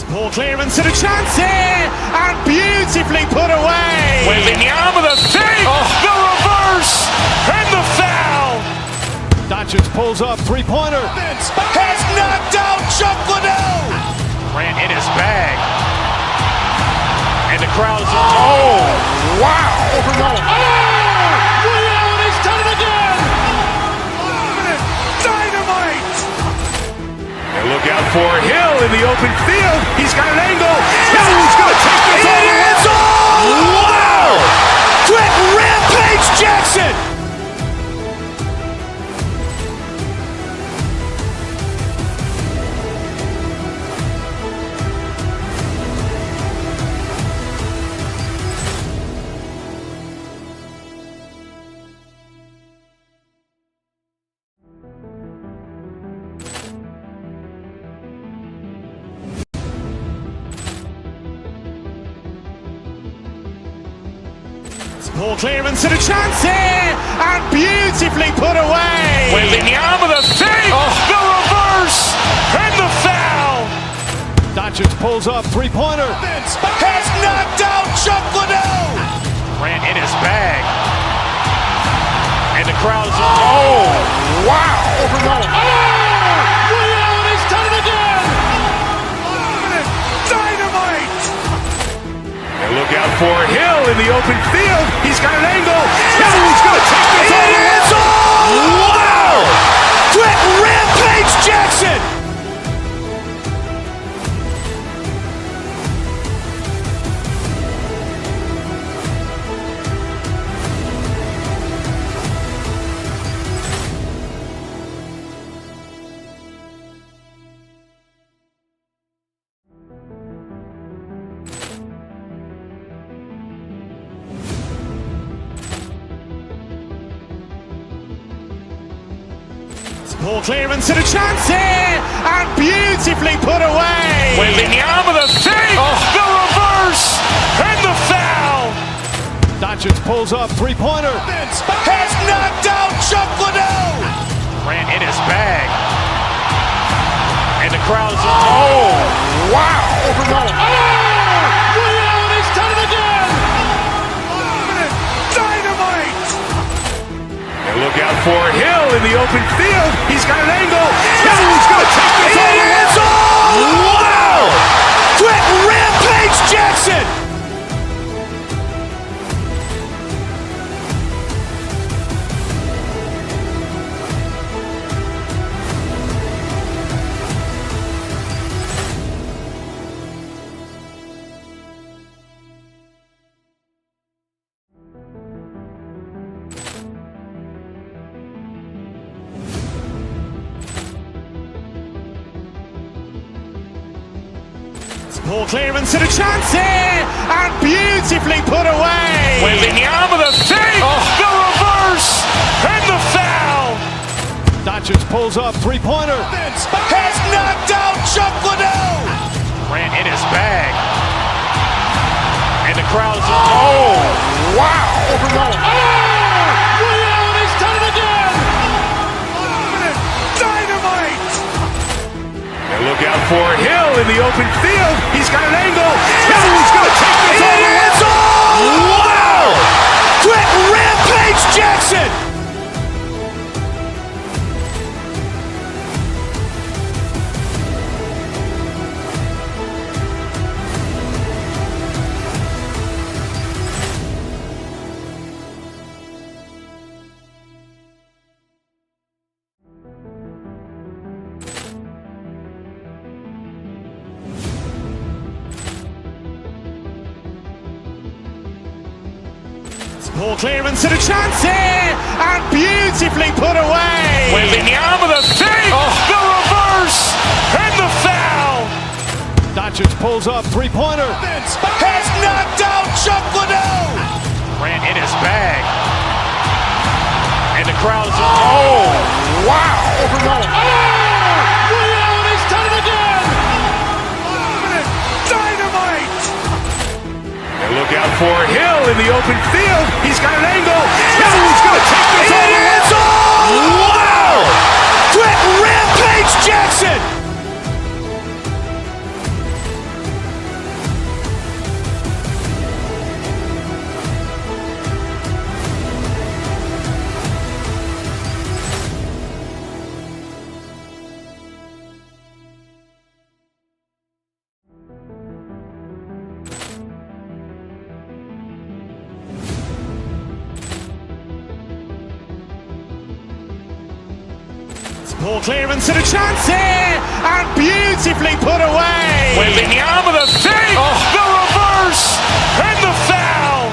Poor clearance and a chance here, and beautifully put away. Willian with a save, the reverse, and the foul. Doncic pulls up, three-pointer. Has knocked out Chuck Liddell. Ran in his bag. And the crowd is, oh, wow. Liddell, and he's done it again. Dynamite. And look out for Hill in the open field. He's got an angle. He's going to take this all the way. Wow! Quick Rampage Jackson. Poor clearance and a chance here, and beautifully put away. Willian with a save, the reverse, and the foul. Doncic pulls up, three-pointer. Has knocked out Chuck Liddell. Ran in his bag. And the crowd is, oh, wow. Liddell, and he's done it again. Dynamite. And look out for Hill in the open field. He's got an angle. He's going to take this all the way. Wow! Quick Rampage Jackson. Poor clearance and a chance here, and beautifully put away. Willian with a save, the reverse, and the foul. Doncic pulls up, three-pointer. Has knocked out Chuck Liddell. Ran in his bag. And the crowd is, oh, wow. Liddell, and he's done it again. Dynamite. And look out for Hill in the open field. He's got an angle. He's going to take this all the way. Wow! Quick Rampage Jackson. Poor clearance and a chance here, and beautifully put away. Willian with a save, the reverse, and the foul. Doncic pulls up, three-pointer. Has knocked out Chuck Liddell. Ran in his bag. And the crowd is, oh, wow. Liddell, and he's done it again. Dynamite. And look out for Hill in the open field. He's got an angle. He's going to take this all the way. Wow! Quick Rampage Jackson. Poor clearance and a chance here, and beautifully put away. Willian with a save, the reverse, and the foul. Doncic pulls up, three-pointer. Has knocked out Chuck Liddell. Ran in his bag. And the crowd is, oh, wow. Liddell, and he's done it again. Dynamite. And look out for Hill in the open field. He's got an angle. He's going to take this all the way. Wow! Quick Rampage Jackson. Poor clearance and a chance here, and beautifully put away. Willian with a save, the reverse, and the foul.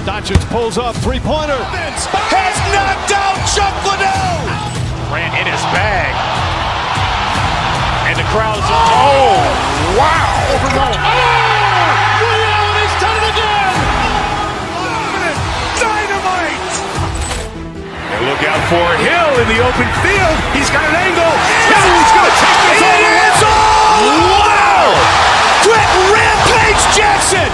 Doncic pulls up, three-pointer. Has knocked out Chuck Liddell. Ran in his bag. And the crowd is, oh, wow. Overrun. Liddell, and he's done it again. Dynamite. And look out for Hill in the open field. He's got an angle. He's going to take this all the way. Wow. Quick Rampage Jackson.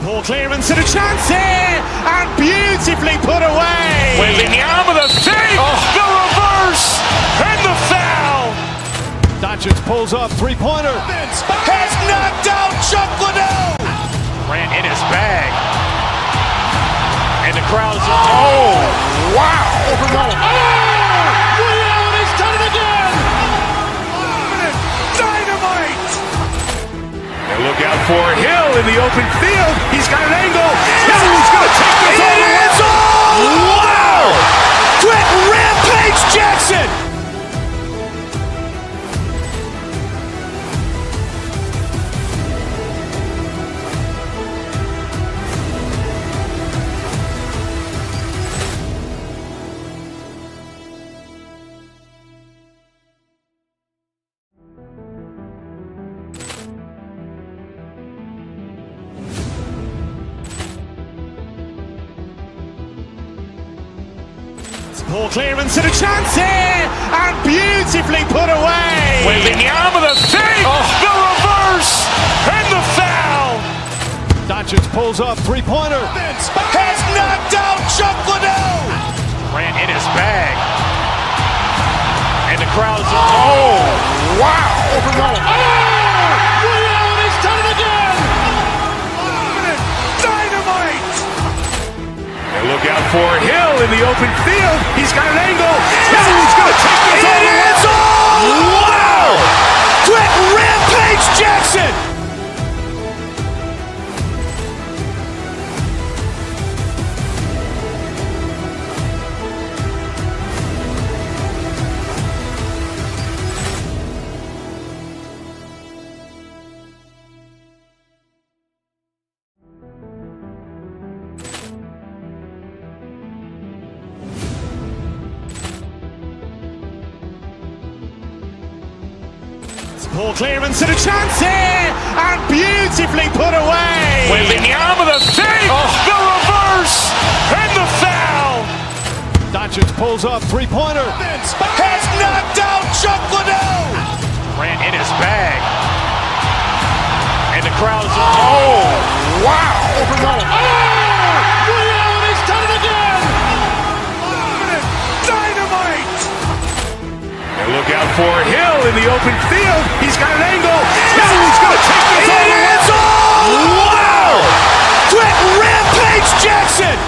Poor clearance and a chance here, and beautifully put away. Willian with a save, the reverse, and the foul. Doncic pulls up, three-pointer. Has knocked out Chuck Liddell. Ran in his bag. And the crowd is, oh, wow. Overrun. Liddell, and he's done it again. Dynamite. And look out for Hill in the open field. He's got an angle. He's going to take this all the way. Wow. Quick Rampage Jackson. Poor clearance and a chance here, and beautifully put away. Willian with a save, the reverse, and the foul. Doncic pulls up, three-pointer. Has knocked out Chuck Liddell. Ran in his bag. And the crowd is, oh, wow. Overrun. Liddell, and he's done it again. Dynamite. And look out for Hill in the open field. He's got an angle. He's going to take this all the way. Wow. Quick Rampage Jackson. Poor clearance and a chance here, and beautifully put away. Willian with a save, the reverse, and the foul. Doncic pulls up, three-pointer. Has knocked out Chuck Liddell. Ran in his bag. And the crowd is, oh, wow. Overrun. Liddell, and he's done it again. Dynamite. And look out for Hill in the open field. He's got an angle. He's going to take this all the way. Wow. Quick Rampage Jackson.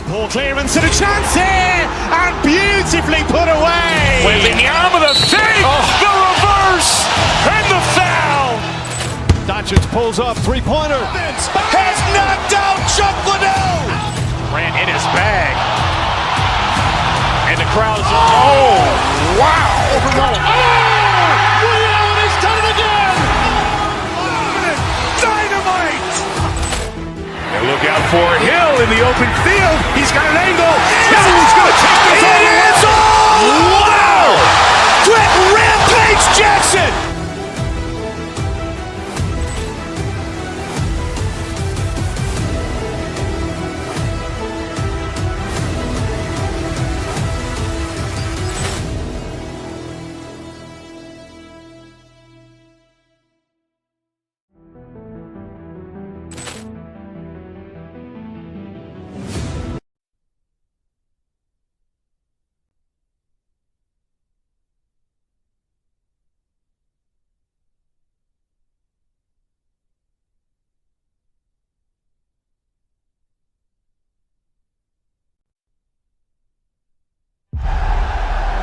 Poor clearance and a chance here, and beautifully put away. Willian with a save, the reverse, and the foul. Doncic pulls up, three-pointer. Has knocked out Chuck Liddell. Ran in his bag. And the crowd is, oh, wow. Overrun. Liddell, and he's done it again. Dynamite. And look out for Hill in the open field. He's got an angle. He's going to take this all the way. Wow. Quick Rampage Jackson.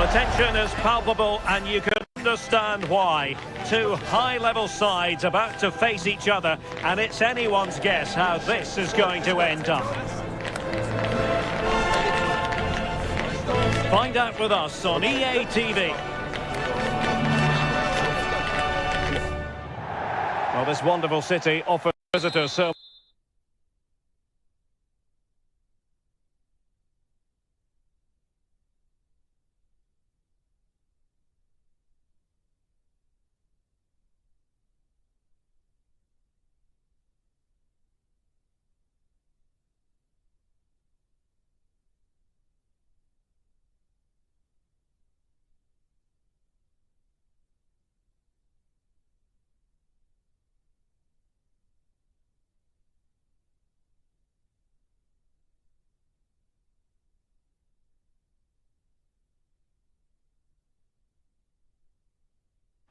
The tension is palpable and you can understand why. Two high-level sides about to face each other, and it's anyone's guess how this is going to end up. Find out with us on EA TV. Well, this wonderful city offers visitors so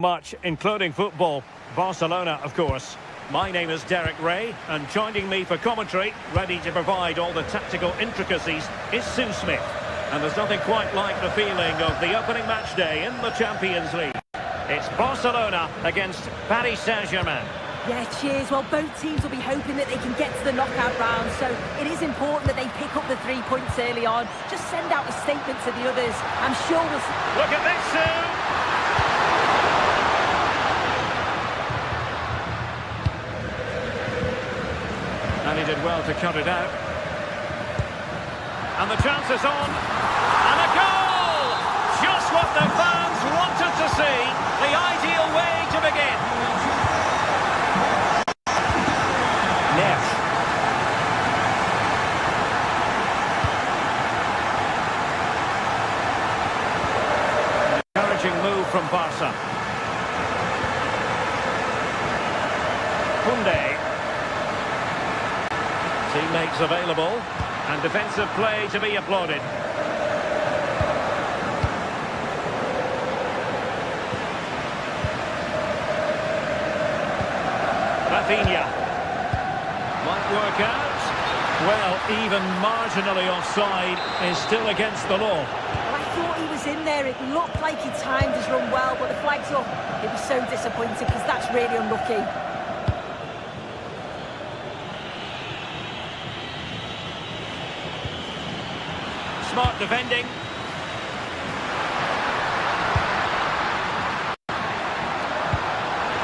much, including football. Barcelona, of course. My name is Derek Ray, and joining me for commentary, ready to provide all the tactical intricacies, is Sue Smith. And there's nothing quite like the feeling of the opening match day in the Champions League. It's Barcelona against Paris Saint-Germain. Yeah, cheers. Well, both teams will be hoping that they can get to the knockout round, so it is important that they pick up the 3 points early on. Just send out a statement to the others. I'm sure we'll see. Look at this, Sue! And he did well to cut it out. And the chance is on. And a goal! Just what the fans wanted to see. The ideal way to begin. Neff. Encouraging move from Barca. Koundé. Teammates available, and defensive play to be applauded. Rafinha might work out. Well, even marginally offside is still against the law. Well, I thought he was in there. It looked like he timed his run well, but the flag's up. He'd be so disappointed because that's really unlucky. Smart defending.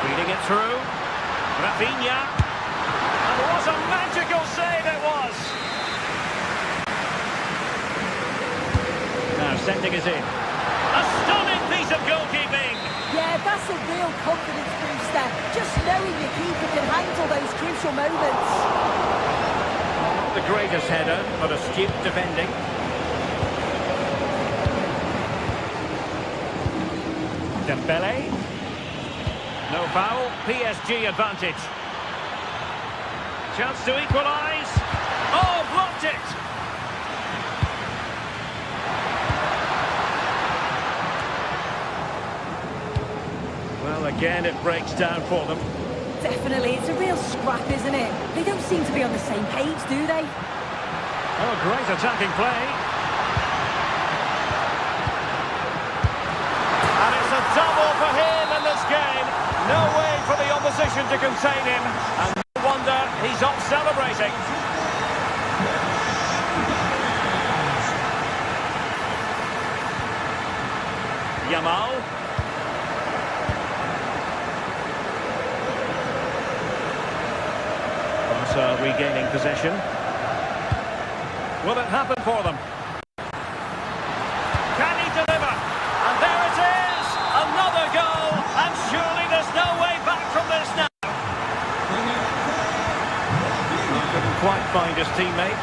Feeding it through. Rafinha. And what a magical save it was! Now sending it in. A stunning piece of goalkeeping! Yeah, that's a real confidence booster. Just knowing your keeper can handle those crucial moments. Not the greatest header, but astute defending. Dembele. No foul, PSG advantage. Chance to equalise. Oh, blocked it! Well, again, it breaks down for them. Definitely, it's a real scrap, isn't it? They don't seem to be on the same page, do they? Oh, great attacking play. A double for him in this game. No way for the opposition to contain him. And no wonder he's off celebrating. Yamal. Barca regaining possession. Will it happen for them? Can he deliver? And there it is! Another goal, and surely there's no way back from this now. Couldn't quite find his teammate.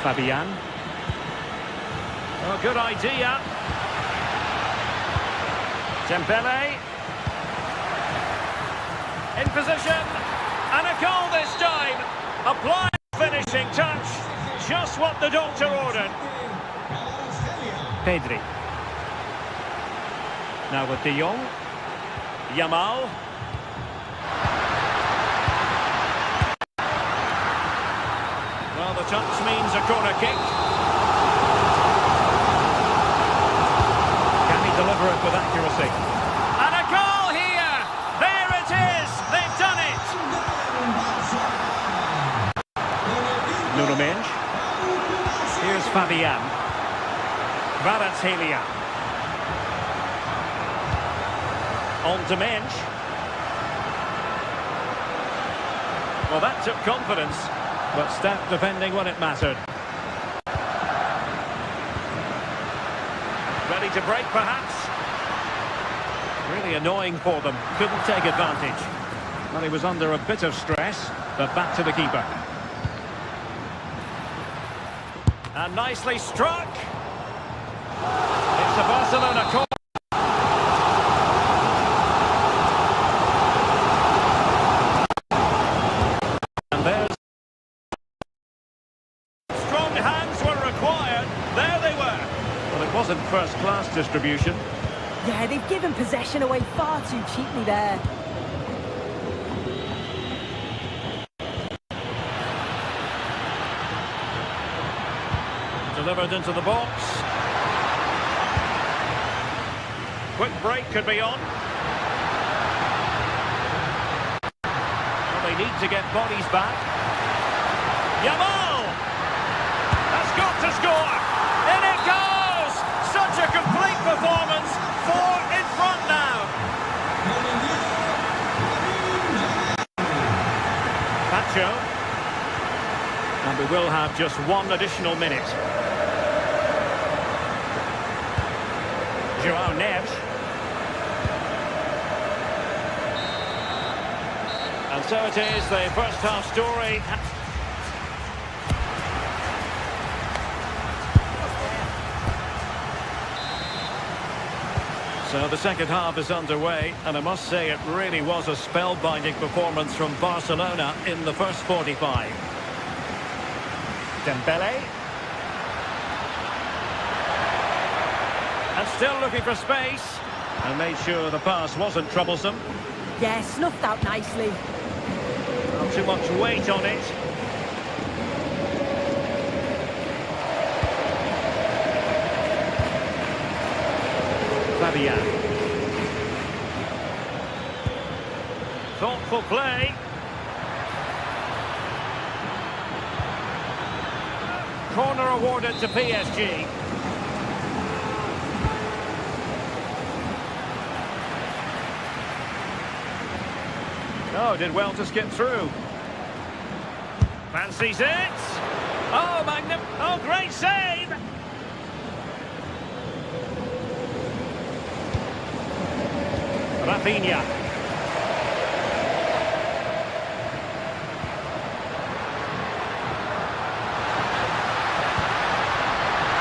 Fabian. Oh, good idea. Dembele. In position, and a goal this time. Applying finishing touch, just what the doctor ordered. Pedri. Now with De Jong. Yamal. Well, the touch means a corner kick. Can he deliver it with accuracy? And a goal here! There it is! They've done it! Nuno Mendes. Here's Fabian. Kvaratskhelia. On to Mendes. Well, that took confidence, but stout defending when it mattered. Ready to break, perhaps? Really annoying for them. Couldn't take advantage. Well, he was under a bit of stress, but back to the keeper. And nicely struck. It's a Barcelona corner. And there's... Strong hands were required. There they were. Well, it wasn't first-class distribution. Yeah, they've given possession away far too cheaply there. Delivered into the box. Quick break could be on. Well, they need to get bodies back. Yamal! Has got to score! In it goes! Such a complete performance. 4 in front now. Pacho. And we will have just one additional minute. João Neves. And so it is, the first half story. So the second half is underway, and I must say it really was a spellbinding performance from Barcelona in the first 45. Dembele. And still looking for space. And made sure the pass wasn't troublesome. Yeah, snuffed out nicely. Not too much weight on it. Fabian. Thoughtful play. Corner awarded to PSG. Oh, did well to skip through. Fancies it. Oh, oh, great save. Rafinha.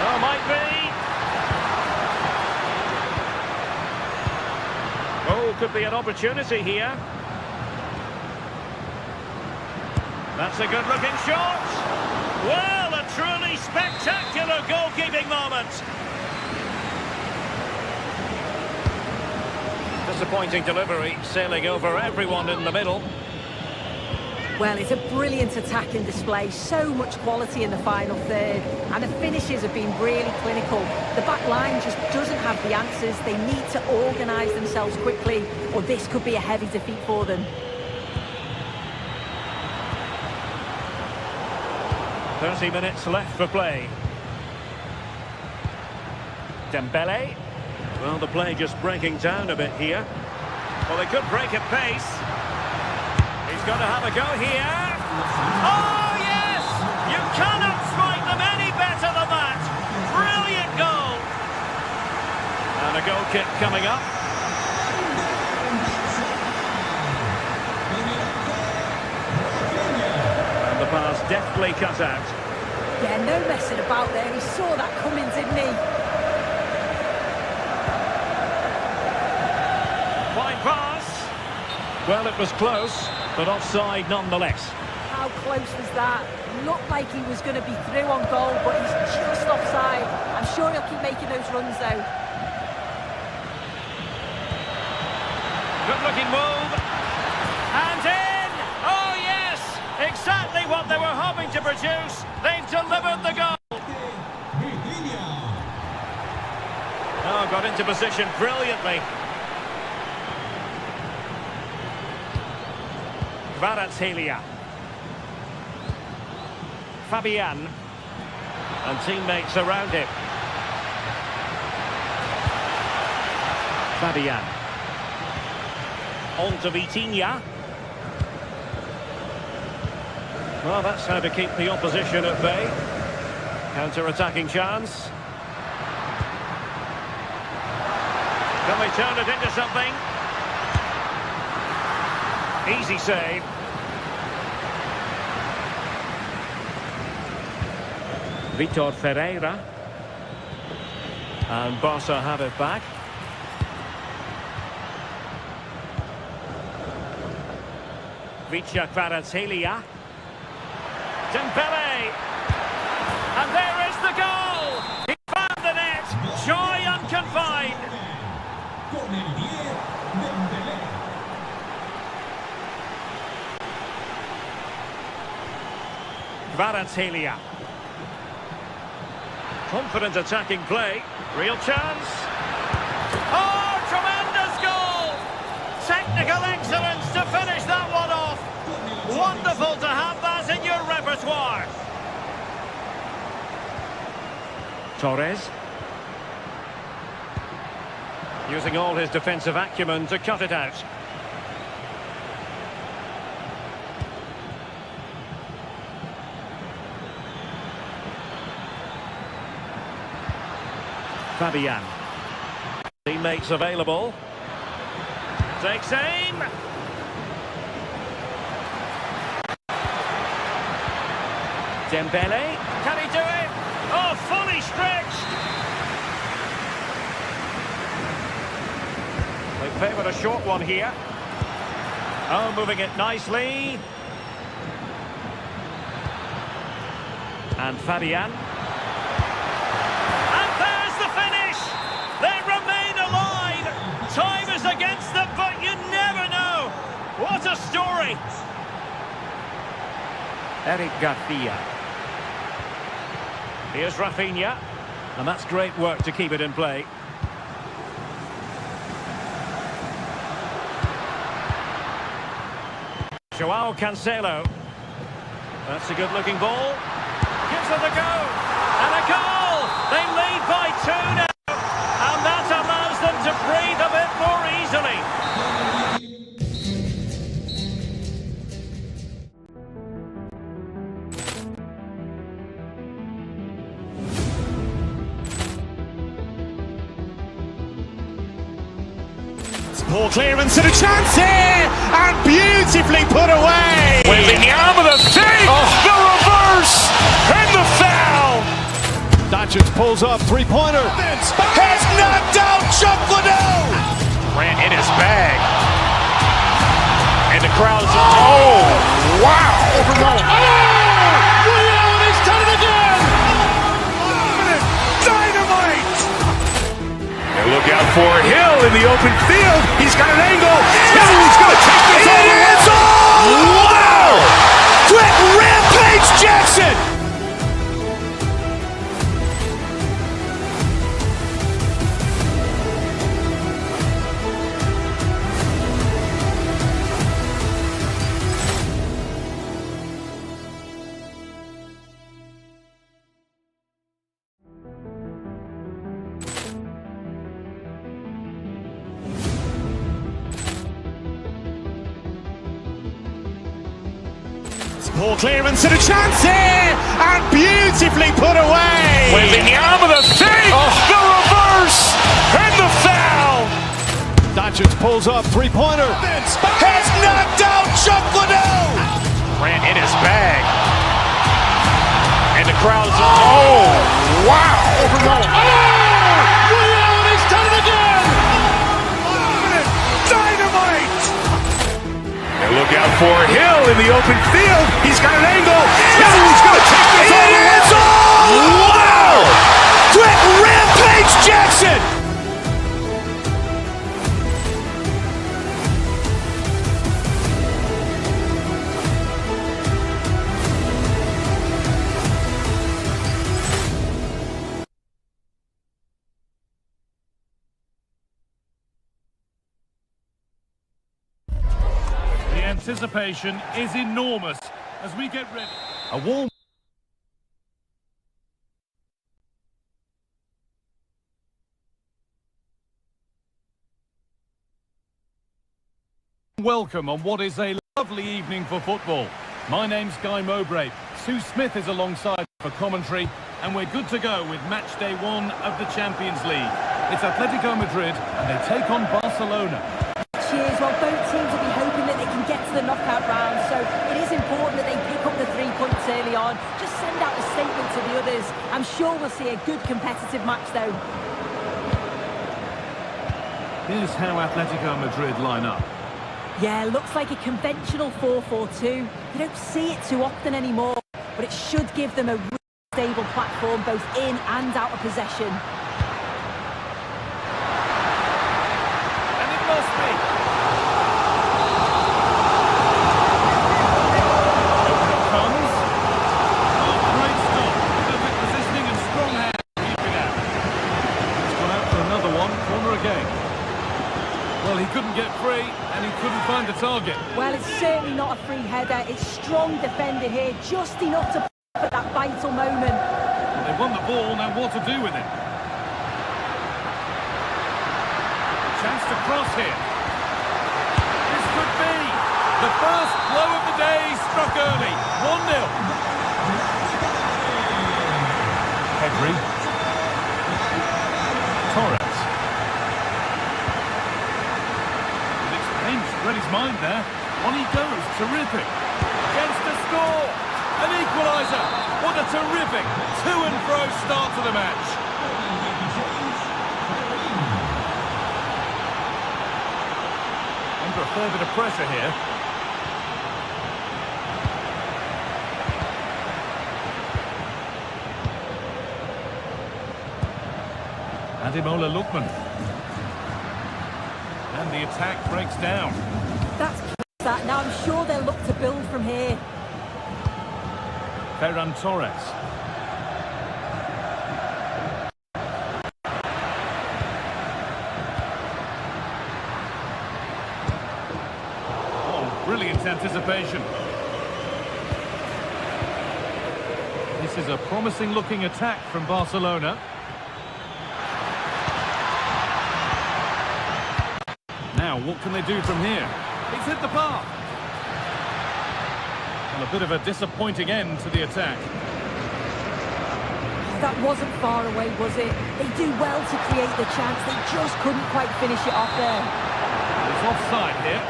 Oh, might be. Oh, could be an opportunity here. That's a good-looking shot. Well, a truly spectacular goalkeeping moment. Disappointing delivery, sailing over everyone in the middle. Well, it's a brilliant attacking display. So much quality in the final third. And the finishes have been really clinical. The back line just doesn't have the answers. They need to organise themselves quickly, or this could be a heavy defeat for them. 30 minutes left for play. Dembele. Well, the play just breaking down a bit here. Well, they could break at pace. He's going to have a go here. Oh, yes! You cannot strike them any better than that. Brilliant goal. And a goal kick coming up. And the pass deftly cut out. Yeah, no messing about there. He saw that coming, didn't he? Fine pass. Well, it was close, but offside nonetheless. How close was that? Looked like he was going to be through on goal, but he's just offside. I'm sure he'll keep making those runs, though. Good looking move. And in! Oh yes! Exactly what they were hoping to produce. They've delivered the goal. Oh, got into position brilliantly. Kvaratskhelia. Fabian. And teammates around him. Fabian. On to Vitinha. Well, that's how to keep the opposition at bay. Counter-attacking chance. Can they turn it into something? Easy save. Vitor Ferreira. And Barca have it back. Vicha Kvaratskhelia. Dembele. And there is the goal! He found the net! Joy unconfined! Kvaratskhelia. Confident attacking play. Real chance. Oh, tremendous goal! Technical excellence to finish that one off. Wonderful to have that in your repertoire. Torres. Using all his defensive acumen to cut it out. Fabian. Teammates available. Takes aim. Dembele. Can he do it? Oh, fully stretched. They favoured a short one here. Oh, moving it nicely. And Fabian. And there's the finish. They remain alive. Time is against them, but you never know. What a story. Eric Garcia. Here's Rafinha. And that's great work to keep it in play. Joao Cancelo. That's a good-looking ball. Gives it a go. And a goal! They lead by 2 now. And that allows them to breathe a bit more easily. Poor clearance and a chance here, and beautifully put away. With the arm of the thing, the reverse, and the foul. Doncic pulls up, three-pointer. Has knocked out Chuck. Ran in his bag. And the crowd's, oh, wow. He's done it again. Dynamite. And look out for Hill in the open field. He's got an angle. He's going to take this all the way. Wow! Quick rampage Jackson. Poor clearance and a chance here, and beautifully put away. With the arm of the thing, the reverse, and the foul. Doncic pulls up, three-pointer. Has knocked out Chuck. Ran in his bag. And the crowd's, oh, wow. He's done it again. Dynamite. And look out for Hill in the open field. He's got an angle. He's going to take this all the way. Wow! Quick rampage Jackson. anticipation is enormous as we get ready. A warm welcome on what is a lovely evening for football. My name's Guy Mowbray. Sue Smith is alongside for commentary, and we're good to go with match day 1 of the Champions League. It's Atletico Madrid, and they take on Barcelona. Cheers. Well, both teams will be hoping that they can get to the knockout round, so it is important that they pick up the 3 points early on. Just send out a statement to the others. I'm sure we'll see a good competitive match, though. Here's how Atletico Madrid line up. Yeah, looks like a conventional 4-4-2. You don't see it too often anymore, but it should give them a really stable platform both in and out of possession. And it must be. Over it comes. Oh, great stop. Perfect positioning and strong hand. Keep it out. It's gone out for another one. Corner again. Well, he couldn't get free, and he couldn't find the target. Well, it's certainly not a free header. It's strong defender here, just enough to put that vital moment. Well, they won the ball, now what to do with it? Chance to cross here. This could be the first blow of the day, struck early. 1-0. Pedri. Torres. Read his mind there. On he goes. Terrific. Chance to score. An equaliser. What a terrific to and fro start to the match. Under a fair bit of pressure here. Ademola Lookman. And the attack breaks down. That's that. Now I'm sure they'll look to build from here. Ferran Torres. Oh, brilliant anticipation. This is a promising looking attack from Barcelona. Now, what can they do from here? He's hit the bar. And a bit of a disappointing end to the attack. That wasn't far away, was it? They do well to create the chance. They just couldn't quite finish it off there. It's offside here.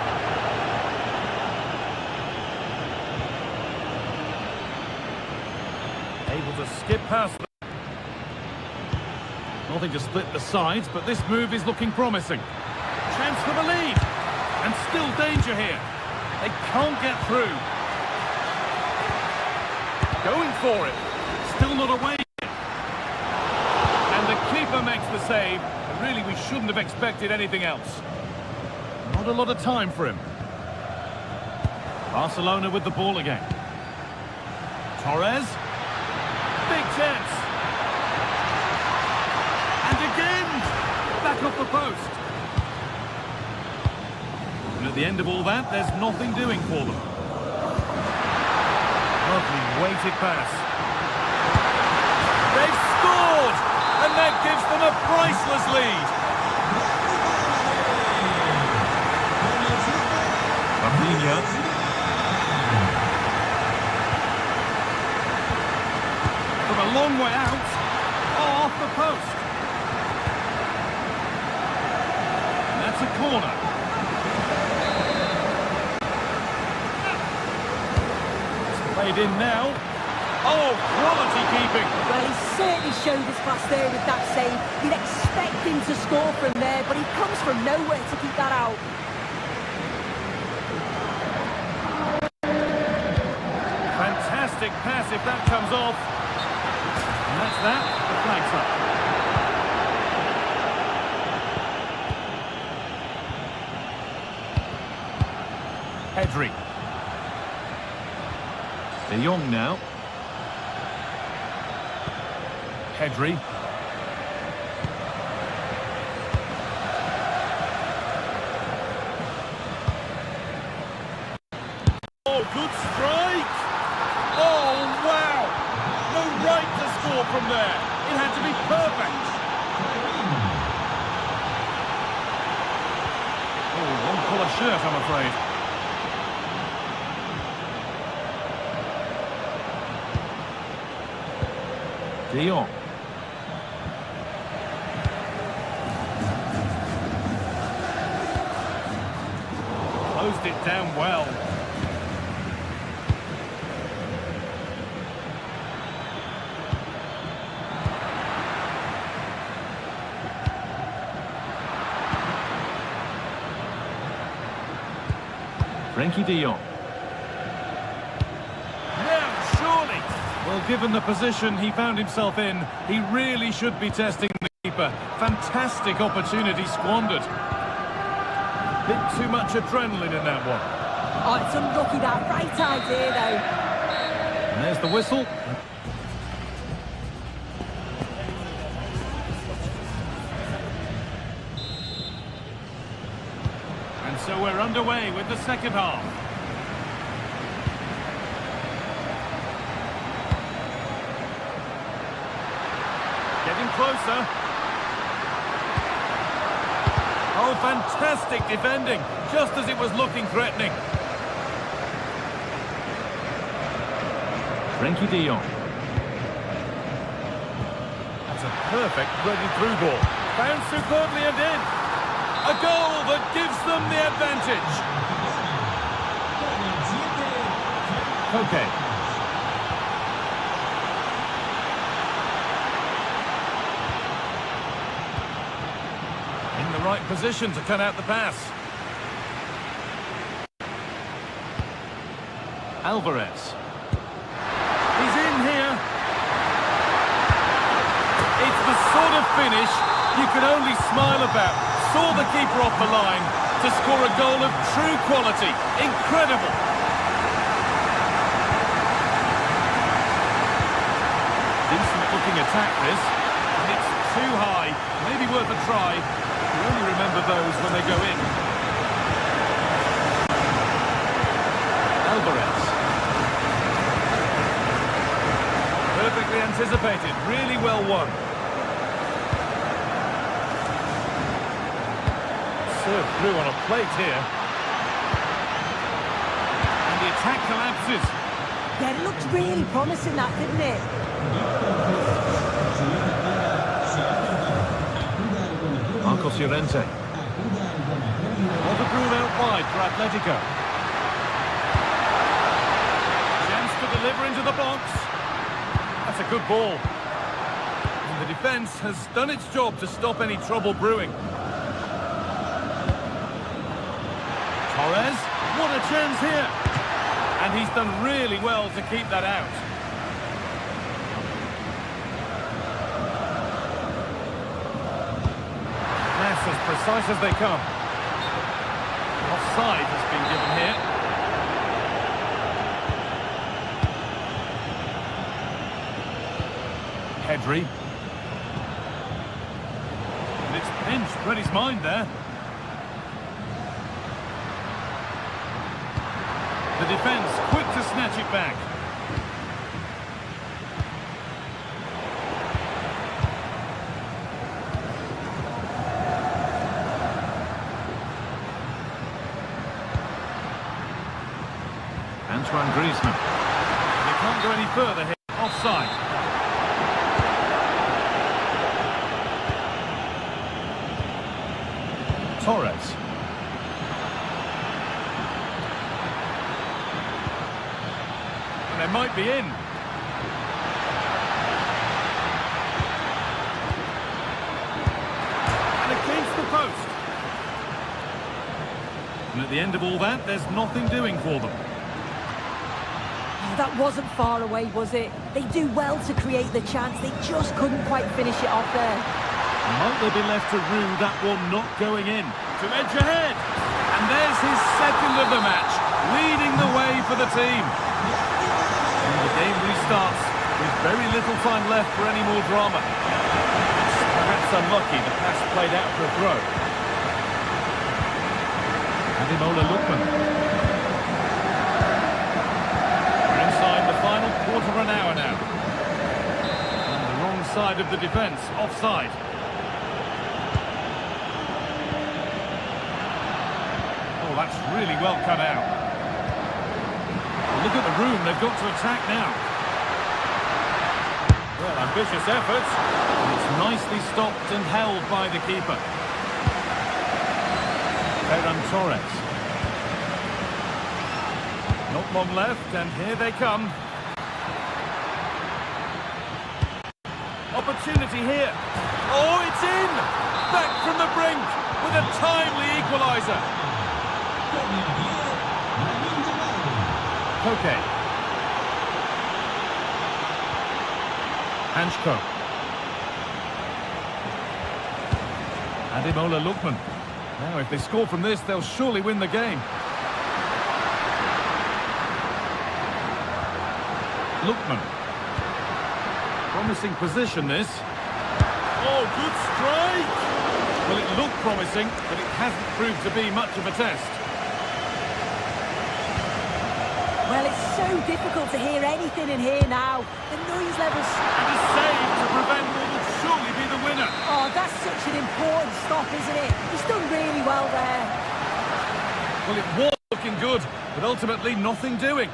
Able to skip past them. Nothing to split the sides, but this move is looking promising. Chance for the lead, and still danger here. They can't get through. Going for it, still not away. And the keeper makes the save. Really, we shouldn't have expected anything else. Not a lot of time for him. Barcelona with the ball again. Torres, big chance. And again, back off the post. And at the end of all that, there's nothing doing for them. Lovely weighted pass. They've scored! And that gives them a priceless lead. Rafinha. From a long way out. Oh, off the post. And that's a corner. Played in now. Oh, quality keeping. Well, he certainly showed his class there with that save. You'd expect him to score from there, but he comes from nowhere to keep that out. Fantastic pass if that comes off. And that's that. The flag's up. Pedri. De Jong now. Pedri. shirt, I'm afraid. De Jong. Closed it down well. Frenkie de Jong. Now, surely. Well, given the position he found himself in, he really should be testing the keeper. Fantastic opportunity squandered. Bit too much adrenaline in that one. Oh, it's unlucky, that right idea, though. And there's the whistle. And so we're underway with the second half. Getting closer. Oh, fantastic defending, just as it was looking threatening. Frenkie de Jong. That's a perfect threaded-through ball. Found superbly and in. A goal that gives them the advantage. Okay. In the right position to cut out the pass. Alvarez. He's in here. It's the sort of finish you can only smile about. Saw the keeper off the line to score a goal of true quality. Incredible. Decent looking attack this. And it's too high. Maybe worth a try. You only remember those when they go in. Alvarez. Perfectly anticipated. Really well won. Served through on a plate here. And the attack collapses. Yeah, it looked really promising, that, didn't it? Marcos Llorente. What a rule out wide for Atletico. Chance to deliver into the box. That's a good ball. And the defence has done its job to stop any trouble brewing. Torres, what a chance here. And he's done really well to keep that out. Pass as precise as they come. Offside has been given here. Pedri. And it's pinched, read his mind there. The defence quick to snatch it back. Antoine Griezmann. They can't go any further here. Offside. Torres. They might be in. And against the post. And at the end of all that, there's nothing doing for them. Oh, that wasn't far away, was it? They do well to create the chance. They just couldn't quite finish it off there. Might they be left to rue that one not going in? To edge ahead. And there's his second of the match, leading the way for the team. The game restarts with very little time left for any more drama. Perhaps unlucky, the pass played out for a throw. Ademola Lookman. We're inside the final quarter of an hour now. On the wrong side of the defence, offside. Oh, That's really well cut out. Look at the room they've got to attack now. Well, ambitious effort. And it's nicely stopped and held by the keeper. Ferran Torres. Not long left, and here they come. Opportunity here. Oh, it's in! Back from the brink with a timely equaliser. Koke. Hanchko. Ademola Lookman. Now, if they score from this, they'll surely win the game. Lookman. Promising position, this. Oh, good strike! Well, it looked promising, but it hasn't proved to be much of a test. Well, it's so difficult to hear anything in here now. The noise levels... And a save to prevent what would surely be the winner. Oh, that's such an important stop, isn't it? He's done really well there. Well, it was looking good, but ultimately nothing doing.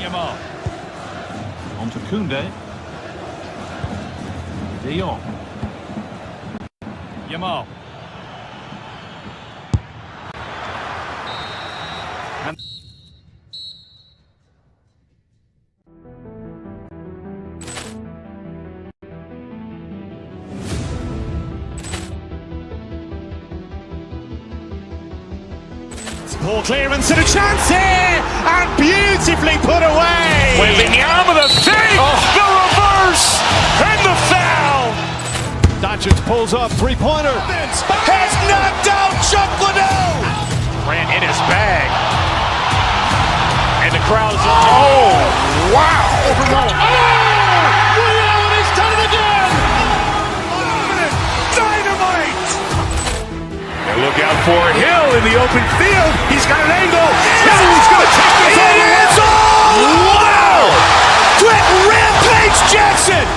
Yamal. On to Koundé. De Jong. Yamal. And Ball clearance and a chance here, and beautifully put away. Waving the arm of the thing, the reverse, and the foul. Doncic pulls up, three-pointer. Has knocked out Chuck Liddell. Ran in his bag. And the crowd's, oh, wow. Reality's done it again. Dynamite. And look out for Hill in the open field. He's got an angle. Now he's going to take this all the way. Wow. Quick rampage Jackson.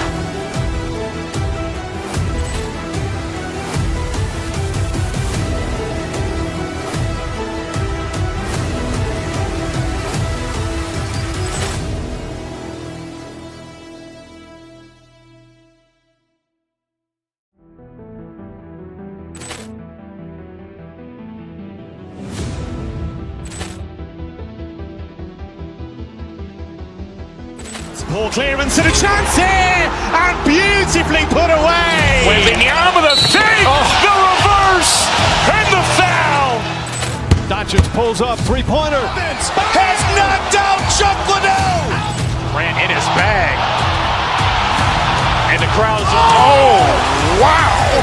Ball clearance and a chance here, and beautifully put away. Waving the arm of the thing, the reverse, and the foul. Doncic pulls up, three-pointer. Has knocked out Chuck Liddell. Ran in his bag. And the crowd's, oh, wow.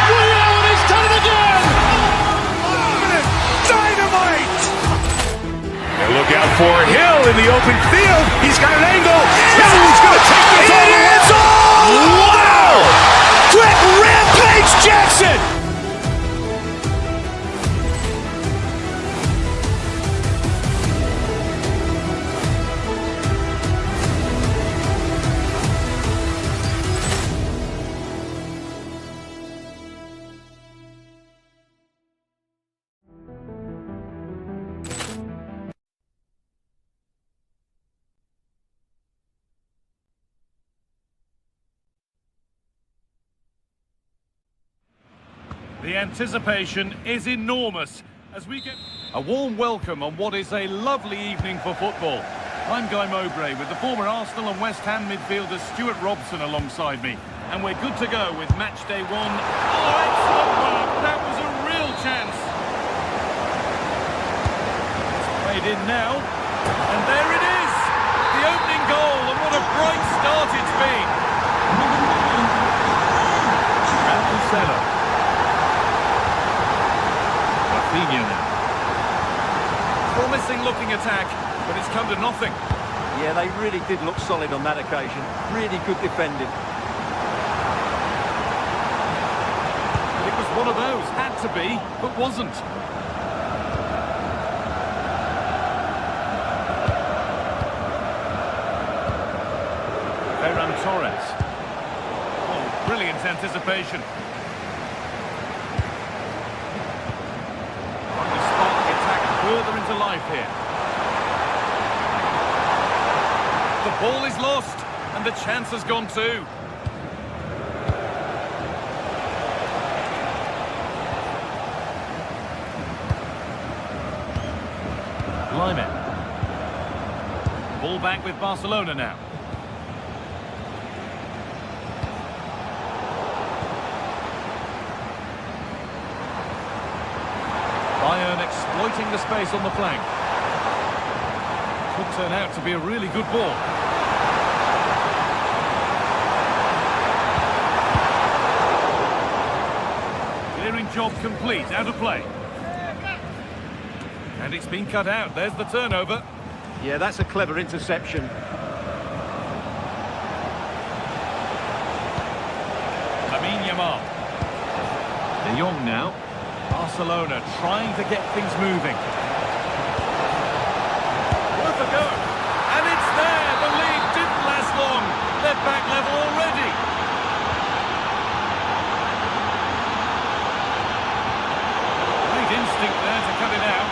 Reality's done it again. Dynamite. And look out for Hill in the open field. He's got an angle. Now he's going to take this all the way. Wow. Quick rampage Jackson. the anticipation is enormous as we get a warm welcome on what is a lovely evening for football. I'm Guy Mowbray with the former Arsenal and West Ham midfielder Stuart Robson alongside me. And we're good to go with match day one. Oh, excellent work! That was a real chance. It's played in now. And there it is! The opening goal, and what a bright start it's been. And Marcelo. Promising looking attack, but it's come to nothing. Yeah, they really did look solid on that occasion. Really good defending. It was one of those, had to be, but wasn't. Torres. Oh, brilliant anticipation. Trying to spark the attack further into life here. The ball is lost, and the chance has gone too. Lyman. Ball back with Barcelona now. Bayern exploiting the space on the flank. Could turn out to be a really good ball. Clearing job complete, out of play. And it's been cut out. There's the turnover. Yeah, that's a clever interception. Lamine Yamal. De Jong now. Barcelona trying to get things moving. Worth a go. And it's there. The lead didn't last long. They're back level already. Great instinct there to cut it out.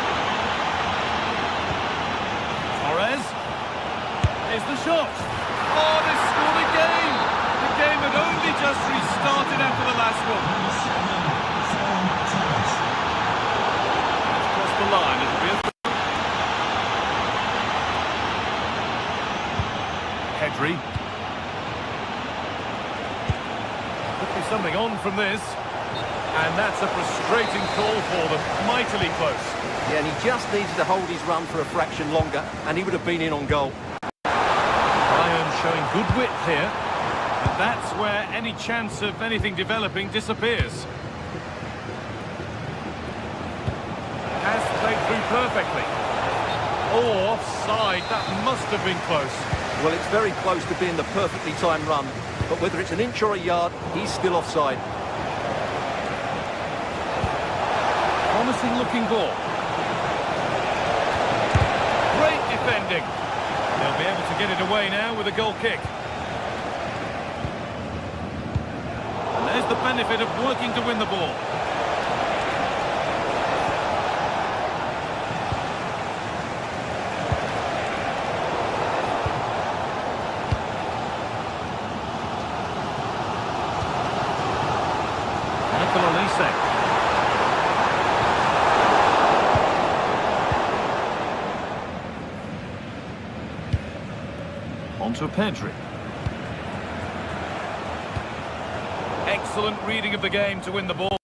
Torres. Here's the shot. Oh, they scored again. The game had only just restarted after the last one. That's crossed the line. It'll be a... Pedri. Could be something on from this. And that's a frustrating call for them. Mightily close. Yeah, and he just needed to hold his run for a fraction longer, and he would have been in on goal. Bayern showing good width here. And that's where any chance of anything developing disappears. Has played through perfectly. Oh, offside. That must have been close. Well, it's very close to being the perfectly timed run, but whether it's an inch or a yard, he's still offside. Promising looking ball. Great defending. They'll be able to get it away now with a goal kick. And there's the benefit of working to win the ball. Onto Pedri. Excellent reading of the game to win the ball.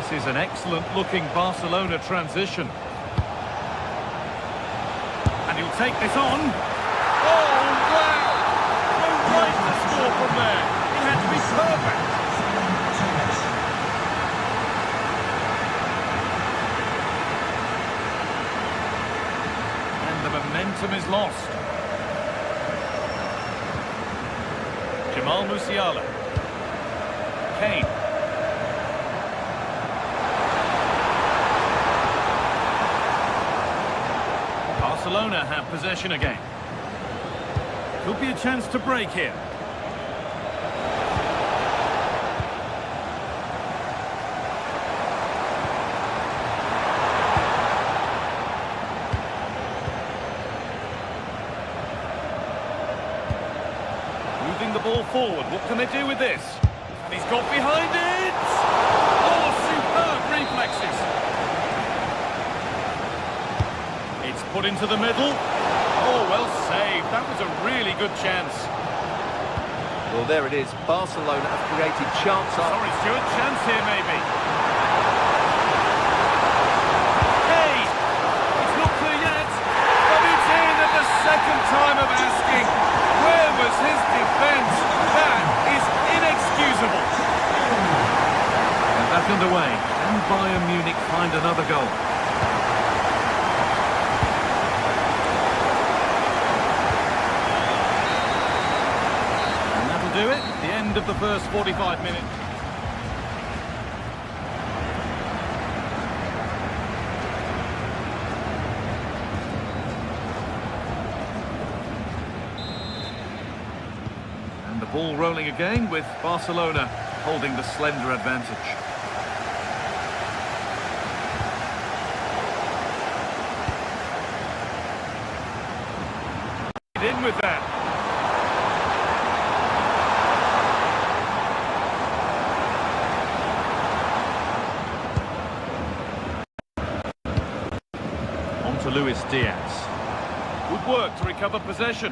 This is an excellent looking Barcelona transition. And he'll take this on. Oh, wow! No right to score from there. He had to be perfect. And the momentum is lost. Jamal Musiala. Kane. Barcelona have possession again. Could be a chance to break here. Moving the ball forward. What can they do with this? And he's got behind it! Oh, superb reflexes! It's put into the middle. Oh, well saved. That was a really good chance. Well, there it is. Barcelona have created chance up. Sorry, Stuart, chance here maybe. Hey! It's not clear yet, but it's in at the second time of asking. Where was his defence? That is inexcusable. And back underway. Can Bayern Munich find another goal? Do it. The end of the first 45 minutes. Ball rolling again with Barcelona holding the slender advantage. In with that. On to Luis Diaz. Good work to recover possession.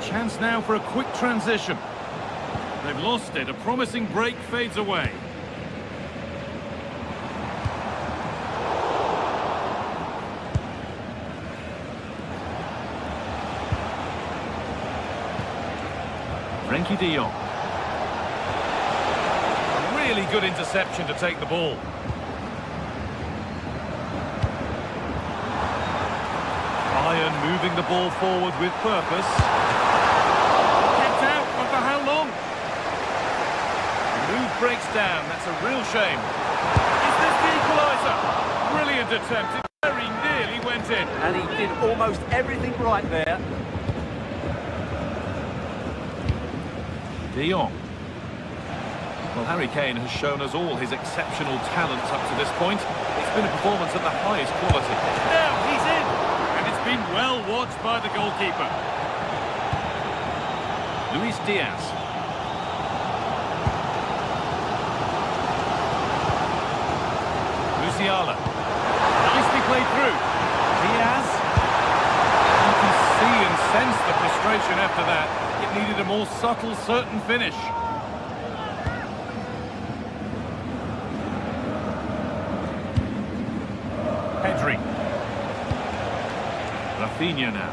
Chance now for a quick transition. They've lost it. A promising break fades away. Frenkie de Jong. Really good interception to take the ball. Bayern moving the ball forward with purpose. Kept out, but for how long? The move breaks down, that's a real shame. Is this the equaliser? Brilliant attempt, it very nearly went in. And he did almost everything right there. De Jong. Well, Harry Kane has shown us all his exceptional talents up to this point. It's been a performance of the highest quality. Now he's in, and it's been well watched by the goalkeeper. Luis Diaz. Musiala. Nicely played through. Diaz. You can see and sense the frustration after that. It needed a more subtle, certain finish. Pedri. Rafinha now.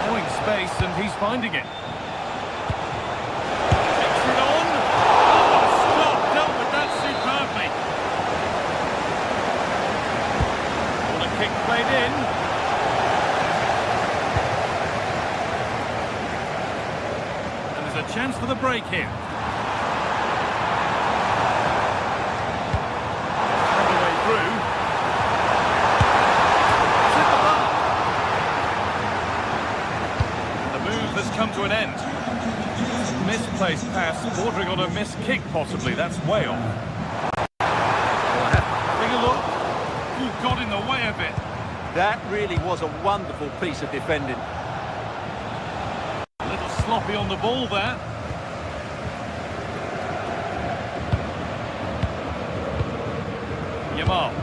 Allowing space and he's finding it. Takes it on. Oh, stop! Dealt with that superbly. What a kick played in. A chance for the break here. All the way through. It's hit the bar. The move has come to an end. Misplaced pass, bordering on a missed kick possibly. That's way off. Having a look. Ooh, got in the way of it. That really was a wonderful piece of defending. Sloppy on the ball there. Yamal.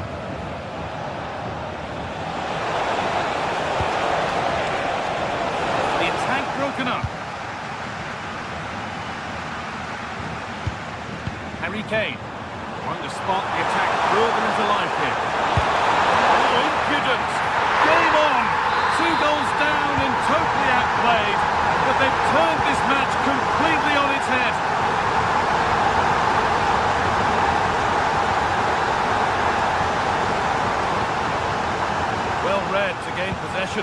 The attack broken up. Harry Kane trying to spark the attack further into life here. Oh, impudence! Game on! 2 goals down and totally outplayed. But they've turned this match completely on its head. Well read to gain possession.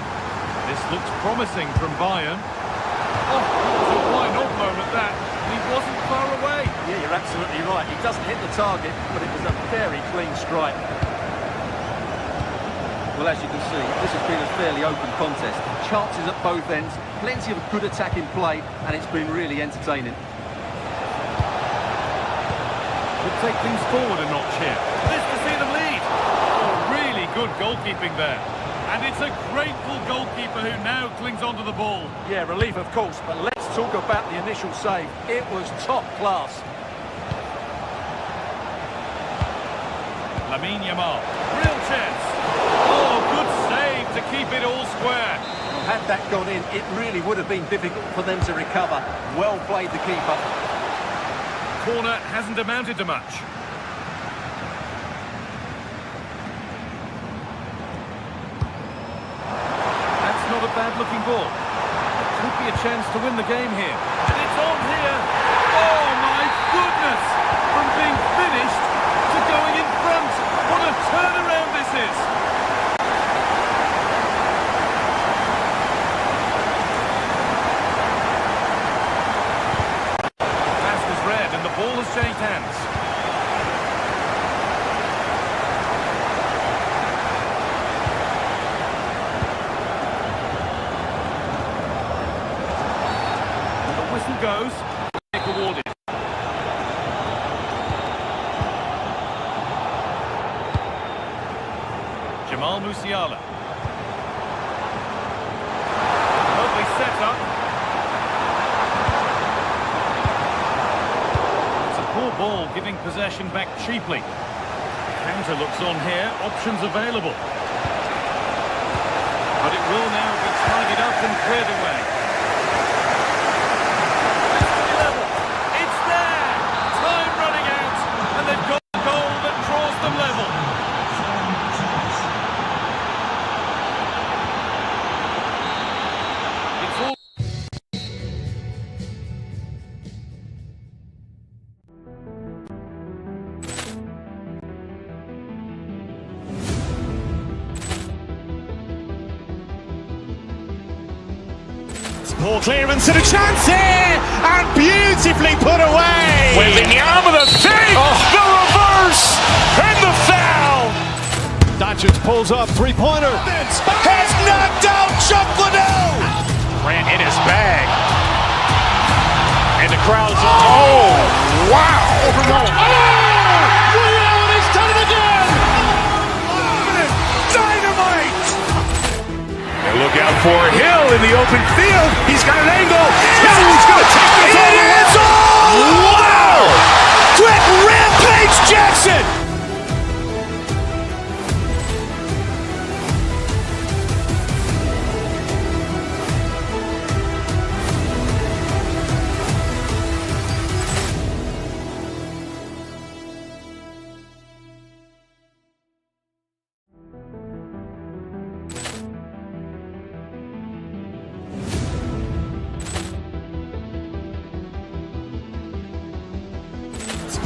This looks promising from Bayern. Oh, it was a why-not moment that. He wasn't far away. Yeah, you're absolutely right. He doesn't hit the target, but it was a very clean strike. Well, as you can see, this has been a fairly open contest. Chances at both ends, plenty of good attacking play, and it's been really entertaining. Could take things forward a notch here. This to see them lead. Oh, really good goalkeeping there. And it's a grateful goalkeeper who now clings onto the ball. Yeah, relief of course, but let's talk about the initial save. It was top class. Lamine Yamal. Real chance. Oh, good save to keep it all square. Had that gone in, it really would have been difficult for them to recover. Well played, the keeper. Corner hasn't amounted to much. That's not a bad-looking ball. Could be a chance to win the game here. And it's on here. Oh, my goodness! From being finished to going in front. What a turnaround this is! And the ball has changed hands. Jamal Musiala. Lovely set-up. It's a poor ball, giving possession back cheaply. Counter looks on here, options available. But it will now be tidied up and cleared away. It's there! Time running out, and they've got a goal that draws them level. It's all... Poor clearance and a chance here, and beautifully put away. Waving the arm of the save, the reverse, and the foul. Doncic pulls up, three-pointer. Has knocked out Chuck Liddell. Ran in his bag. And the crowd's, oh, wow. Allen has done it again! Dynamite. And look out for Hill in the open field. He's got an angle. He's going to take this all the way. Wow! Quick rampage Jackson.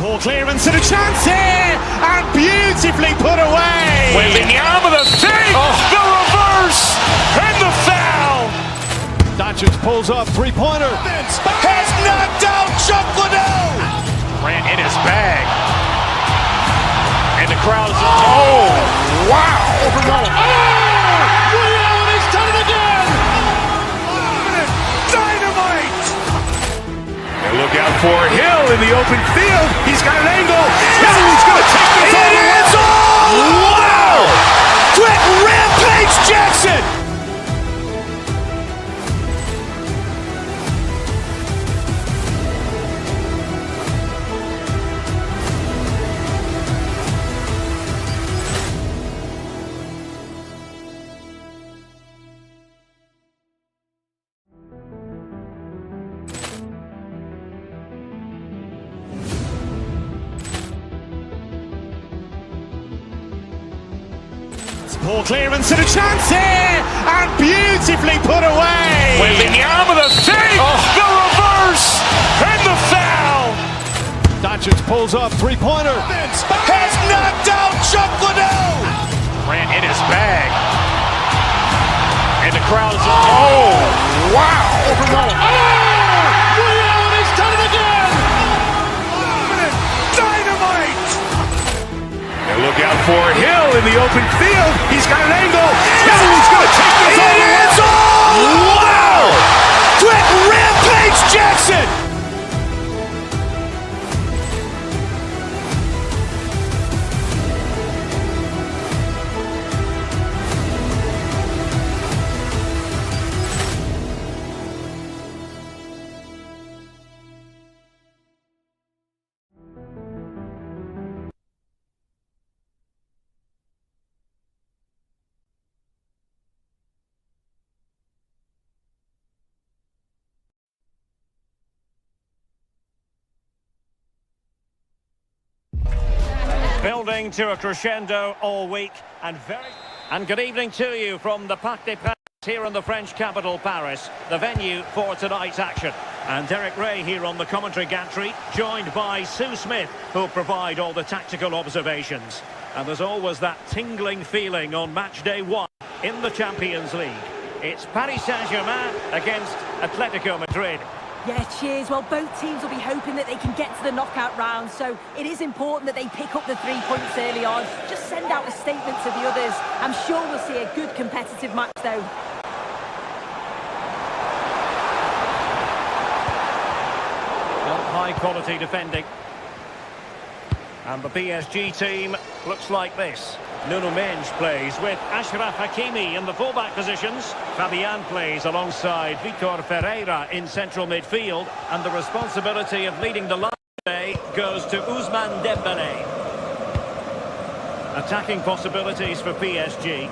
Poor clearance and a chance here, and beautifully put away. Waving the arm of the save, the reverse, and the foul. Doncic pulls up, three-pointer. Has knocked out Chuck Liddell. Ran in his bag. And the crowd's, oh, wow. Allen has done it again! Dynamite. And look out for Hill in the open field. He's got an angle. He's going to take this all the way. Wow! Quick rampage Jackson. Poor clearance and a chance here, and beautifully put away. Waving the arm of the save, the reverse, and the foul. Doncic pulls up, three-pointer. Has knocked out Chuck Liddell. Ran in his bag. And the crowd's, oh, wow. Allen has done it again! Dynamite. And look out for Hill in the open field. He's got an angle. He's going to take this all the way. Wow. Quick rampage Jackson. Building to a crescendo all week, and good evening to you from the Parc des Princes here in the French capital, Paris, the venue for tonight's action. And Derek Ray here on the commentary gantry, joined by Sue Smith, who'll provide all the tactical observations. And there's always that tingling feeling on match day 1 in the Champions League. It's Paris Saint-Germain against Atletico Madrid. Yeah, cheers. Well, both teams will be hoping that they can get to the knockout round, so it is important that they pick up the 3 points early on. Just send out a statement to the others. I'm sure we'll see a good competitive match, though. High quality defending. And the PSG team looks like this. Nuno Mendes plays with Achraf Hakimi in the fullback positions. Fabian plays alongside Vitor Ferreira in central midfield. And the responsibility of leading the line today goes to Ousmane Dembélé. Attacking possibilities for PSG.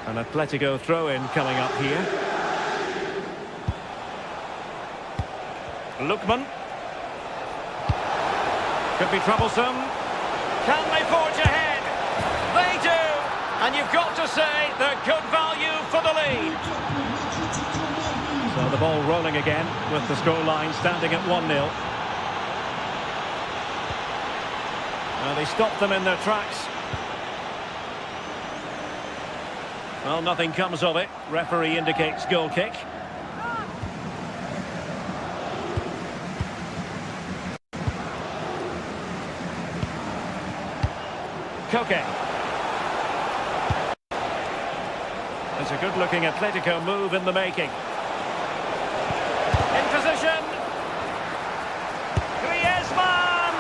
An Atletico throw-in coming up here. Lookman. Could be troublesome. Can they forge ahead? They do! And you've got to say they're good value for the lead. So the ball rolling again with the scoreline standing at 1-0. Well, they stopped them in their tracks. Well, nothing comes of it. Referee indicates goal kick. Koke. It's a good-looking Atletico move in the making. In position. Griezmann!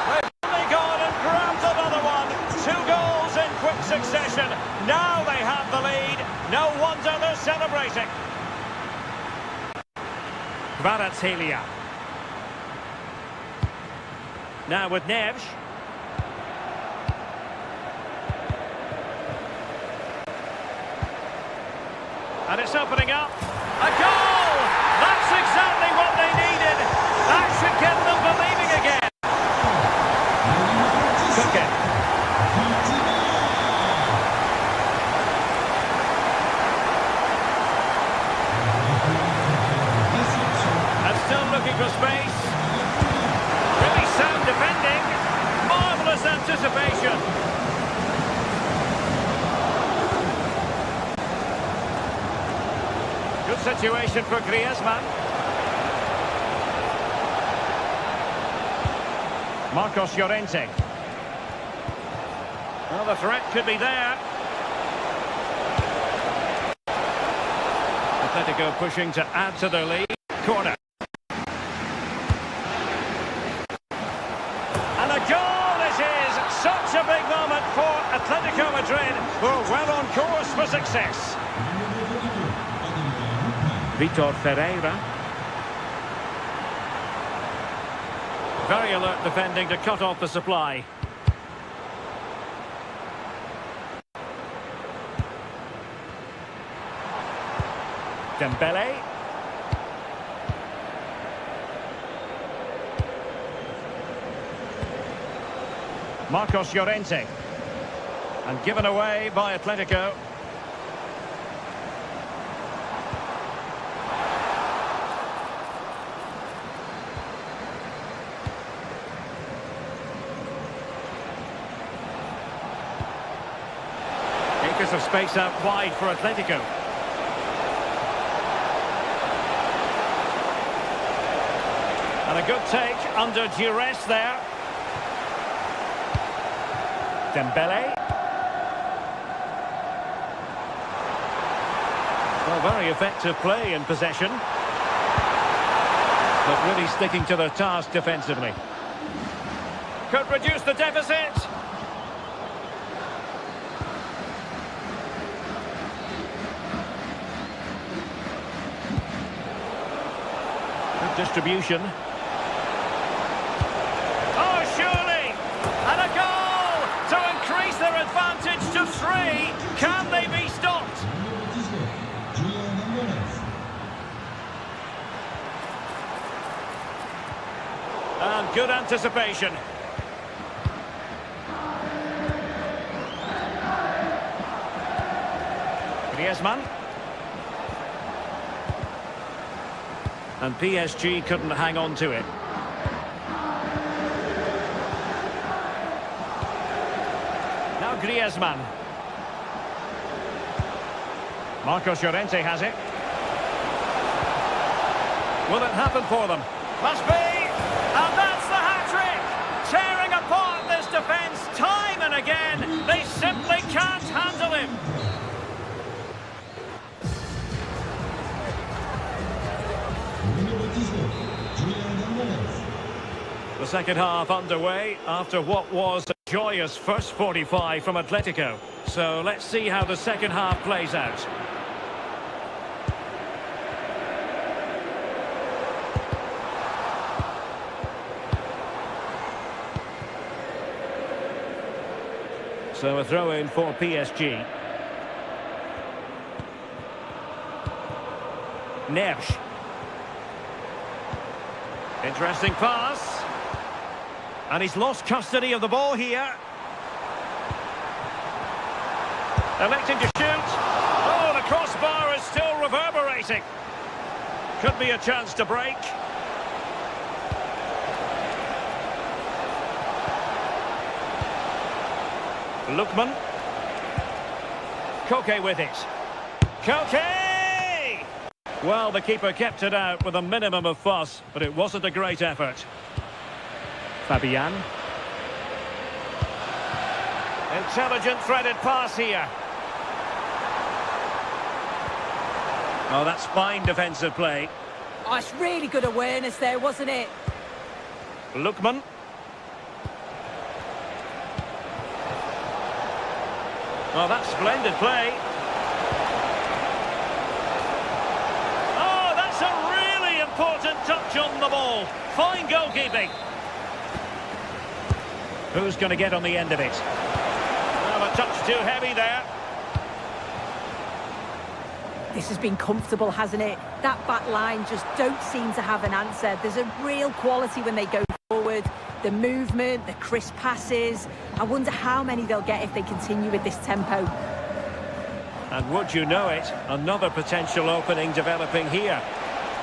They've only gone and grabbed another one. 2 goals in quick succession. Now they have the lead. No wonder they're celebrating. Kvaratskhelia. Now with Neves. And it's opening up. A goal! That's exactly what they needed. That should get them believing again. Koke. And still looking for space. Really sound defending. Marvellous anticipation. Good situation for Griezmann. Marcos Llorente. Well, the threat could be there. Atletico pushing to add to their lead. Corner. And a goal it is! Such a big moment for Atletico Madrid, who are well on course for success. Vitor Ferreira. Very alert defending to cut off the supply. Dembélé. Marcos Llorente. And given away by Atletico. Acres of space out wide for Atletico. And a good take under duress there. Dembélé. Well, very effective play in possession. But really sticking to their task defensively. Could reduce the deficit. Good distribution. Oh, surely! And a goal to increase their advantage to 3. Can they be stopped? And good anticipation. Griezmann. And PSG couldn't hang on to it. Now Griezmann. Marcos Llorente has it. Will it happen for them? Must be! And that's the hat-trick! Tearing apart this defence time and again. They simply can't handle him. The second half underway after what was a joyous first 45 from Atletico. So let's see how the second half plays out. So a throw in for PSG. Nersch. Interesting pass. And he's lost custody of the ball here. Electing to shoot. Oh, the crossbar is still reverberating. Could be a chance to break. Lookman. Koke with it. Koke! Well, the keeper kept it out with a minimum of fuss, but it wasn't a great effort. Fabian. Intelligent threaded pass here. Oh, that's fine defensive play. Oh, it's really good awareness there, wasn't it? Lookman. Oh, that's splendid play. Oh, that's a really important touch on the ball. Fine goalkeeping. Who's going to get on the end of it? Well, a touch too heavy there. This has been comfortable, hasn't it? That back line just don't seem to have an answer. There's a real quality when they go forward. The movement, the crisp passes. I wonder how many they'll get if they continue with this tempo. And would you know it, another potential opening developing here.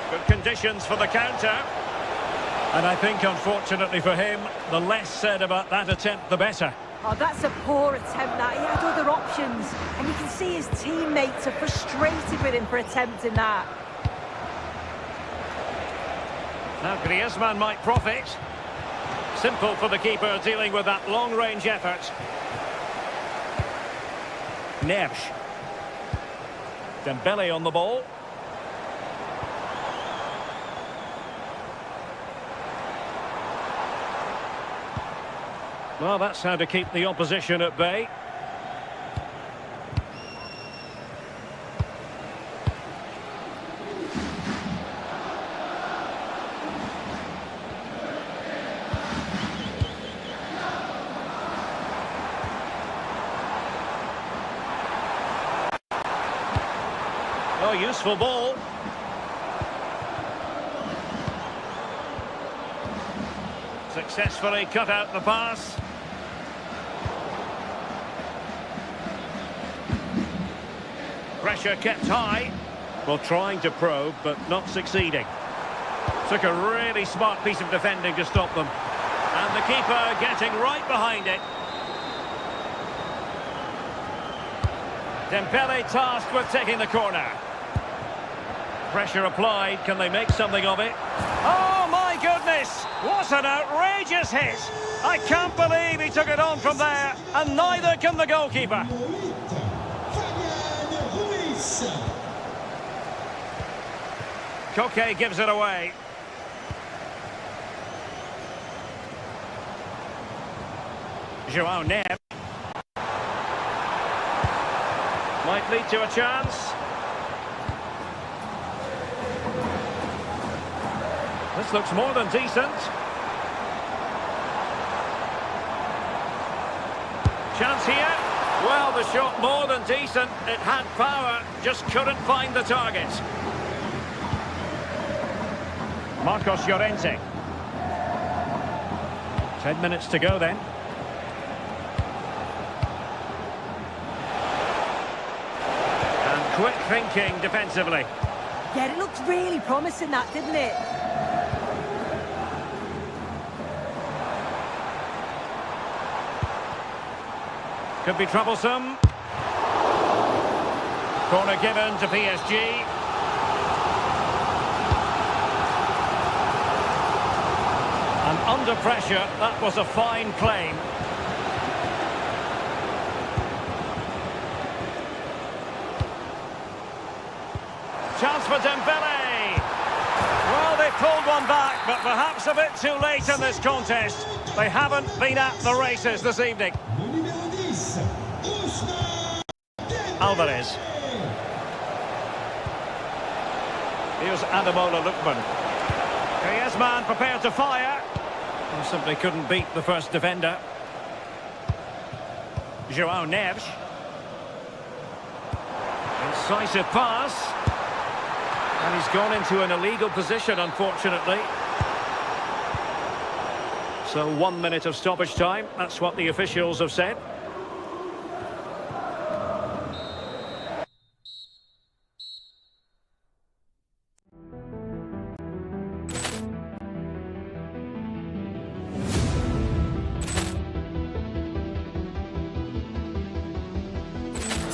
Good conditions for the counter. And I think, unfortunately for him, the less said about that attempt, the better. Oh, that's a poor attempt, that. He had other options. And you can see his teammates are frustrated with him for attempting that. Now Griezmann might profit. Simple for the keeper dealing with that long-range effort. Nersch. Dembele on the ball. Well, that's how to keep the opposition at bay. Oh, useful ball. Successfully cut out the pass. Pressure kept high. Well, trying to probe, but not succeeding. Took a really smart piece of defending to stop them. And the keeper getting right behind it. Dembele tasked with taking the corner. Pressure applied. Can they make something of it? Oh, my goodness! What an outrageous hit! I can't believe he took it on from there, and neither can the goalkeeper. Koke gives it away. João Neves. Might lead to a chance. This looks more than decent. Chance here. Well, the shot more than decent. It had power, just couldn't find the target. Marcos Llorente. 10 minutes to go then. And quick thinking defensively. Yeah, it looked really promising, that, didn't it? Could be troublesome. Corner given to PSG. And under pressure, that was a fine claim. Chance for Dembele. Well, they've pulled one back, but perhaps a bit too late in this contest. They haven't been at the races this evening. Alvarez. Here's Ademola Lookman. Griezmann prepared to fire. He simply couldn't beat the first defender. João Neves. Incisive pass. And he's gone into an illegal position, unfortunately. So 1 minute of stoppage time. That's what the officials have said.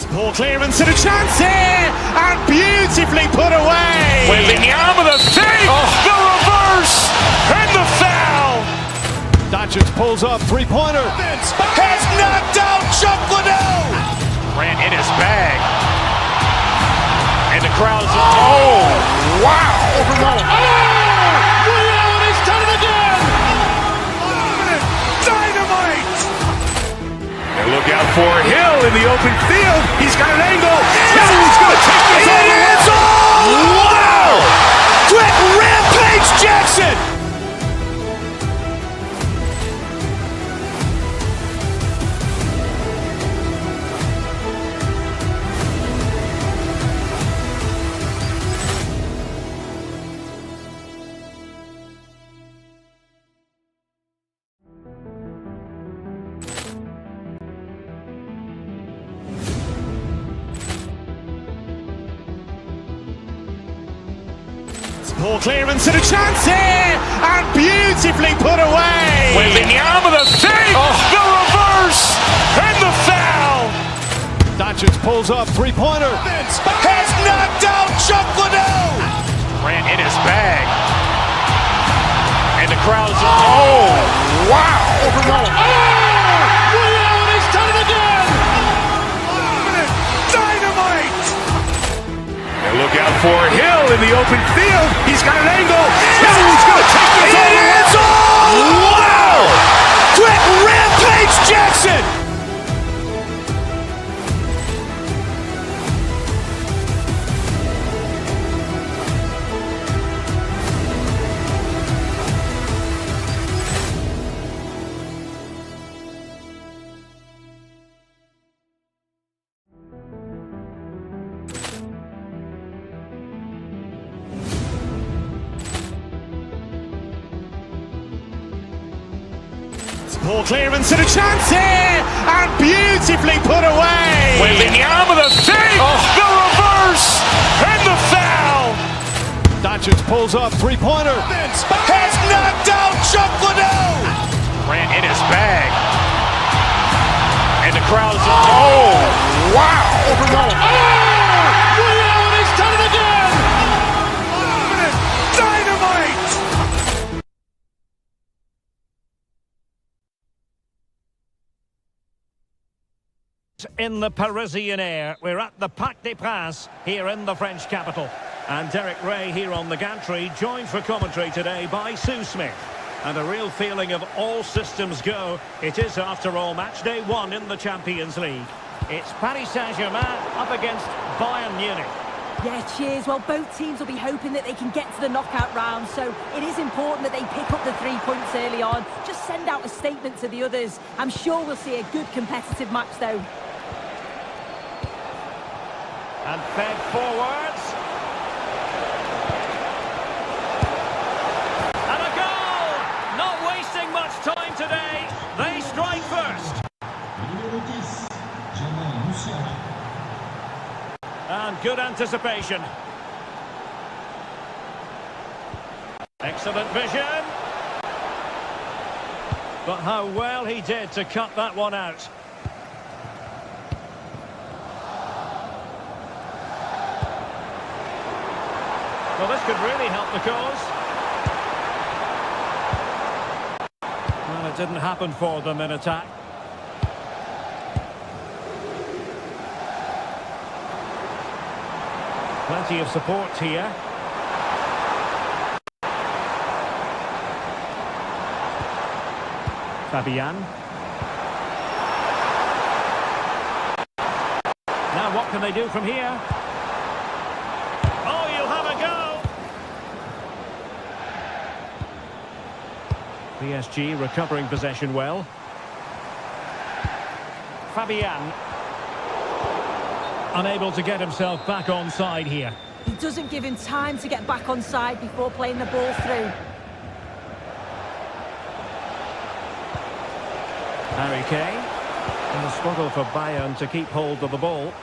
Ball clearance and a chance here, and beautifully put away. Willian with a save, the reverse, and the foul. Doncic pulls up, three-pointer. Has knocked out Chuck Liddell. Ran in his bag. And the crowd's, oh, wow. Willian has done it again. Dynamite. And look out for Hill in the open field. He's got an angle. He's going to take this all the way. Wow! Quick rampage Jackson. Ball clearance and a chance here, and beautifully put away. Willian with a save, the reverse, and the foul. Doncic pulls up, three-pointer. Has knocked out Chuck Liddell. Ran in his bag. And the crowd's, oh, wow. Willian has done it again. Dynamite. And look out for Hill in the open field. He's got an angle. He's going to take this all the way. Wow! Quick rampage Jackson. Ball clearance and a chance here, and beautifully put away. Willian with a save, the reverse, and the foul. Doncic pulls up, three-pointer. Has knocked out Chuck Liddell. Ran in his bag. And the crowd's, oh, wow. Willian has done it again. Dynamite. In the Parisian air, we're at the Parc des Princes here in the French capital. And Derek Ray here on the gantry, joined for commentary today by Sue Smith. And a real feeling of all systems go. It is, after all, match day 1 in the Champions League. It's Paris Saint-Germain up against Bayern Munich. Yeah, cheers. Well, both teams will be hoping that they can get to the knockout round, so it is important that they pick up the 3 points early on. Just send out a statement to the others. I'm sure we'll see a good competitive match, though. And fed forwards. And a goal! Not wasting much time today. They strike first. And good anticipation. Excellent vision. But how well he did to cut that one out. Well, this could really help the cause. Well, it didn't happen for them in attack. Plenty of support here. Fabian. Now what can they do from here? Oh, you'll have a go! PSG recovering possession well. Fabian. Unable to get himself back onside here. He doesn't give him time to get back on side before playing the ball through. Harry Kane. And the struggle for Bayern to keep hold of the ball.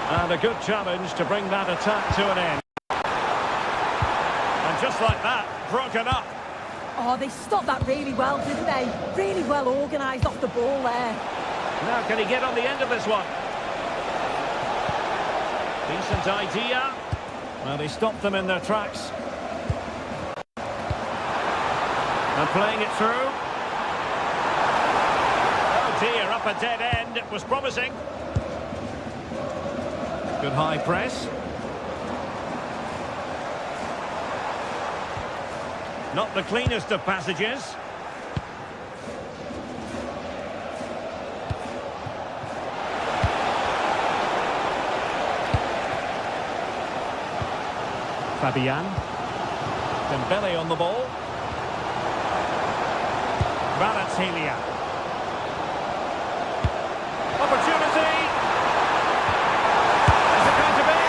And a good challenge to bring that attack to an end. And just like that, broken up. Oh, they stopped that really well, didn't they? Really well organised off the ball there. Now can he get on the end of this one? Decent idea. Well, they stopped them in their tracks. And playing it through. Oh dear, up a dead end. It was promising. Good high press. Not the cleanest of passages. Fabian. Dembele on the ball. Kvaratskhelia. Opportunity. Is it going to be?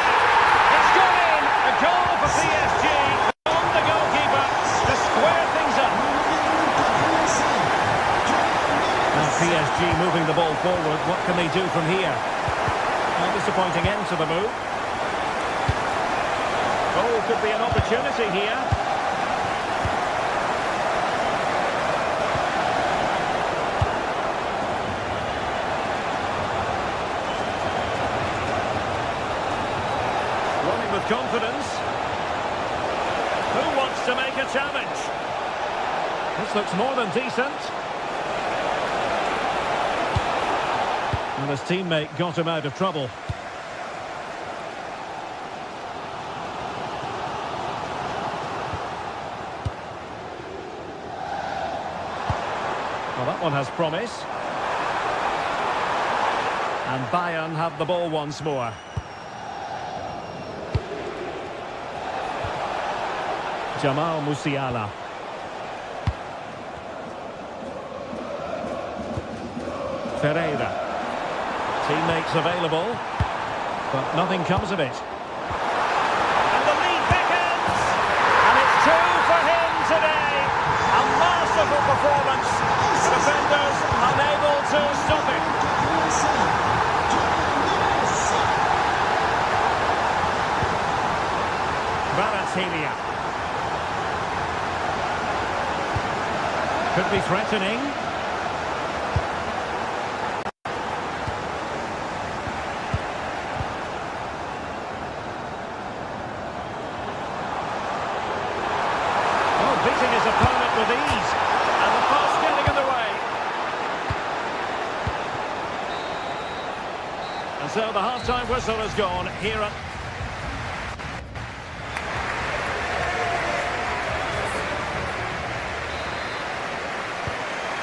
It's gone in. A goal for PSG. On the goalkeeper to square things up. Now PSG moving the ball forward. What can they do from here? A disappointing end to the move. Goal could be an opportunity here. Running with confidence. Who wants to make a challenge? This looks more than decent. And his teammate got him out of trouble. Well, that one has promise. And Bayern have the ball once more. Jamal Musiala. Ferreira. Teammates available, but nothing comes of it. And the lead beckons! And it's two for him today. A masterful performance. The defenders unable to stop it. Kvaratskhelia. Could be threatening. Oh, beating his opponent with ease. And the pass getting in the way. And so the half-time whistle has gone here at...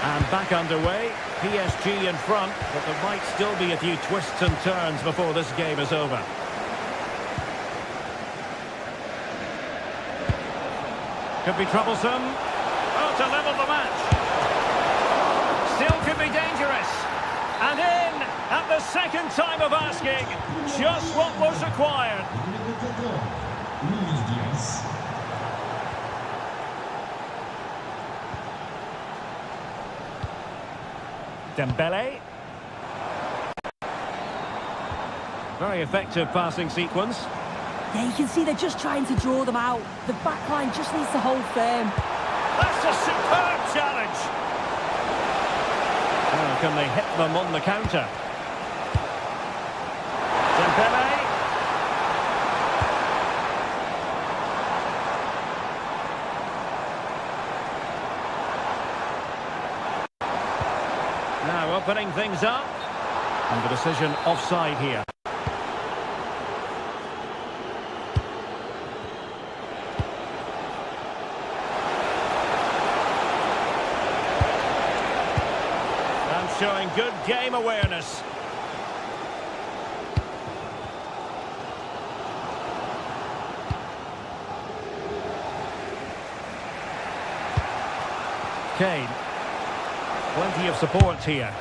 And back underway, PSG in front, but there might still be a few twists and turns before this game is over. Could be troublesome. Oh, to level the match. Still could be dangerous. And in at the second time of asking, just what was required. Dembele. Very effective passing sequence. Yeah, you can see they're just trying to draw them out. The back line just needs to hold firm. That's a superb challenge. Oh, can they hit them on the counter? Dembele. opening things up. And the decision offside here. And showing good game awareness. Kane. Plenty of support here.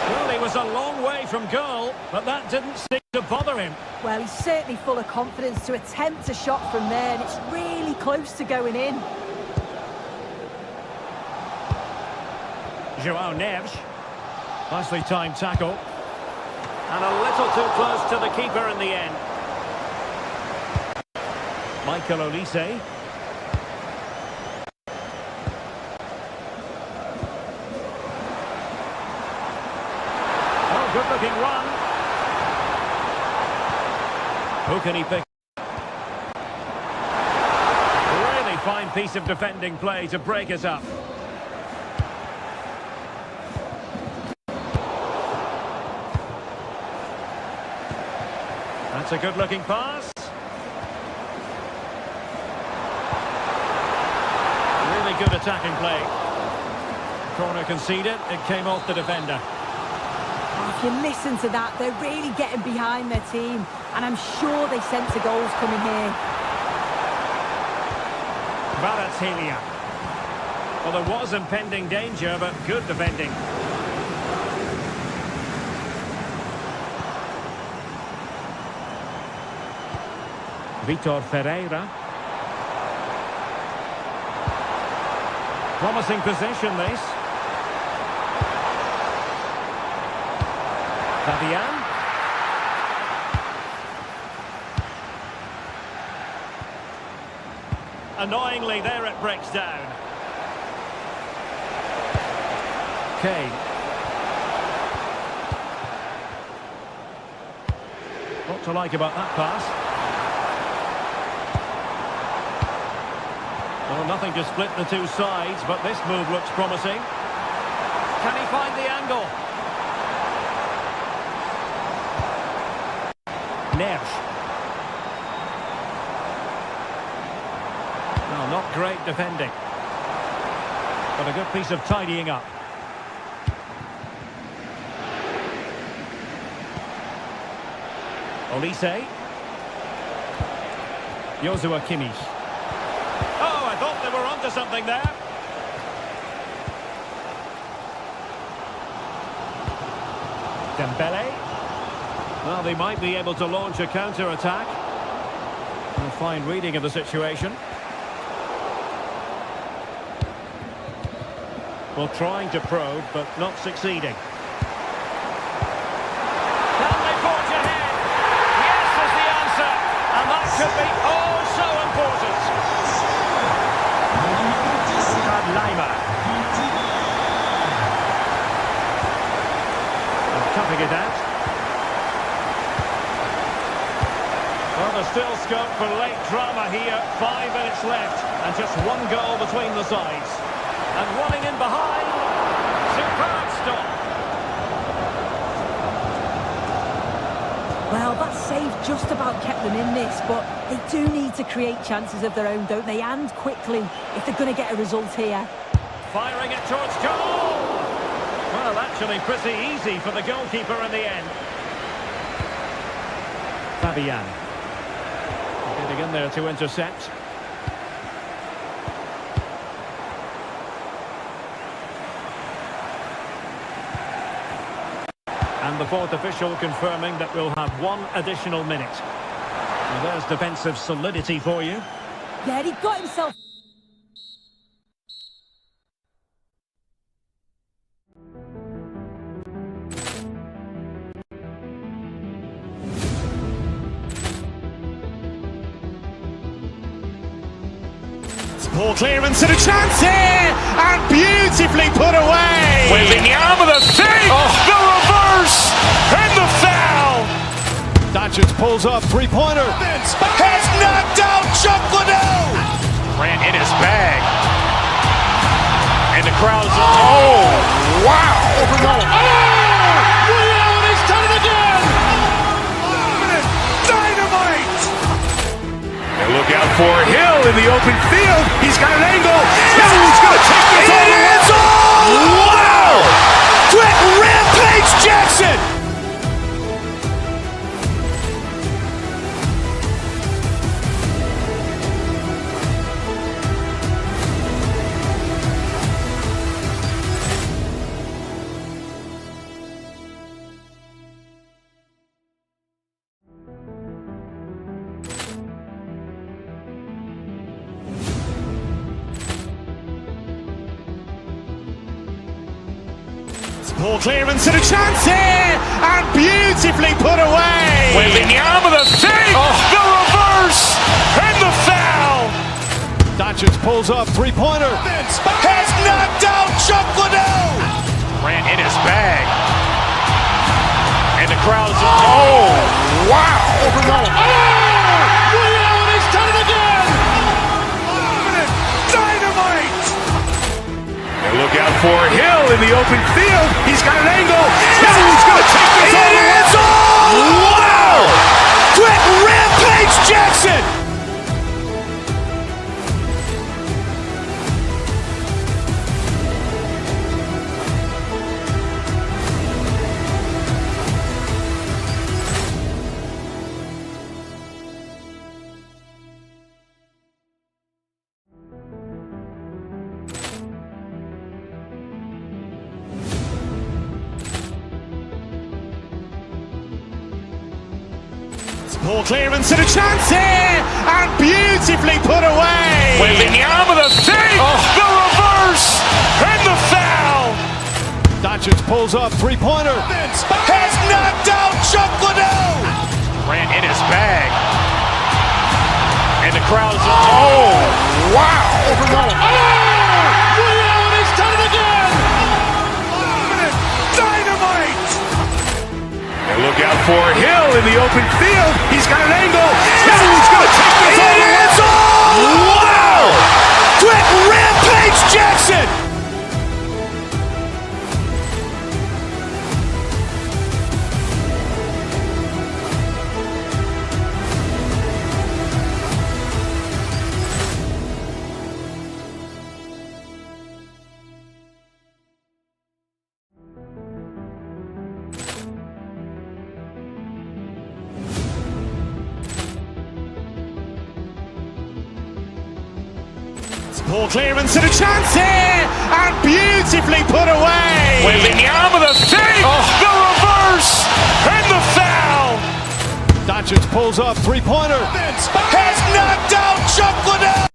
Well, he was a long way from goal, but that didn't seem to bother him. Well, he's certainly full of confidence to attempt a shot from there, and it's really close to going in. João Neves. Nicely timed tackle. And a little too close to the keeper in the end. Michael Olise. Good-looking run. Who can he pick? Really fine piece of defending play to break us up. That's a good-looking pass. Really good attacking play. Corner conceded. It came off the defender. If you listen to that, they're really getting behind their team, and I'm sure they sense a goal's coming here. Kvaratskhelia. Well, there was impending danger, but good defending. Vitor Ferreira. Promising possession, this. Fabian. Annoyingly, there it breaks down. Kane. What to like about that pass? Well, nothing to split the two sides, but this move looks promising. Can he find the angle? Neves. No, not great defending. But a good piece of tidying up. Olise. Joshua Kimmich. Oh, I thought they were onto something there. Dembele. Well, they might be able to launch a counter-attack. A fine reading of the situation. Well, trying to probe, but not succeeding. Can they forge ahead? Yes is the answer. And that could be oh so important. Lima. Cutting it out. Well, there's still scope for late drama here. 5 minutes left, and just one goal between the sides. And running in behind. Superb stop. Well, that save just about kept them in this, but they do need to create chances of their own, don't they? And quickly, if they're going to get a result here. Firing it towards goal. Well, actually pretty easy for the goalkeeper in the end. Fabian. Getting in there to intercept. And the fourth official confirming that we'll have one additional minute. Well, there's defensive solidity for you. Yeah, he got himself... Poor clearance and a chance here, and beautifully put away. Waving the arm of the save, the reverse, and the foul. Doncic pulls up, three-pointer. Has knocked out Chuck Liddell. Ran in his bag. And the crowd's, oh, wow. for Hill in the open field. He's got an angle. Hill's going to take this all the way. Wow! Quick rampage Jackson! Poor clearance and a chance here, and beautifully put away. William with a save, the reverse, and the foul. Doncic pulls up, three-pointer. Has knocked out Chuck Liddell. Ran in his bag. And the crowd's, oh, wow. William, and he's done it again! Dynamite! And look out for Hill in the open field. He's got an angle. Hill's going to take this all the way. Wow! Quick rampage Jackson! Poor clearance and a chance here, and beautifully put away. William with a save, the reverse, and the foul. Doncic pulls up, three-pointer. Has knocked out Chuck Liddell. Ran in his bag. And the crowd's, oh, wow. William, and he's done it again! Dynamite! And look out for Hill in the open field. He's got an angle. Hill's going to take this all the way. Wow! Quick rampage Jackson! Poor clearance and a chance here, and beautifully put away. William with a save, the reverse, and the foul. Doncic pulls up, three-pointer. Has knocked out Chuck Liddell.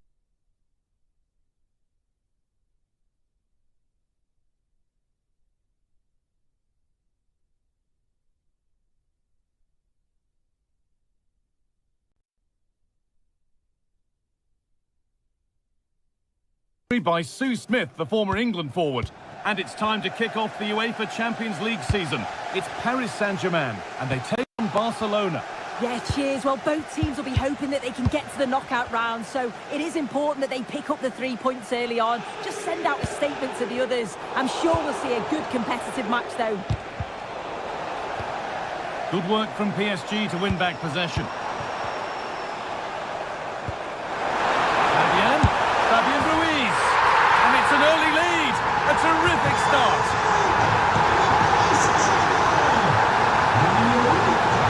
By Sue Smith, the former England forward. And it's time to kick off the UEFA Champions League season. It's Paris Saint-Germain, and they take on Barcelona. Yeah, cheers. Well, both teams will be hoping that they can get to the knockout round, so it is important that they pick up the 3 points early on. Just send out a statement to the others. I'm sure we'll see a good competitive match, though. Good work from PSG to win back possession. Fabian Ruiz, and it's an early lead, a terrific start.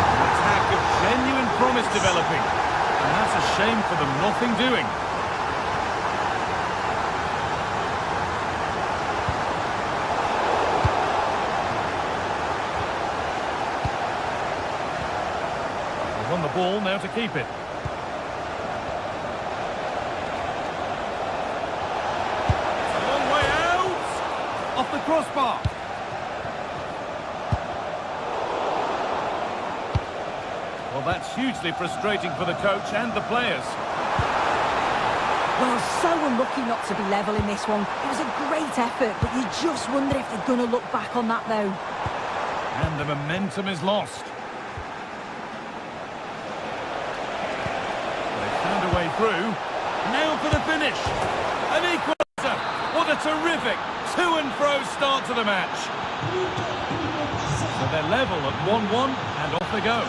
An attack of genuine promise developing, and that's a shame for them, nothing doing. They've won the ball, now to keep it. Off the crossbar. Well, that's hugely frustrating for the coach and the players. Well, so unlucky not to be level in this one. It was a great effort, but you just wonder if they're going to look back on that, though. And the momentum is lost. They found a way through. Now for the finish. An equaliser. What a terrific to-and-fro start to the match. So they're level at 1-1 and off they go.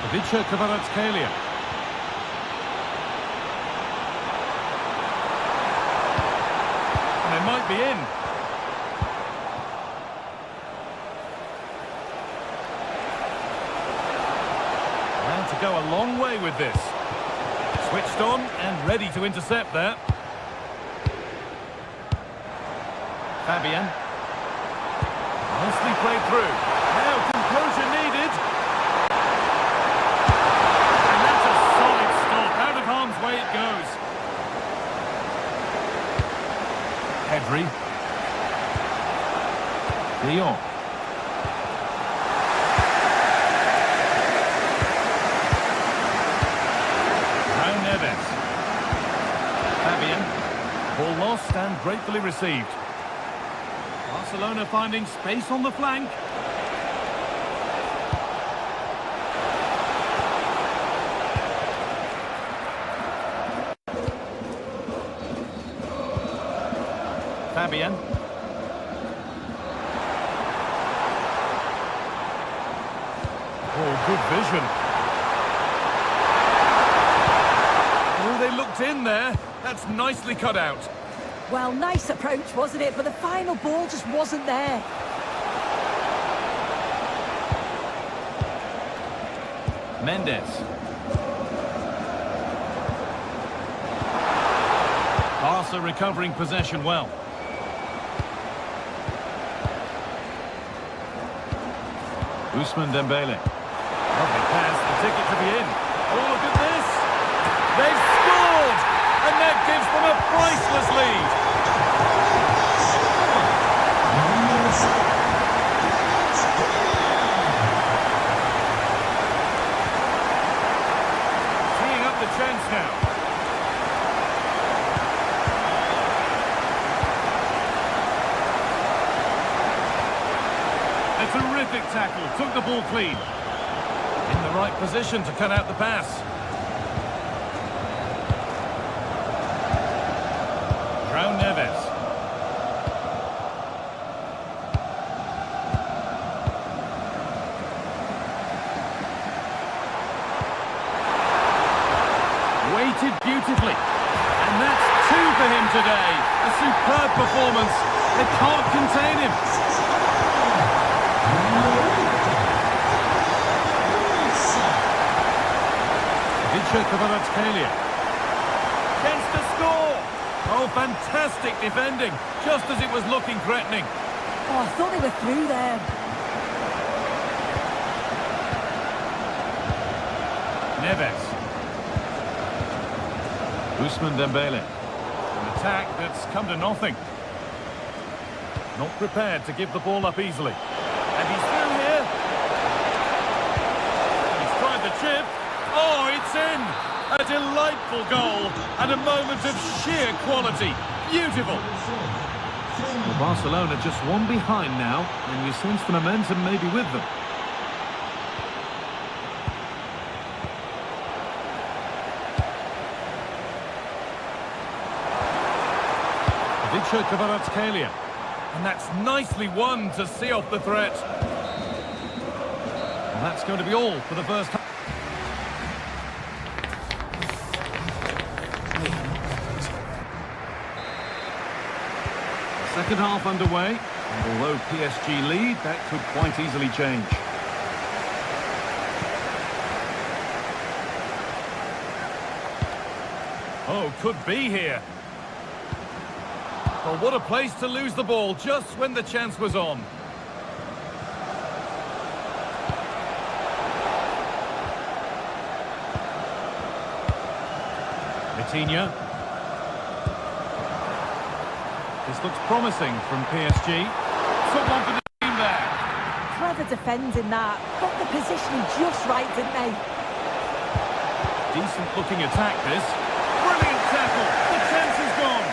Ivica Kvaratskhelia. might be in. And to go a long way with this. Switched on and ready to intercept there. Fabian. Nicely played through. Now composure needed. And that's a solid stop. Out of harm's way it goes. Pedri. De Jong. Now Neves. Fabian. Ball lost and gratefully received. Barcelona finding space on the flank. Fabian. Oh, good vision. Oh, they looked in there. That's nicely cut out. Well, nice approach, wasn't it? But the final ball just wasn't there. Mendes. Barca recovering possession well. Ousmane Dembele. Lovely pass, the ticket to be in. Oh, look at this! They've scored! And that gives them a priceless lead. Teeing up the chance now. A terrific tackle, took the ball clean. In the right position to cut out the pass. Neves. Weighted beautifully. And that's two for him today. A superb performance. They can't contain him. Kvaratskhelia. Chance to score. Oh, fantastic defending, just as it was looking threatening. Oh, I thought they were through there. Neves. Ousmane Dembele. An attack that's come to nothing. Not prepared to give the ball up easily. And he's through here. He's tried the chip. Oh, it's in. A delightful goal and a moment of sheer quality. Beautiful. Well, Barcelona just one behind now, and you sense the momentum maybe with them. Kvaratskhelia. And that's nicely won to see off the threat. And that's going to be all for the first half. Second half underway, and although PSG lead, that could quite easily change. Oh, could be here. Well, what a place to lose the ball just when the chance was on. Vitinha. This looks promising from PSG. Someone for the team there. Clever defending that. Got the positioning just right, didn't they? Decent looking attack this. Brilliant tackle. The chance is gone.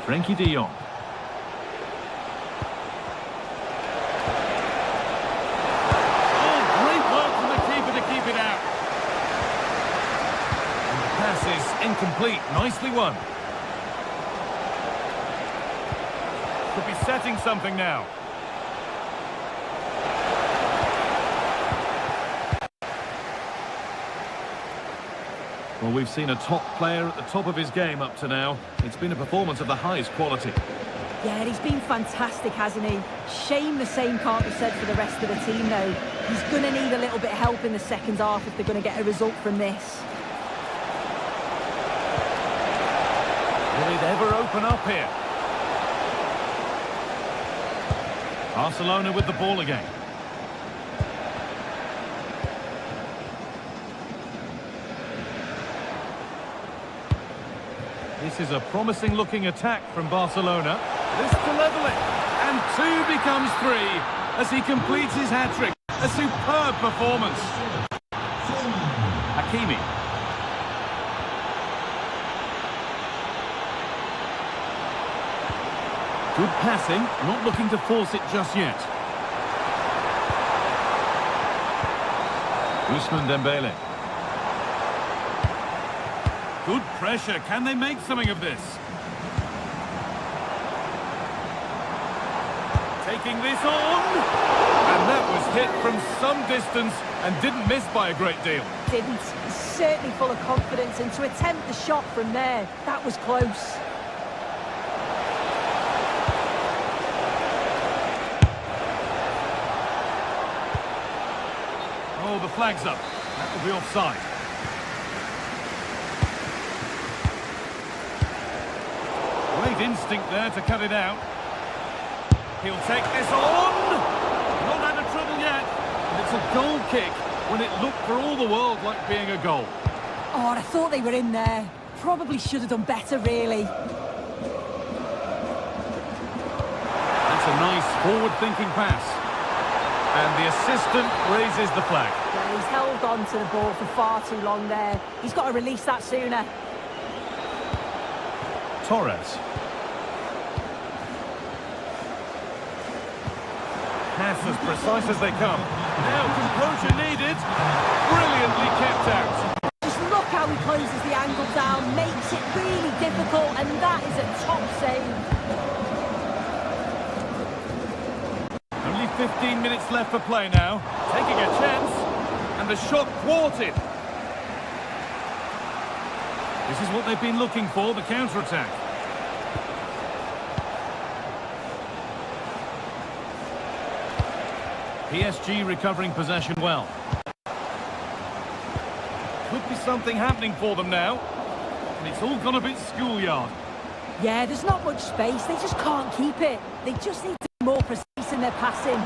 Frenkie de Jong. Incomplete, nicely won. Could be setting something now. Well, we've seen a top player at the top of his game up to now. It's been a performance of the highest quality. Yeah, he's been fantastic, hasn't he? Shame the same can't be said for the rest of the team, though. He's going to need a little bit of help in the second half if they're going to get a result from this. Will it ever open up here? Barcelona with the ball again. This is a promising looking attack from Barcelona. This to level it. And 2 becomes 3 as he completes his hat-trick. A superb performance. Hakimi. Good passing, not looking to force it just yet. Ousmane Dembele. Good pressure. Can they make something of this? Taking this on. And that was hit from some distance and didn't miss by a great deal. Didn't. He's certainly full of confidence, and to attempt the shot from there, that was close. Oh, the flag's up. That will be offside. Great instinct there to cut it out. He'll take this on. Not out of trouble yet. And it's a goal kick when it looked for all the world like being a goal. Oh, and I thought they were in there. Probably should have done better, really. That's a nice forward-thinking pass. And the assistant raises the flag. Yeah, he's held on to the ball for far too long there. He's got to release that sooner. Torres. Pass as precise as they come. Now composure needed. Brilliantly kept out. Just look how he closes the angle down, makes it really difficult, and that is a top save. Only 15 minutes left for play now. Taking a chance. And the shot thwarted. This is what they've been looking for, the counter-attack. PSG recovering possession well. Could be something happening for them now. And it's all gone a bit schoolyard. Yeah, there's not much space. They just can't keep it. They just need to be more precise in their passing.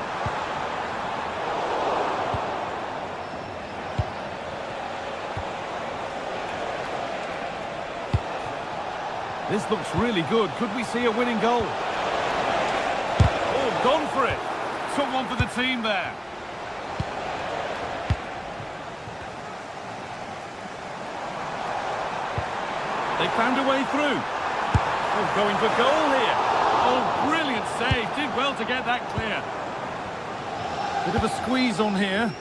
This looks really good. Could we see a winning goal? Oh, gone for it. Took one for the team there. They found a way through. Oh, going for goal here. Oh, brilliant save. Did well to get that clear. Bit of a squeeze on here.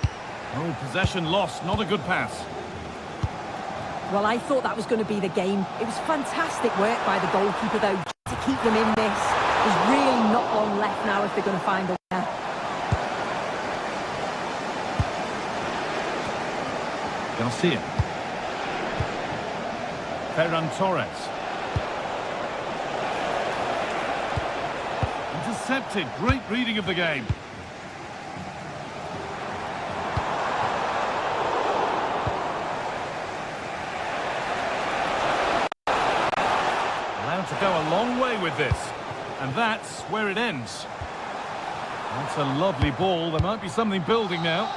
Oh, possession lost. Not a good pass. Well, I thought that was going to be the game. It was fantastic work by the goalkeeper, though, to keep them in this. There's really not long left now if they're going to find a winner. Garcia. Ferran Torres. Intercepted. Great reading of the game. To go a long way with this, and that's where it ends. That's a lovely ball. There might be something building now.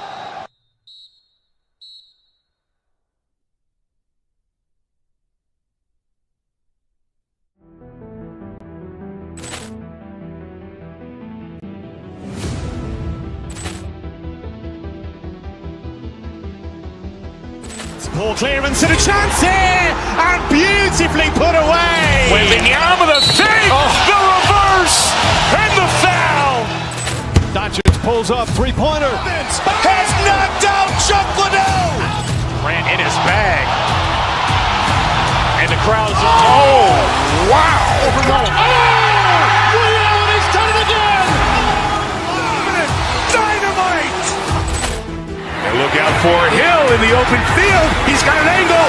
Ball clearance and a chance here, and beautifully put away. Waving the arm of the fake, the reverse, and the foul. Doncic pulls up, three-pointer. Has knocked out Chuck Liddell. Ran in his bag. And the crowd's, oh, wow. Liddell has done it again. Dynamite. And look out for Hill in the open field. He's got an angle.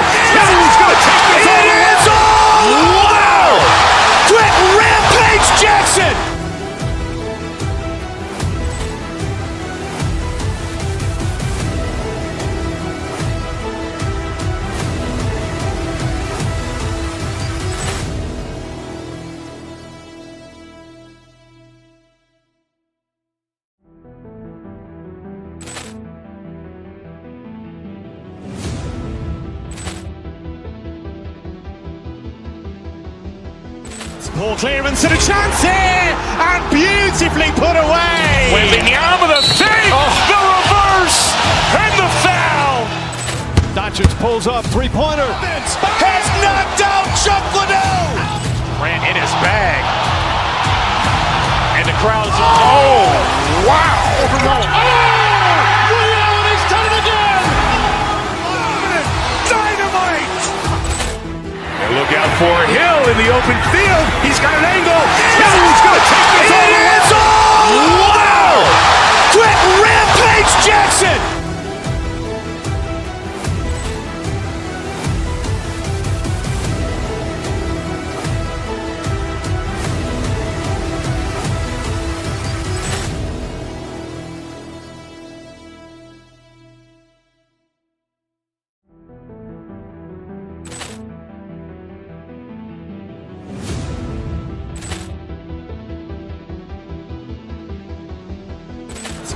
Poor clearance and a chance here, and beautifully put away. Willian with a save, the reverse, and the foul. Doncic pulls up, three-pointer. Has knocked out Chuck Liddell. Ran in his bag. And the crowd's, oh, wow. Willian, he's done it again! Dynamite. And look out for Hill in the open field. He's got an angle. Hill's going to take this all the way. Wow! Quick rampage Jackson.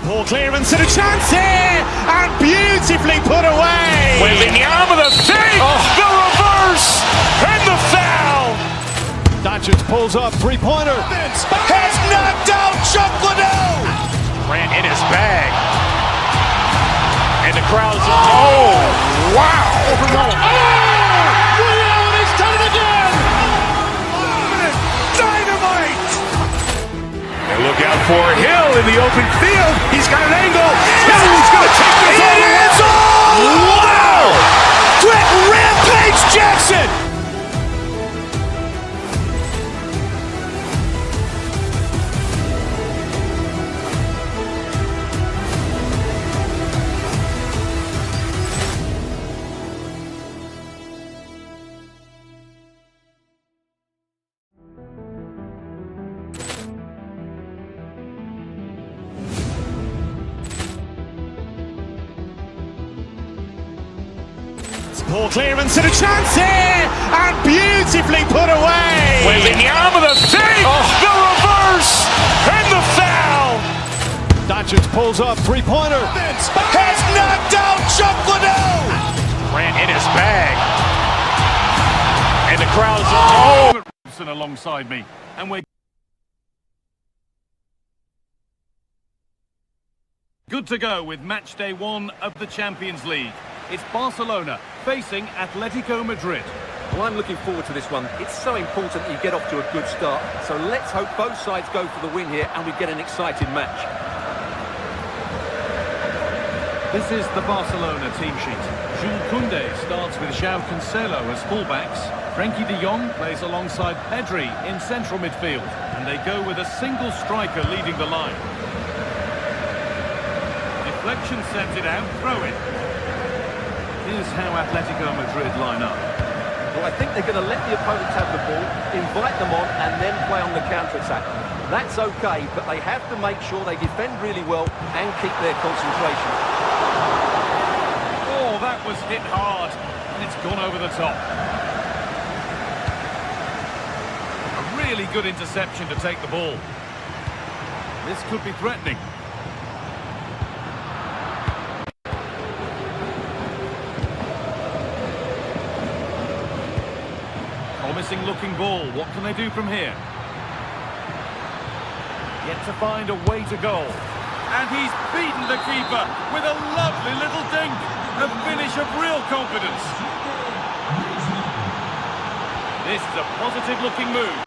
Poor clearance and a chance here, and beautifully put away. Willian with a save, the reverse, and the foul. Doncic pulls up, three-pointer. Has knocked out Chuck Liddell. Ran in his bag. And the crowd's, oh, wow. Willian, he's done it again! Dynamite. And look out for Hill in the open field. He's got an angle. Hill's going to take this all the way. Wow! Quick rampage Jackson. Poor clearance and a chance here, and beautifully put away. Willian with a save, the reverse, and the foul. Doncic pulls up, three-pointer. Has knocked out Chuck Liddell. Ran in his bag. And the crowd's, oh. Robson alongside me, and we're good to go with match day 1 of the Champions League. It's Barcelona facing Atletico Madrid. Well, I'm looking forward to this one. It's so important that you get off to a good start. So let's hope both sides go for the win here and we get an exciting match. This is the Barcelona team sheet. Jules Koundé starts with João Cancelo as fullbacks. Frenkie de Jong plays alongside Pedri in central midfield. And they go with a single striker leading the line. Deflection sends it out, throw it. Here's how Atletico Madrid line up. Well, I think they're going to let the opponents have the ball, invite them on, and then play on the counter-attack. That's okay, but they have to make sure they defend really well and keep their concentration. Oh, that was hit hard, and it's gone over the top. A really good interception to take the ball. This could be threatening. Promising looking ball. What can they do from here? Yet to find a way to goal. And he's beaten the keeper with a lovely little dink. A finish of real confidence. This is a positive looking move.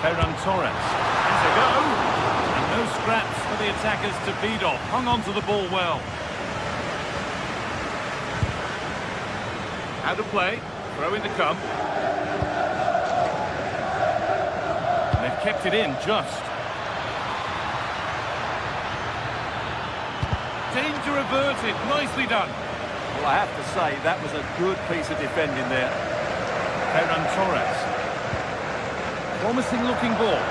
Ferran Torres has a go. And no scraps for the attackers to beat off. Hung on to the ball well. Out of play, throw in to come. And they've kept it in just. Danger averted, nicely done. Well, I have to say, that was a good piece of defending there. Ferran Torres. Promising looking ball.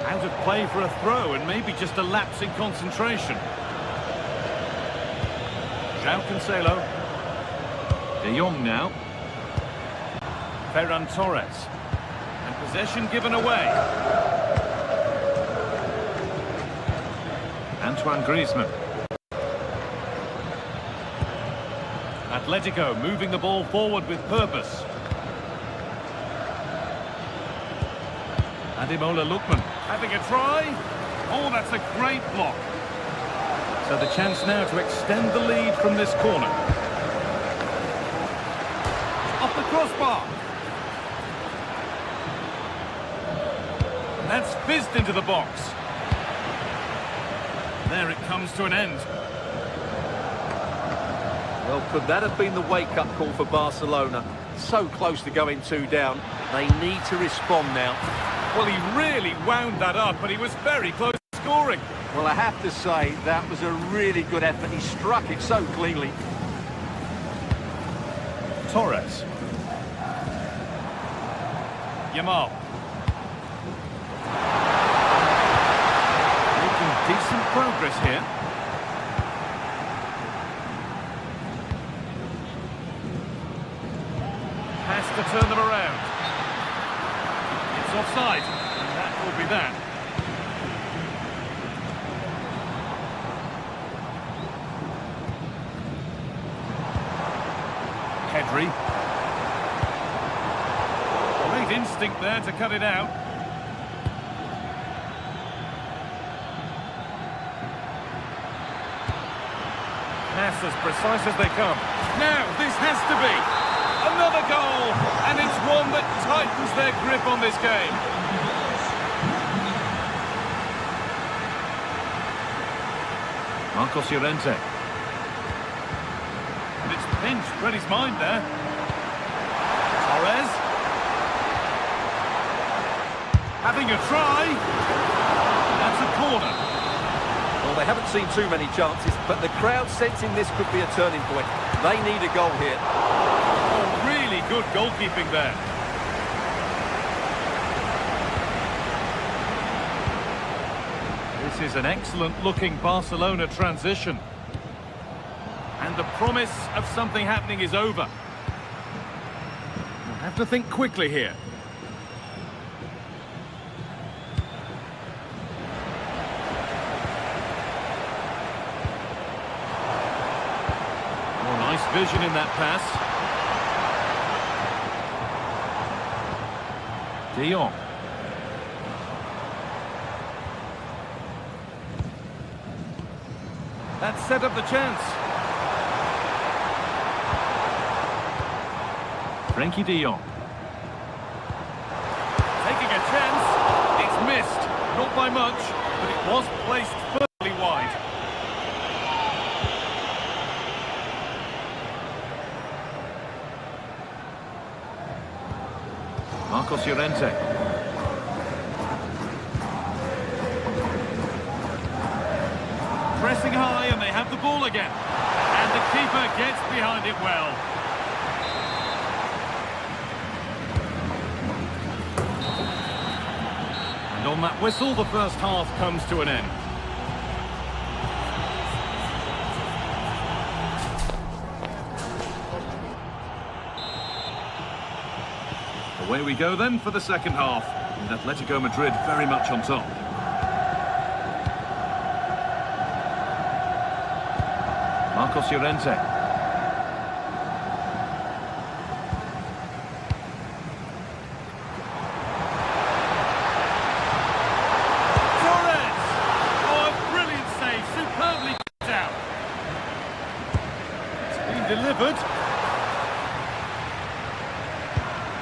Out of play for a throw and maybe just a lapse in concentration. João Cancelo. De Jong now. Ferran Torres. And possession given away. And Antoine Griezmann. Atletico moving the ball forward with purpose. Ademola Lookman having a try. Oh, that's a great block. So the chance now to extend the lead from this corner. Off the crossbar. That's fizzed into the box. There it comes to an end. Well, could that have been the wake-up call for Barcelona? So close to going 2 down. They need to respond now. Well, he really wound that up, but he was very close to scoring. Well, I have to say, that was a really good effort. He struck it so cleanly. Torres. Yamal. Making decent progress here. Has to turn them around. It's offside, and that will be that. Pedri. Great instinct there to cut it out. Pass as precise as they come. Now, this has to be another goal, and it's one that tightens their grip on this game. Marcos Llorente. And it's pinched Freddie's mind there. Torres. Having a try. That's a corner. Well, they haven't seen too many chances, but the crowd sensing this could be a turning point. They need a goal here. Oh, really good goalkeeping there. This is an excellent-looking Barcelona transition. And the promise of something happening is over. We'll have to think quickly here. Oh, nice vision in that pass. De Jong. That set up the chance. Frenkie de Jong. Taking a chance. It's missed. Not by much, but it was placed firmly wide. Marcos Llorente. Pressing high, and they have the ball again. And the keeper gets behind it well. And on that whistle, the first half comes to an end. Away we go then for the second half, with Atletico Madrid very much on top. Marcos Llorente. Torres! Oh, a brilliant save, superbly kicked out. It's been delivered.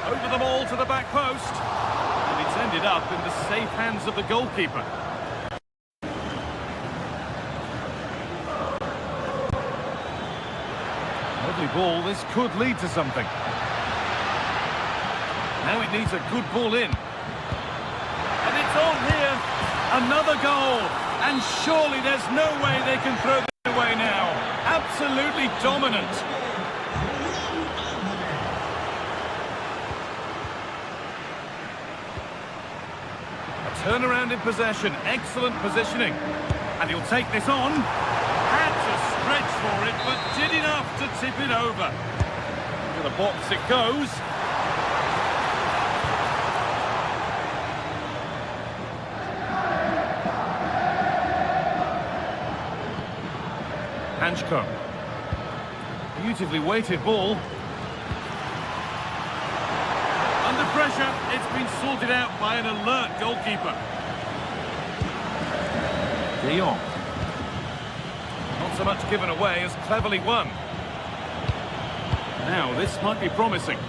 Over the ball to the back post. And it's ended up in the safe hands of the goalkeeper. Lovely ball, this could lead to something. Now it needs a good ball in. And it's on here. Another goal. And surely there's no way they can throw this away now. Absolutely dominant. Turnaround in possession, excellent positioning. And he'll take this on. Had to stretch for it, but did enough to tip it over. To the box it goes. Hanchko. Beautifully weighted ball. Under pressure, it's been sorted out by an alert goalkeeper. De Jong. Not so much given away as cleverly won. Now, this might be promising.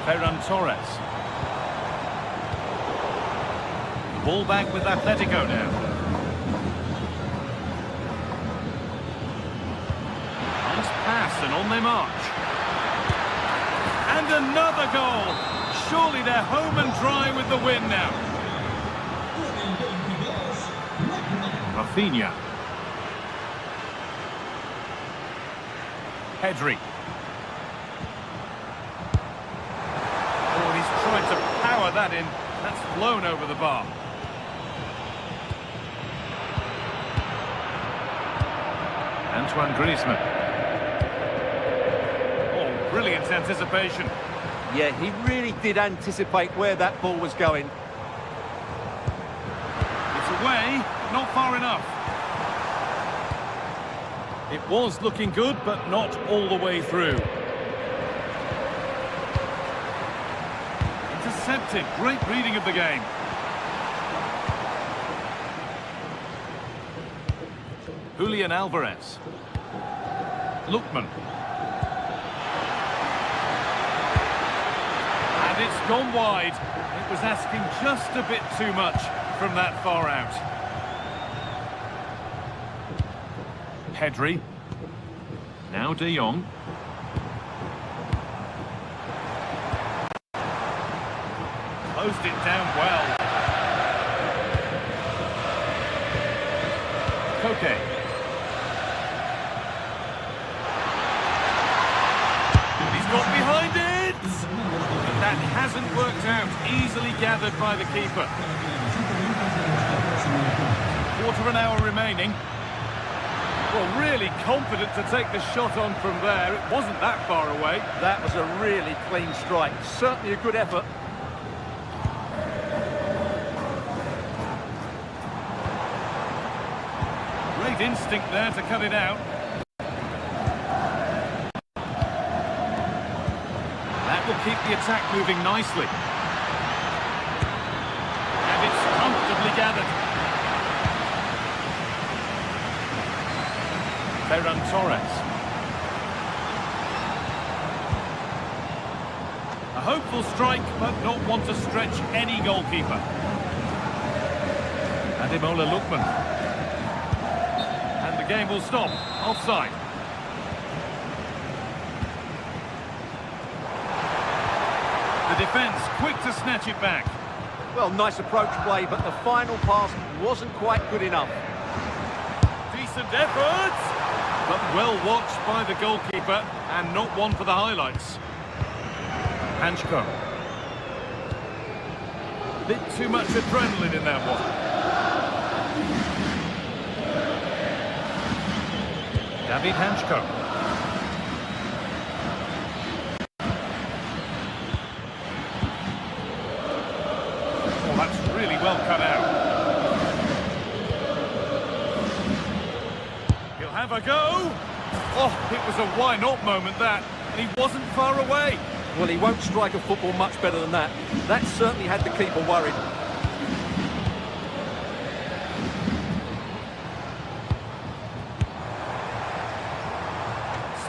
Ferran Torres. Ball back with Atletico now. Nice pass and on they march. And another goal. Surely they're home and dry with the win now. Rafinha. Pedri. Oh, he's tried to power that in. That's flown over the bar. Antoine Griezmann. Oh, brilliant anticipation. Yeah, he really did anticipate where that ball was going. It's away, not far enough. It was looking good, but not all the way through. Intercepted, great reading of the game. Julian Alvarez. Lookman. And it's gone wide. It was asking just a bit too much from that far out. Pedri. Now De Jong. Closed it down well. Koke. He's got behind it! That hasn't worked out. Easily gathered by the keeper. Quarter of an hour remaining. Well, really confident to take the shot on from there. It wasn't that far away. That was a really clean strike. Certainly a good effort. Great instinct there to cut it out. That will keep the attack moving nicely. And it's comfortably gathered. Ferran Torres. A hopeful strike, but not one to stretch any goalkeeper. Ademola Lookman. And the game will stop. Offside. The defence quick to snatch it back. Well, nice approach play, but the final pass wasn't quite good enough. Decent efforts! But well watched by the goalkeeper, and not one for the highlights. Hanchko. Bit too much adrenaline in that one. David Hanchko. Oh, that's really well cut out. Have a go. Oh, it was a why not moment that, and he wasn't far away. Well, he won't strike a football much better than that. That certainly had the keeper worried.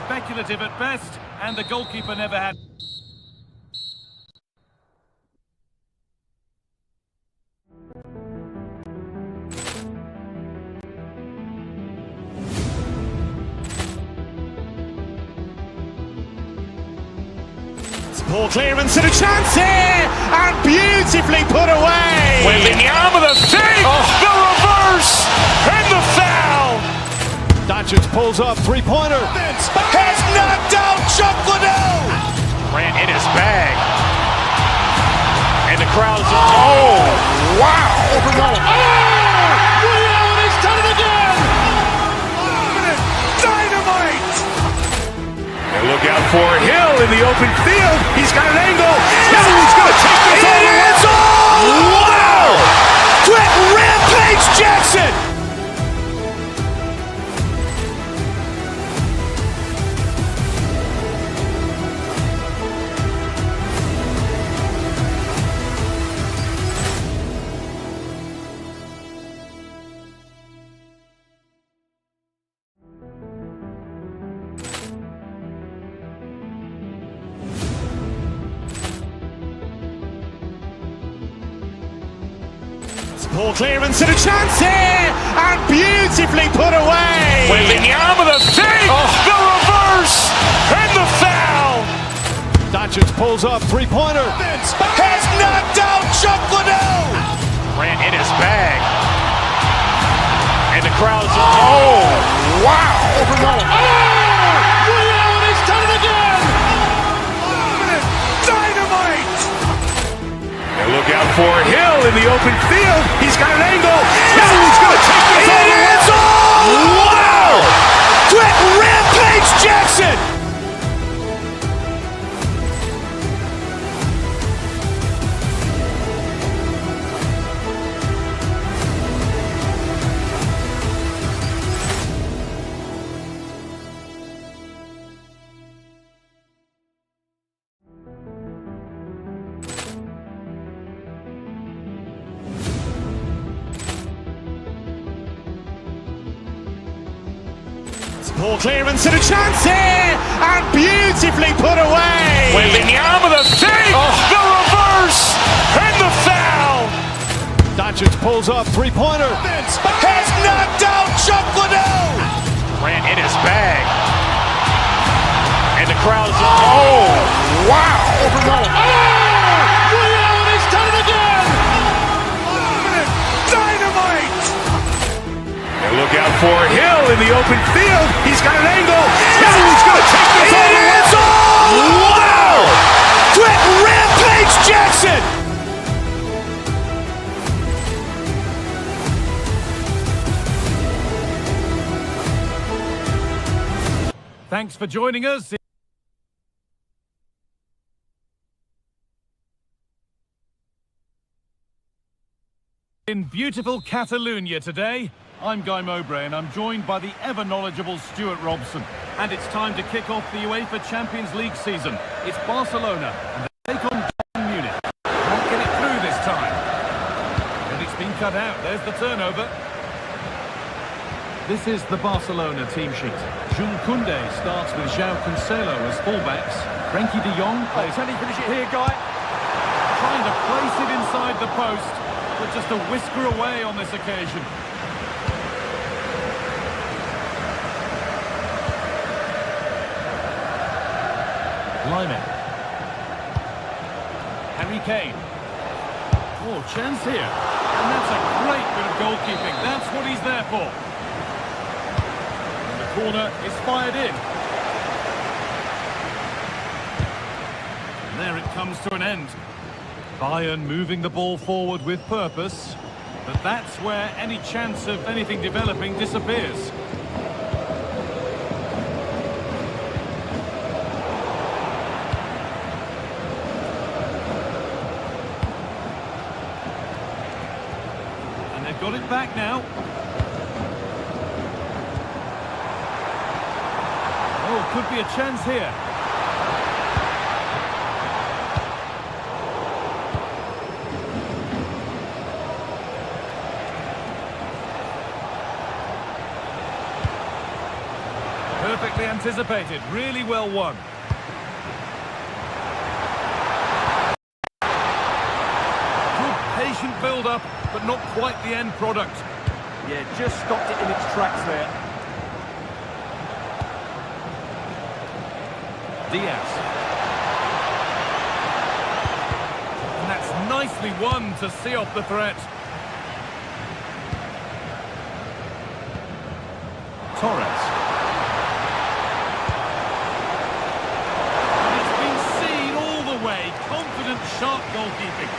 Speculative at best, and the goalkeeper never had. Poor clearance and a chance here, and beautifully put away. With the arm of the thing, the reverse, and the foul. Doncic pulls up, three-pointer. Has knocked out Chuck Liddell. Ran in his bag. And the crowd's... Oh, wow. He's done it again! Dynamite. And look out for Hill in the open field. He's got an angle. Hill is going to take this all the way. Wow. Poor clearance and a chance here, and beautifully put away. With the arm of the thing, the reverse, and the foul. Doncic pulls up, three-pointer. Has knocked out Chuck Liddell. Ran in his bag. And the crowd's, oh, wow. Reality's done it again. Dynamite. And look out for Hill in the open field. He's got an angle. He's going to take this all the way. Wow. Quick Rampage Jackson. Poor clearance and a chance here, and beautifully put away. With the arm of the thing, the reverse, and the foul. Doncic pulls up, three-pointer. Has knocked out Chuck Liddell. Ran in his bag. And the crowd's, oh, wow. Reality's done it again. Dynamite. And look out for Hill in the open field. He's got an angle. He's going to take this all the way. Wow. Quick Rampage Jackson. Thanks for joining us. In beautiful Catalonia today, I'm Guy Mowbray and I'm joined by the ever-knowledgeable Stuart Robson. And it's time to kick off the UEFA Champions League season. It's Barcelona and they take on Bayern Munich. Can't get it through this time. And it's been cut out. There's the turnover. This is the Barcelona team sheet. Jules Koundé starts with João Cancelo as fullbacks. Frenkie de Jong plays. Can he finish it here, Guy? Trying to place it inside the post, but just a whisker away on this occasion. Lyman. Harry Kane. Oh, chance here. And that's a great bit of goalkeeping. That's what he's there for. And the corner is fired in. And there it comes to an end. Bayern moving the ball forward with purpose, but that's where any chance of anything developing disappears. And they've got it back now. Oh, could be a chance here. Perfectly anticipated, really well won. Good patient build-up, but not quite the end product. Yeah, just stopped it in its tracks there. Diaz. And that's nicely won to see off the threat. Torres. Confident, sharp goalkeeping.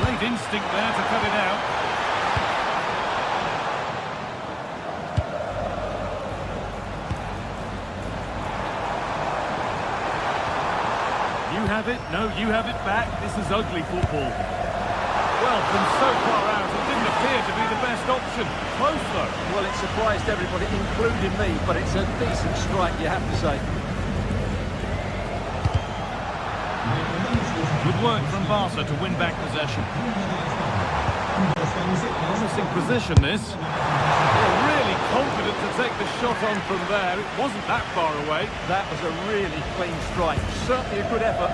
Great instinct there to cut it out. You have it, no, you have it back. This is ugly football. Well, from so far out, it didn't appear to be the best option. Close, though. Well, it surprised everybody, including me, but it's a decent strike, you have to say. Good work from Barca to win back possession. Promising position, this. They're really confident to take the shot on from there. It wasn't that far away. That was a really clean strike. Certainly a good effort.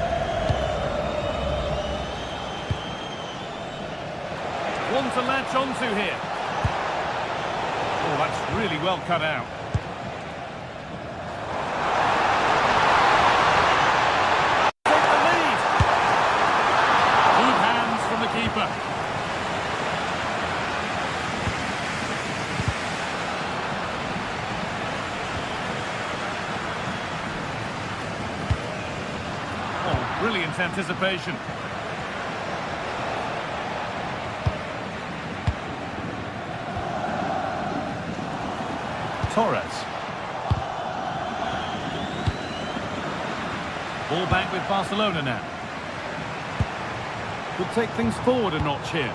one to latch onto here. Oh, that's really well cut out. Take the lead. Good hands from the keeper. Oh, brilliant anticipation. Torres. Ball back with Barcelona now. Could take things forward a notch here.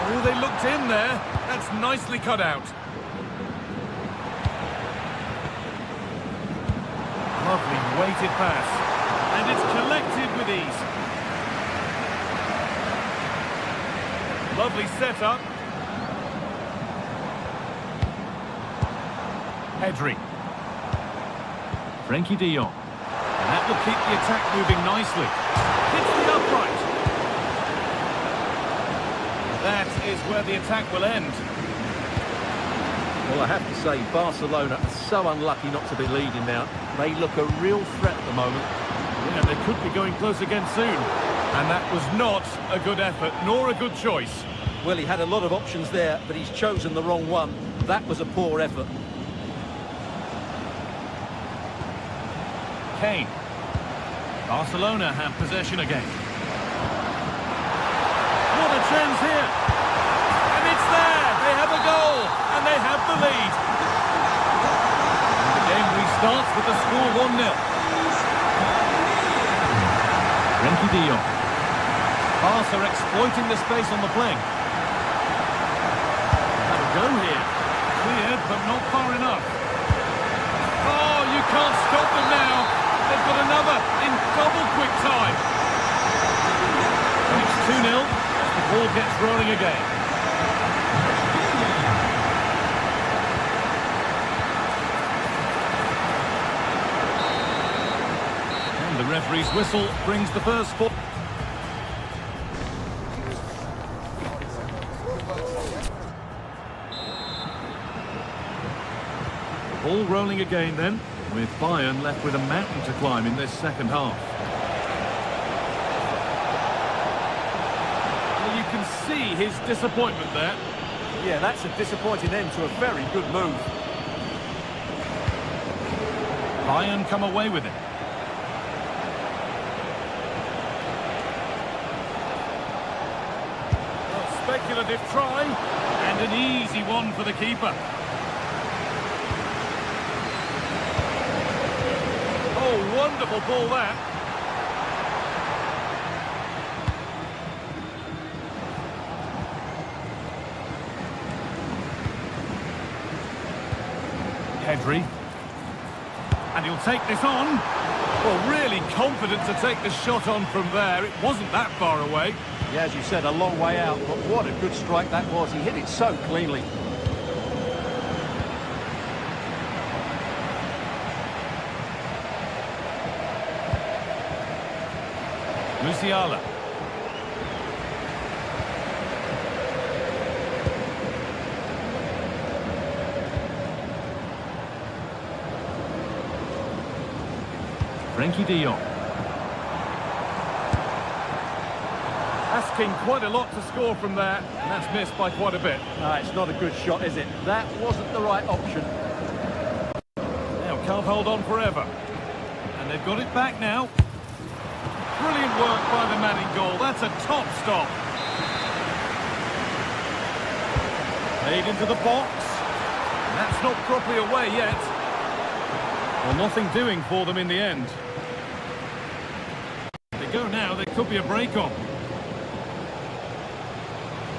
Oh, they looked in there. That's nicely cut out. Lovely weighted pass. And it's collected with ease. Lovely setup. Pedri. Frenkie de Jong. And that will keep the attack moving nicely. Hits the upright. That is where the attack will end. Well, I have to say, Barcelona are so unlucky not to be leading now. They look a real threat at the moment. Yeah, they could be going close again soon. And that was not a good effort, nor a good choice. Well, he had a lot of options there, but he's chosen the wrong one. That was a poor effort. Kane. Barcelona have possession again. What a chance here. And it's there. They have a goal. And they have the lead. And the game restarts with the score 1-0. Frenkie de Jong. Barca exploiting the space on the flank. Have a go here. Cleared, but not far enough. Oh, you can't stop them now. They've got another in double quick time. And it's 2-0 as the ball gets rolling again. And the referee's whistle brings the first four. Ball rolling again then, with Bayern left with a mountain to climb in this second half. Well, you can see his disappointment there. Yeah, that's a disappointing end to a very good move. Bayern come away with it. Well, speculative try, and an easy one for the keeper. Oh, wonderful ball that. Pedri. And he'll take this on. Well, really confident to take the shot on from there. It wasn't that far away. Yeah, as you said, a long way out, but what a good strike that was. He hit it so cleanly. Musiala. Frenkie de Jong. Asking quite a lot to score from there, and that's missed by quite a bit. It's not a good shot, is it? That wasn't the right option. Now can't hold on forever. And they've got it back now. Brilliant work by the man in goal. That's a top stop. Played into the box. That's not properly away yet. Well, nothing doing for them in the end. They go now, there could be a break on.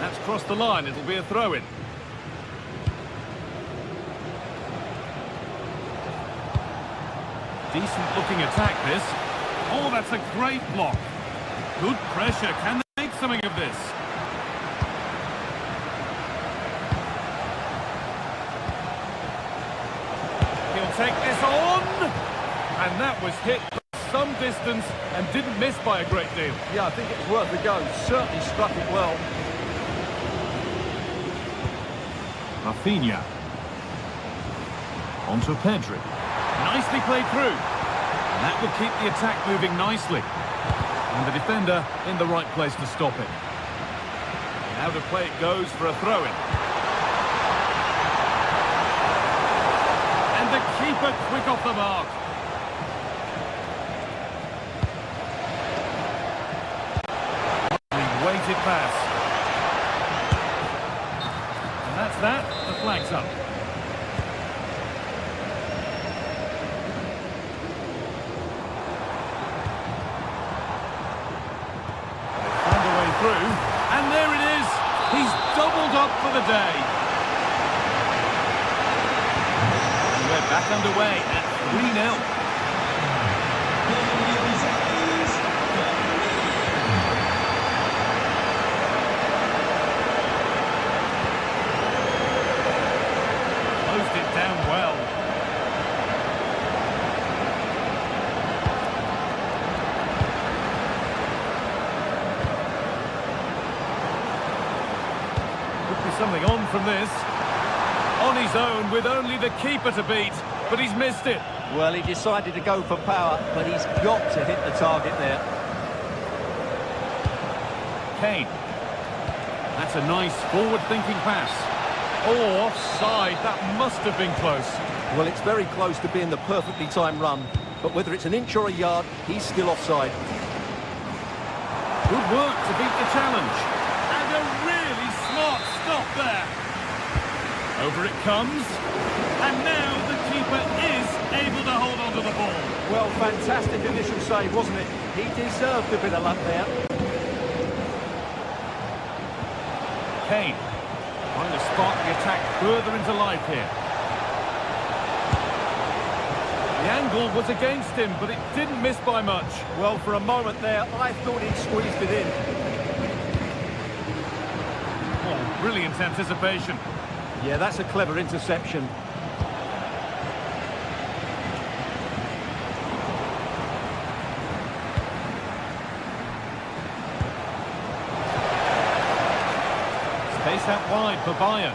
That's crossed the line, it'll be a throw-in. Decent looking attack this. Oh, that's a great block. Good pressure, can they make something of this? He'll take this on, and that was hit some distance and didn't miss by a great deal. Yeah, I think it was worth a go. Certainly struck it well. Rafinha. Onto Pedri. Nicely played through. And that will keep the attack moving nicely. And the defender in the right place to stop it. Now to play it goes for a throw-in. And the keeper quick off the mark. Weighted pass. And that's that. The flag's up. Through, and there it is. He's doubled up for the day. And we're back underway at 3-0. Closed it down well. Something on from this. On his own with only the keeper to beat, but he's missed it. Well, he decided to go for power, but he's got to hit the target there. Kane. That's a nice forward-thinking pass. Oh, offside. That must have been close. Well, it's very close to being the perfectly timed run, but whether it's an inch or a yard, he's still offside. Good work to beat the challenge. And a really smart stop there. Over it comes. And now the keeper is able to hold on to the ball. Well, fantastic initial save, wasn't it? He deserved a bit of luck there. Kane trying to spark the attack further into life here. The angle was against him, but it didn't miss by much. Well, for a moment there, I thought he'd squeezed it in. Oh, brilliant anticipation. Yeah, that's a clever interception. Space out wide for Bayern.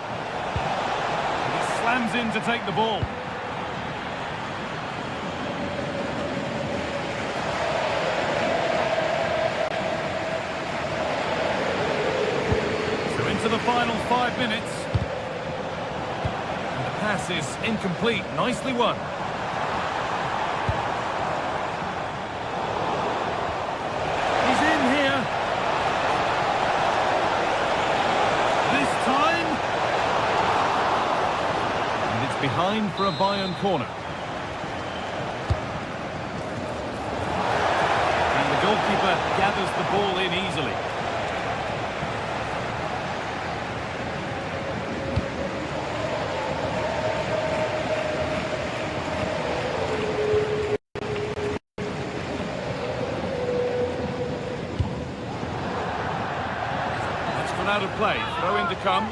He slams in to take the ball. So into the final 5 minutes. And the pass is incomplete. Nicely won. He's in here. This time. And it's behind for a Bayern corner. And the goalkeeper gathers the ball in easily. Out of play, throw in to come.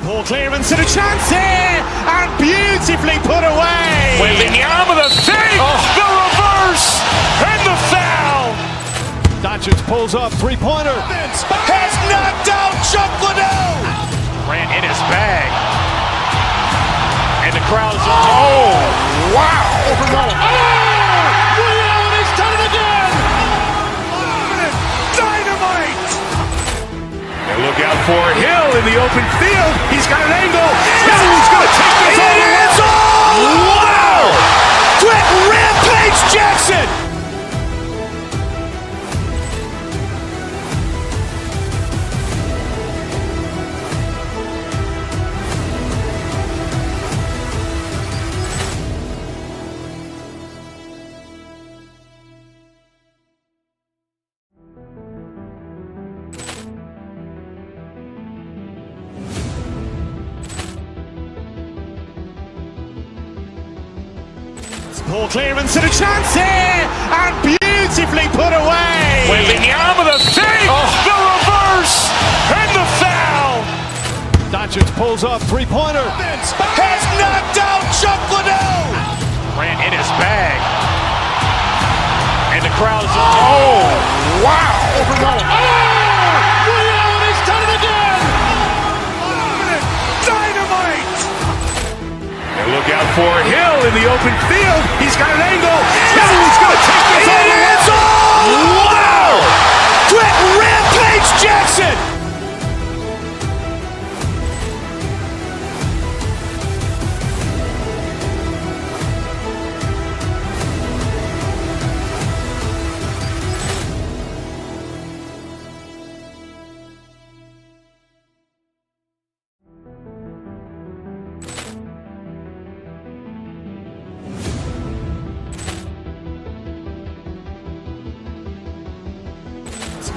Ball clearance and a chance here, and beautifully put away. Waving the arm of the save, the reverse, and the foul. Doncic pulls up, three-pointer. Has knocked out Chuck Liddell. Ran in his bag. And the crowd is... Oh, wow. Ray Allen has done it again. Dynamite. And look out for Hill in the open field. He's got an angle. He's going to take this all the way. Wow. Quick Rampage Jackson. Poor clearance and a chance here, and beautifully put away. Waving the arm of the thing, the reverse, and the foul. Doncic pulls off three-pointer. Has knocked out Chuck Liddell. Ran in his bag. And the crowd is, oh, wow. He's done it again. Dynamite. And look out for Hill in the open field. He's got an angle. He's going to take this all the way. Wow. Quick Rampage Jackson.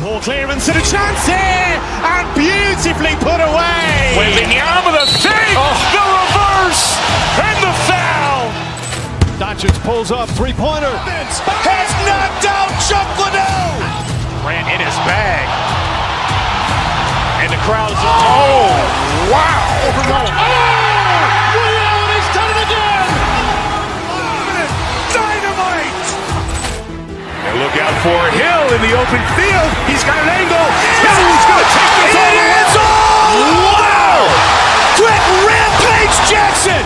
Poor clearance and a chance here, and beautifully put away. Waving the arm of the thing, the reverse, and the foul. Doncic pulls off three-pointer. Has knocked out Chuck Liddell. Ran in his bag. And the crowd is, oh, wow. He's done it again. Dynamite. And look out for Hill in the open field. He's got an angle. He's going to take this all the way. Wow. Quick Rampage Jackson.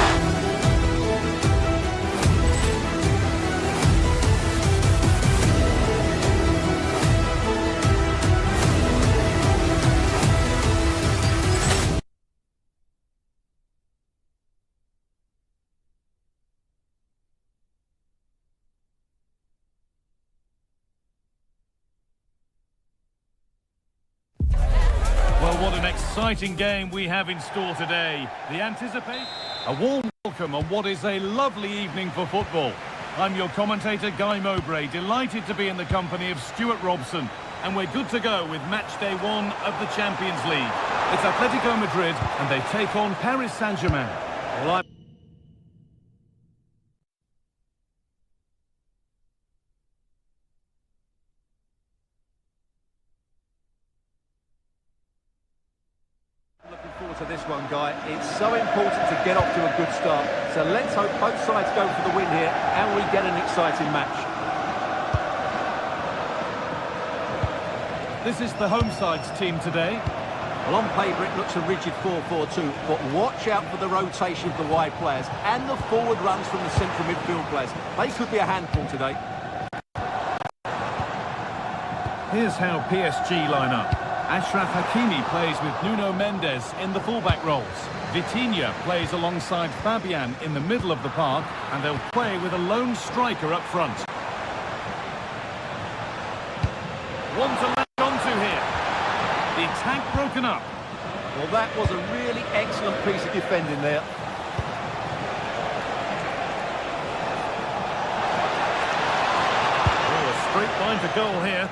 Well, what an exciting game we have in store today. The anticipation. A warm welcome on what is a lovely evening for football. I'm your commentator, Guy Mowbray, delighted to be in the company of Stuart Robson. And we're good to go with match day 1 of the Champions League. It's Atletico Madrid, and they take on Paris Saint-Germain. Well, To this one, Guy. It's so important to get off to a good start. So let's hope both sides go for the win here and we get an exciting match. this is the home side's team today. Well, on paper it looks a rigid 4-4-2, but watch out for the rotation of the wide players and the forward runs from the central midfield players. They could be a handful today. Here's how PSG line up. Achraf Hakimi plays with Nuno Mendes in the fullback roles. Vitinha plays alongside Fabian in the middle of the park, and they'll play with a lone striker up front. One to latch onto here. The attack broken up. Well, that was a really excellent piece of defending there. Oh, a straight line to goal here.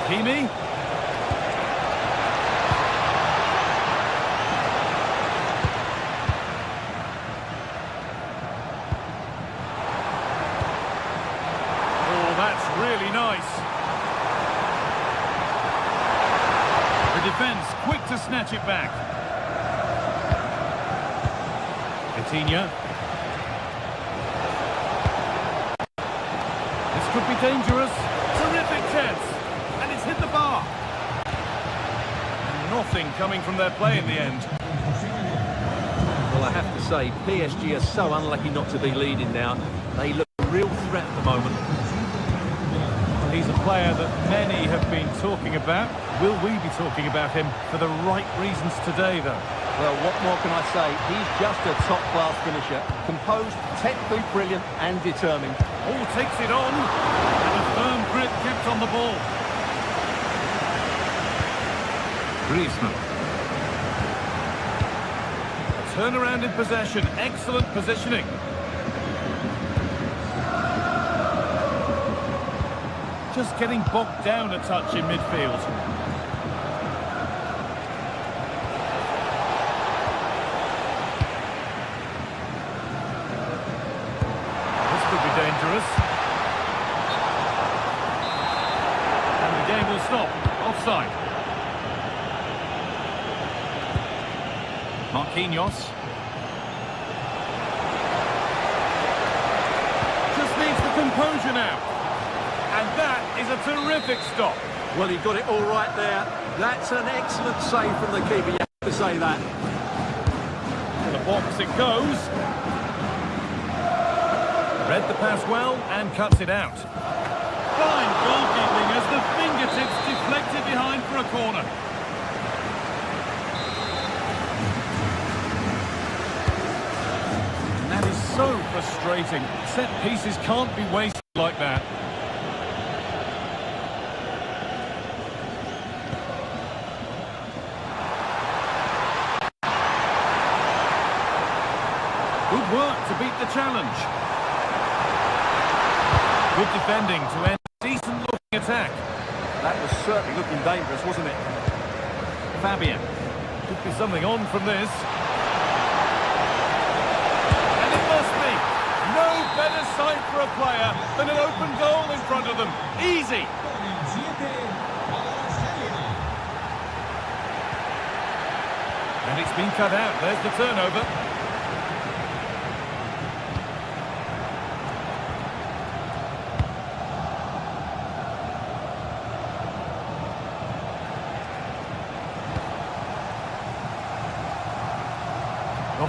Hakimi. Oh, that's really nice. The defence quick to snatch it back. Vitinha. This could be dangerous. Terrific chance. And it's hit the bar. And nothing coming from their play in the end. Well, I have to say, PSG are so unlucky not to be leading now. They look a real threat at the moment. He's a player that many have been talking about. Will we be talking about him for the right reasons today, though? Well, what more can I say? He's just a top-class finisher. Composed, technically brilliant and determined. Oh, takes it on. And a firm grip kept on the ball. Griezmann. A turnaround in possession. Excellent positioning. Just getting bogged down a touch in midfield. stop. Offside. Marquinhos. Just needs the composure now. And that is a terrific stop. Well, he got it all right there. That's an excellent save from the keeper, you have to say that. To the box it goes. Read the pass well and cuts it out. Fine goalkeeping as the fingertips deflected behind for a corner. And that is so frustrating. Set pieces can't be wasted like that. Good work to beat the challenge. Good defending to end a decent-looking attack. That was certainly looking dangerous, wasn't it? Fabian. Could be something on from this. And it must be. No better sight for a player than an open goal in front of them. Easy. And it's been cut out. There's the turnover.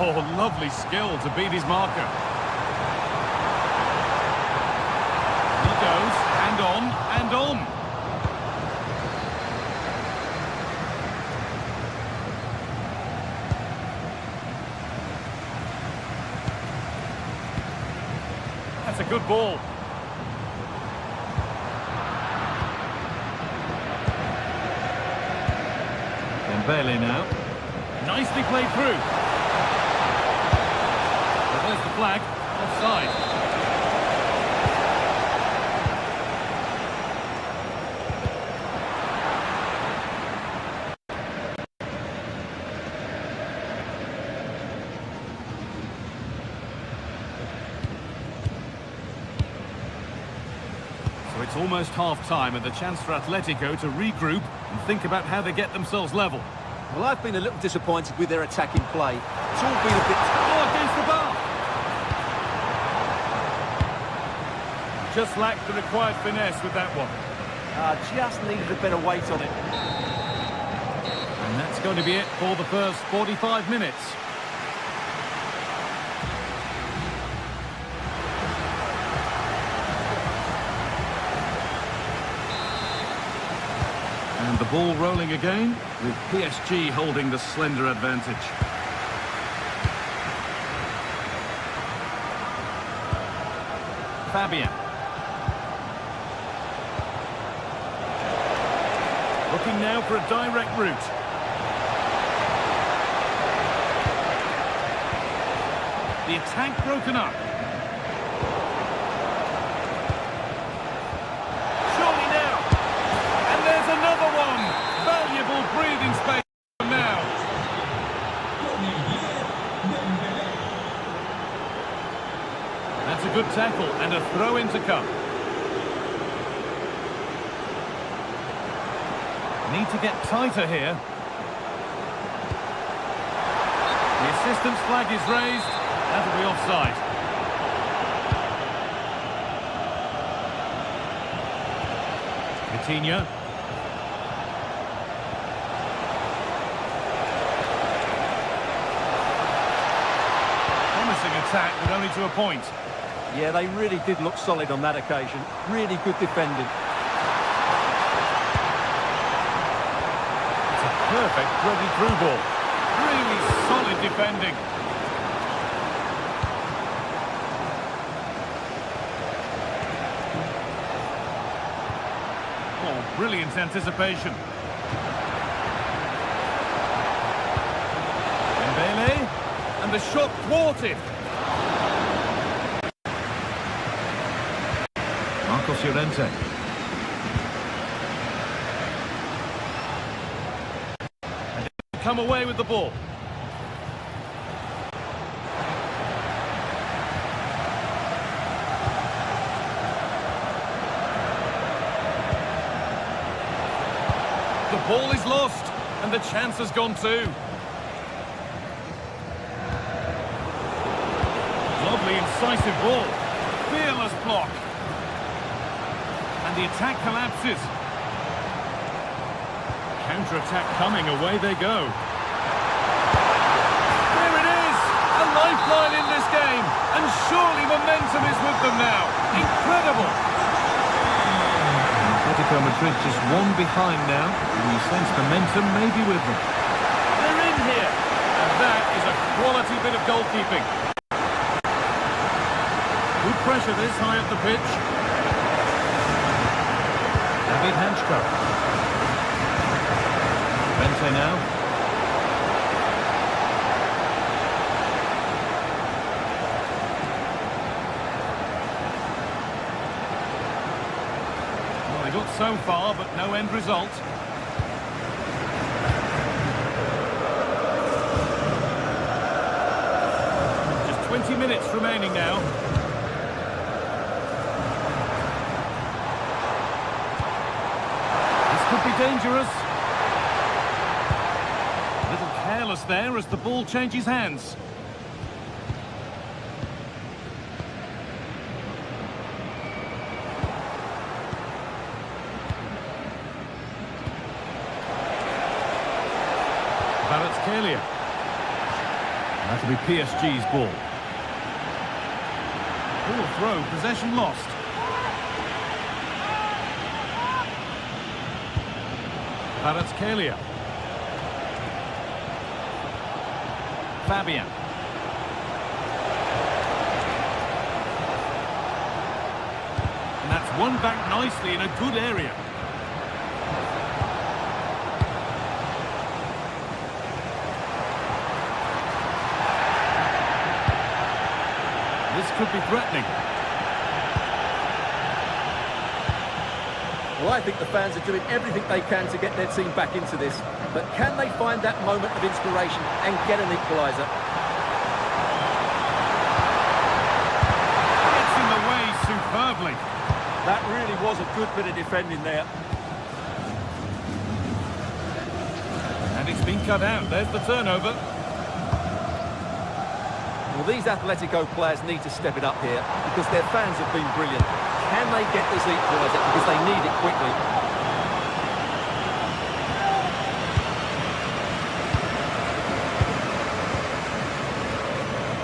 Oh, lovely skill to beat his marker. He goes, and on, and on. That's a good ball. Dembele now. Nicely played through. There's the flag, offside. So it's almost half-time and the chance for Atletico to regroup and think about how they get themselves level. Well, I've been a little disappointed with their attacking play. It's all been a bit... Oh, against the bar! Just lacked the required finesse with that one. just needed a better weight on it. And that's going to be it for the first 45 minutes. And the ball rolling again, with PSG holding the slender advantage. Fabian. Looking now for a direct route. The attack broken up. Surely now. And there's another one. Valuable breathing space now. That's a good tackle and a throw in to come. Need to get tighter here. The assistant's flag is raised. That'll be offside. Coutinho. Promising attack, but only to a point. Yeah, they really did look solid on that occasion. Really good defending. Perfect threaded through ball. Really solid defending. Oh, brilliant anticipation. Dembele, and the shot thwarted. Marcos Llorente. Come away with the ball. ball is lost, and the chance has gone too. Lovely, incisive ball. Fearless block. And the attack collapses. Counter-attack coming, away they go. There it is! A lifeline in this game, and surely momentum is with them now. Incredible! Atletico Madrid just one behind now, and you sense momentum may be with them. They're in here, and that is a quality bit of goalkeeping. Good pressure this high up the pitch. David Hanchko. Vente now. Well, they got so far, but no end result. Just 20 minutes remaining now. Could be dangerous. A little careless there as the ball changes hands. Kvaratskhelia. That'll be PSG's ball. Ball throw, possession lost. Kvaratskhelia. Fabian. And that's won back nicely in a good area. This could be threatening. Well, I think the fans are doing everything they can to get their team back into this. But can they find that moment of inspiration and get an equaliser? Gets in the way superbly. That really was a good bit of defending there. And it's been cut out. There's the turnover. Well, these Atletico players need to step it up here because their fans have been brilliant. Can they get this equaliser because they need it quickly?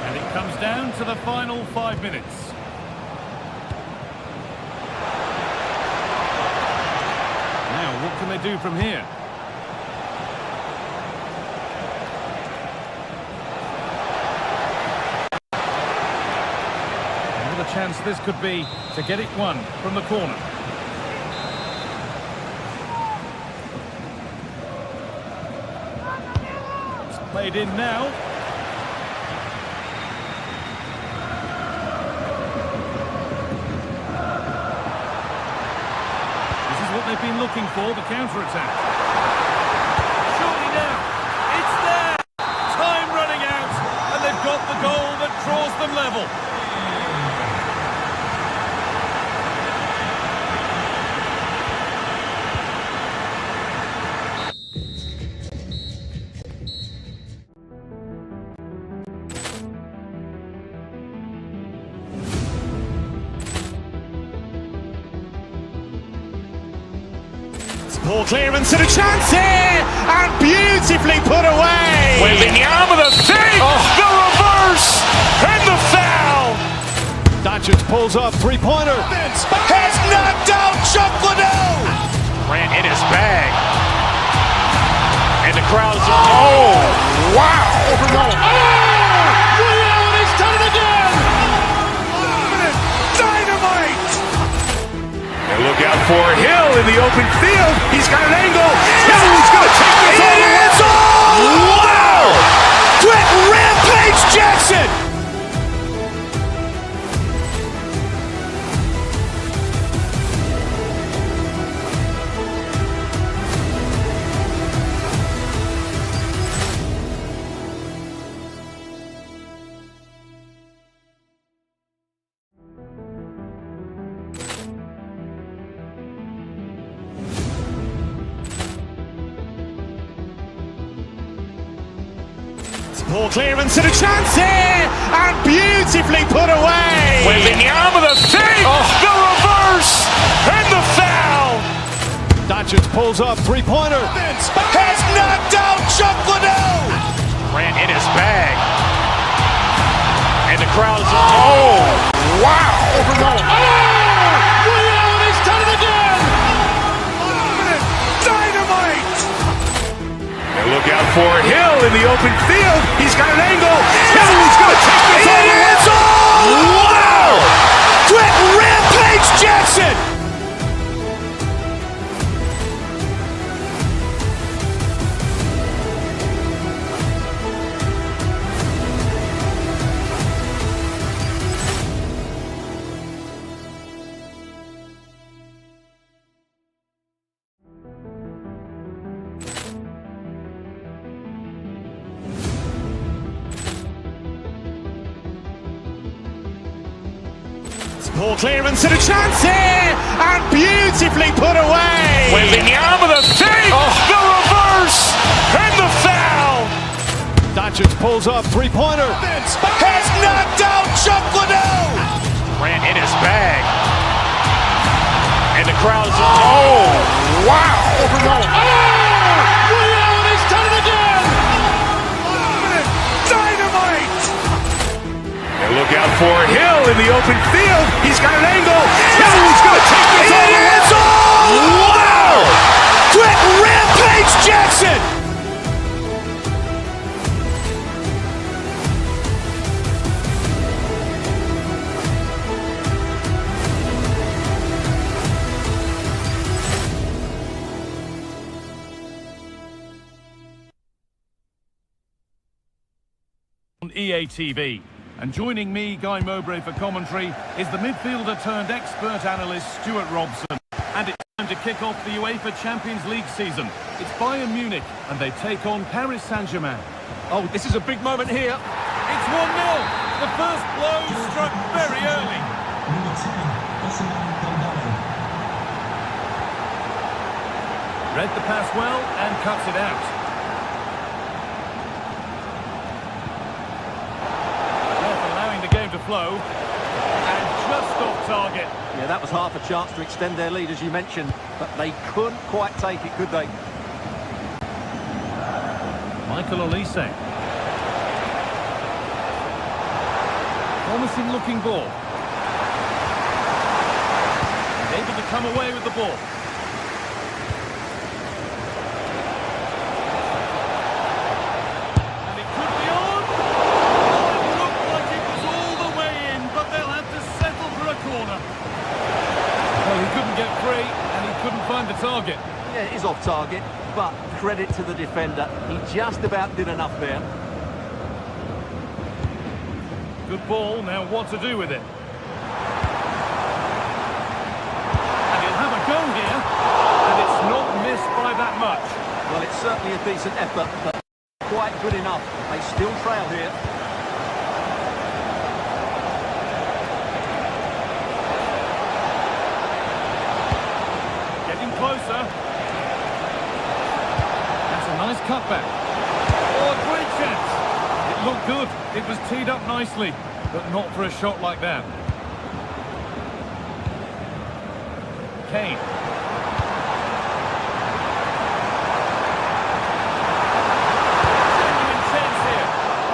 And it comes down to the final 5 minutes. Now, what can they do from here? Another chance this could be to get it won from the corner. It's played in now. This is what they've been looking for, the counter-attack. Surely now, it's there! Time running out, and they've got the goal that draws them level. Ball clearance and a chance here, and beautifully put away. Waving the arm of the thing, the reverse, and the foul. Doncic pulls up, three-pointer. Has knocked out Chuck Liddell. Ran in his bag. And the crowd's, oh, wow. He's done it again! Dynamite. And look out for Hill in the open field. He's got an angle. Hill's going to take this all the way. Wow! Quick Rampage Jackson. Ball clearance and a chance here, and beautifully put away. With the arm of the save, the reverse, and the foul. Doncic pulls up, three-pointer. Has knocked out Chuck Liddell. Grant in his bag. And the crowd is, oh, wow. Willie Allen has done it again! Dynamite. And look out for Hill in the open field. He's got an angle. Hill is going to take this all the way. Wow. Quick rampage Jackson. Ball clearance and a chance here, and beautifully put away. With the arm of the save, the reverse, and the foul. Doncic pulls up, three-pointer. Has knocked out Chuck Liddell. Grant in his bag. And the crowd is, oh, wow. Willie Allen has done it again! Dynamite. And look out for Hill in the open field. He's got an angle. Hill is going to take this all the way. Wow. Quick rampage Jackson. On EA TV. And joining me, Guy Mowbray, for commentary is the midfielder turned expert analyst Stuart Robson. And it's time to kick off the UEFA Champions League season. It's Bayern Munich and they take on Paris Saint-Germain. Oh, this is a big moment here. It's 1-0. The first blow struck very early. Read the pass well and cuts it out. To flow and just off target. Yeah, that was half a chance to extend their lead, as you mentioned, but they couldn't quite take it, could they? Michael Olise. Promising looking ball. Able to come away with the ball. And it could be on. It looked like it was all the way in, but they'll have to settle for a corner. Well, he couldn't get free, and he couldn't find the target. Yeah, it is off target, but credit to the defender. He just about did enough there. Good ball, now what to do with it? And he'll have a go here, and it's not missed by that much. Well, it's certainly a decent effort, but quite good enough. They still trail here. Getting closer. That's a nice cutback. Oh, a great chance. It looked good. It was teed up nicely, but not for a shot like that. Kane. Genuine chance here.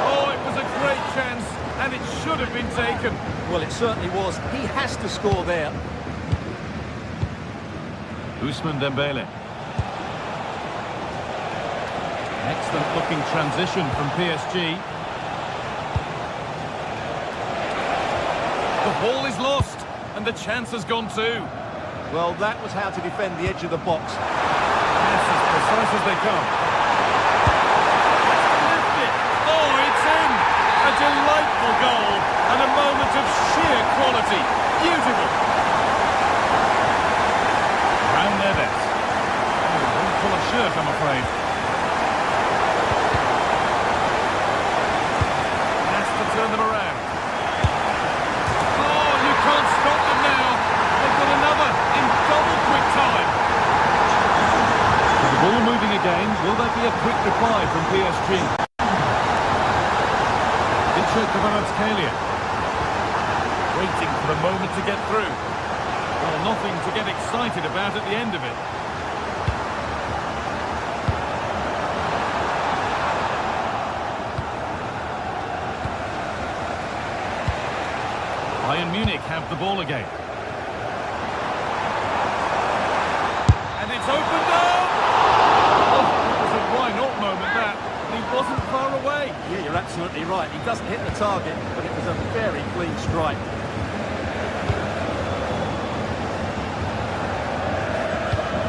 Oh, it was a great chance, and it should have been taken. Well, it certainly was. He has to score there. Ousmane Dembele. Excellent looking transition from PSG. The ball is lost, and the chance has gone too. Well, that was how to defend the edge of the box. Yes, as precise as they come. Lift it. Oh, it's in! A delightful goal, and a moment of sheer quality. Beautiful. Round their best. Won't pull a shirt, I'm afraid. Has to turn them around. Oh, you can't stop them now. They've got another in double quick time. The ball moving again. Will there be a quick reply from PSG? Kvaratskhelia. Waiting for the moment to get through. Well, nothing to get excited about at the end of it. Bayern Munich have the ball again. And it's opened up! Oh, it was a why not moment, that. He wasn't far away. Yeah, you're absolutely right. He doesn't hit the target, but it was a very clean strike.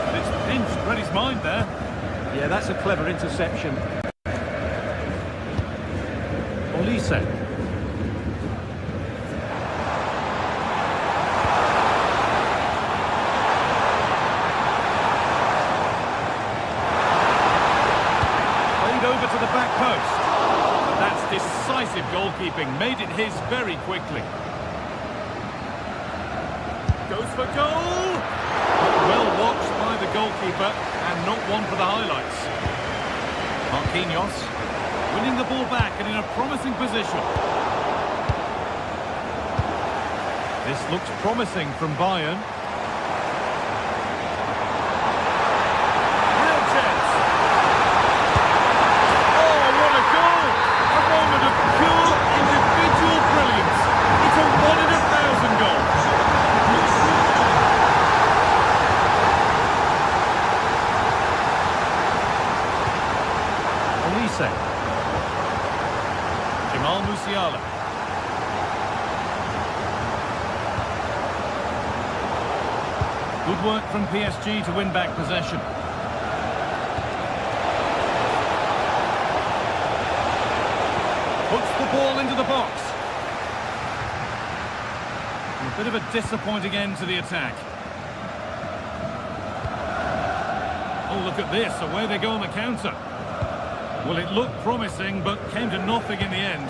And it's pinched Reddy's mind there. Yeah, that's a clever interception. Olise. Over to the back post. But that's decisive goalkeeping. Made it his very quickly. Goes for goal. Well watched by the goalkeeper and not one for the highlights. Marquinhos winning the ball back and in a promising position. This looks promising from Bayern. Good work from PSG to win back possession. Puts the ball into the box. A bit of a disappointing end to the attack. Oh, look at this, away they go on the counter. Well, it looked promising, but came to nothing in the end.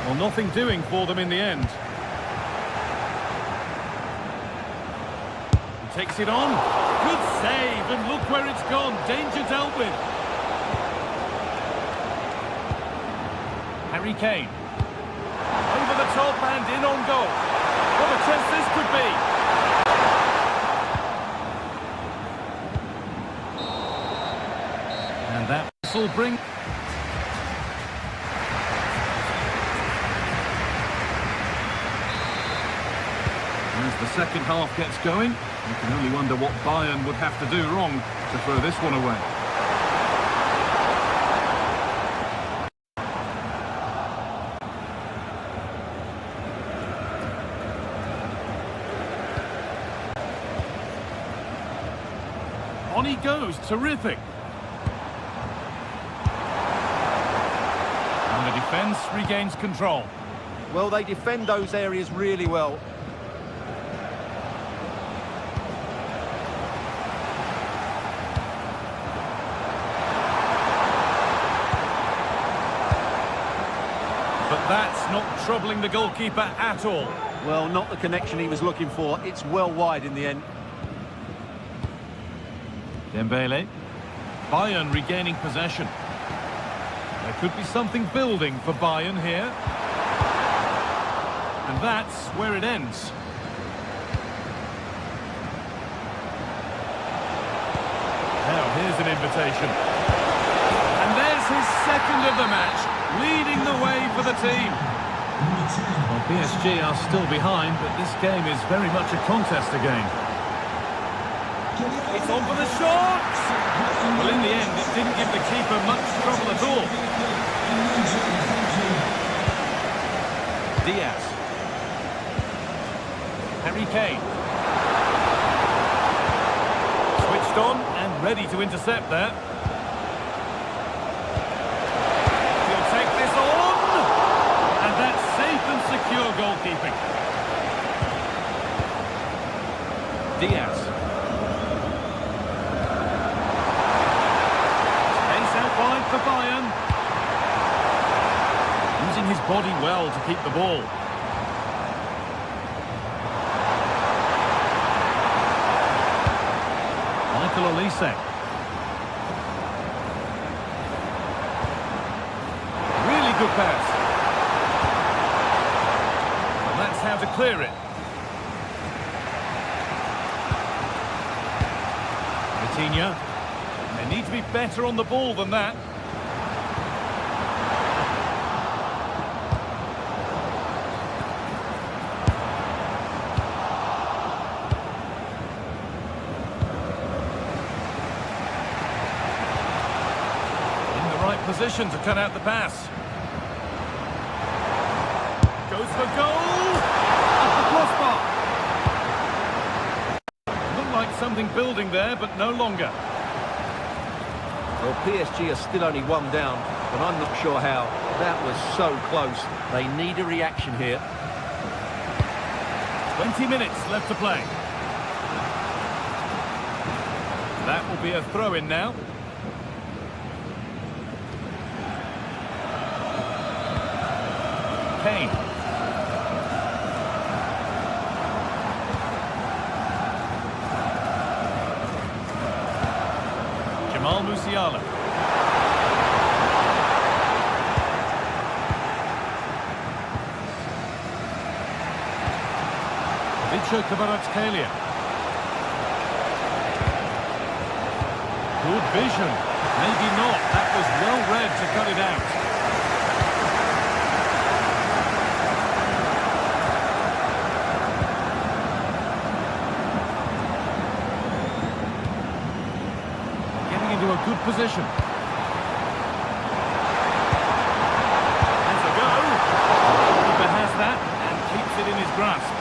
Well, nothing doing for them in the end. He takes it on. Good save, and look where it's gone. Danger dealt with. Harry Kane. Over the top and in on goal. What a chance this could be. And that will bring... As the second half gets going, you can only wonder what Bayern would have to do wrong to throw this one away. On he goes, terrific. And the defence regains control. Well, they defend those areas really well. But that's not troubling the goalkeeper at all. Well, not the connection he was looking for. It's well wide in the end. Dembele. Bayern regaining possession. There could be something building for Bayern here. And that's where it ends. Now, here's an invitation. And there's his second of the match, leading the way for the team. Well, PSG are still behind, but this game is very much a contest again. It's on for the shot! Well, in the end, it didn't give the keeper much trouble at all. Diaz. Harry Kane. Switched on and ready to intercept there. He'll take this on! And that's safe and secure goalkeeping. Diaz. Space out wide for Bayern. Using his body well to keep the ball. Elise. Really good pass. And that's how to clear it. Vitinha. They need to be better on the ball than that. Position to cut out the pass. Goes for goal! At the crossbar. Looked like something building there, but no longer. Well, PSG are still only one down, but I'm not sure how. That was so close. They need a reaction here. 20 minutes left to play. That will be a throw-in now. Kane. Jamal Musiala. Kvaratskhelia. Good vision. Maybe not. That was well read to cut it out. Into a good position. There's a go. The keeper has that and keeps it in his grasp.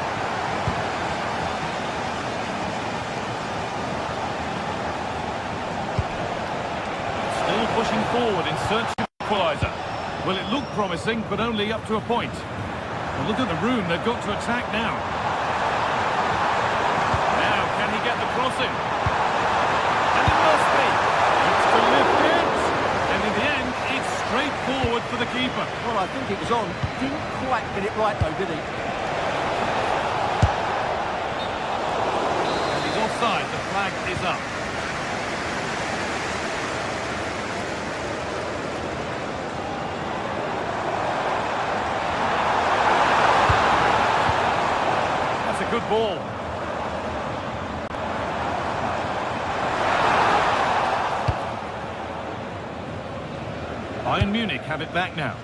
Still pushing forward in search of equaliser. Well, it looked promising, but only up to a point. Well, look at the room they've got to attack now. Now, can he get the cross in? And it must be. To lift it, and in the end, it's straight forward for the keeper. Well, I think it was on. Didn't quite get it right, though, did he? And he's offside. The flag is up. That's a good ball. Bayern Munich have it back now.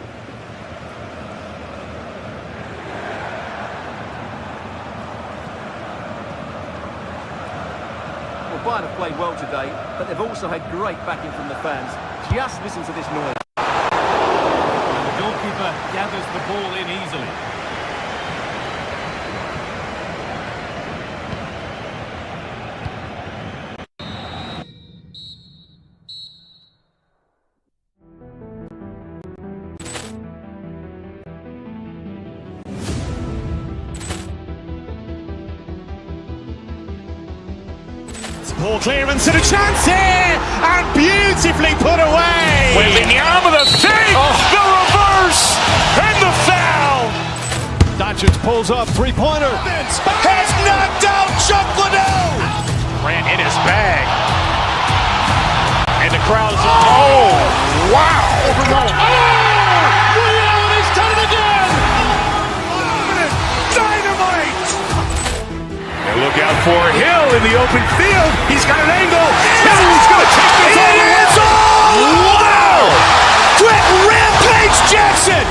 Well, Bayern have played well today, but they've also had great backing from the fans. Just listen to this noise. And the goalkeeper gathers the ball in easily. Ball clearance and a chance here, and beautifully put away. Waving the arm of the save, the reverse, and the foul. Doncic pulls up, three-pointer. Has knocked out Chuck Liddell. Ran in his bag. And the crowd is, oh, wow. He's done it again. Dynamite. And look out for Hill in the open field. He's got an angle. He's going to take this all the way. Wow! Quick Rampage Jackson.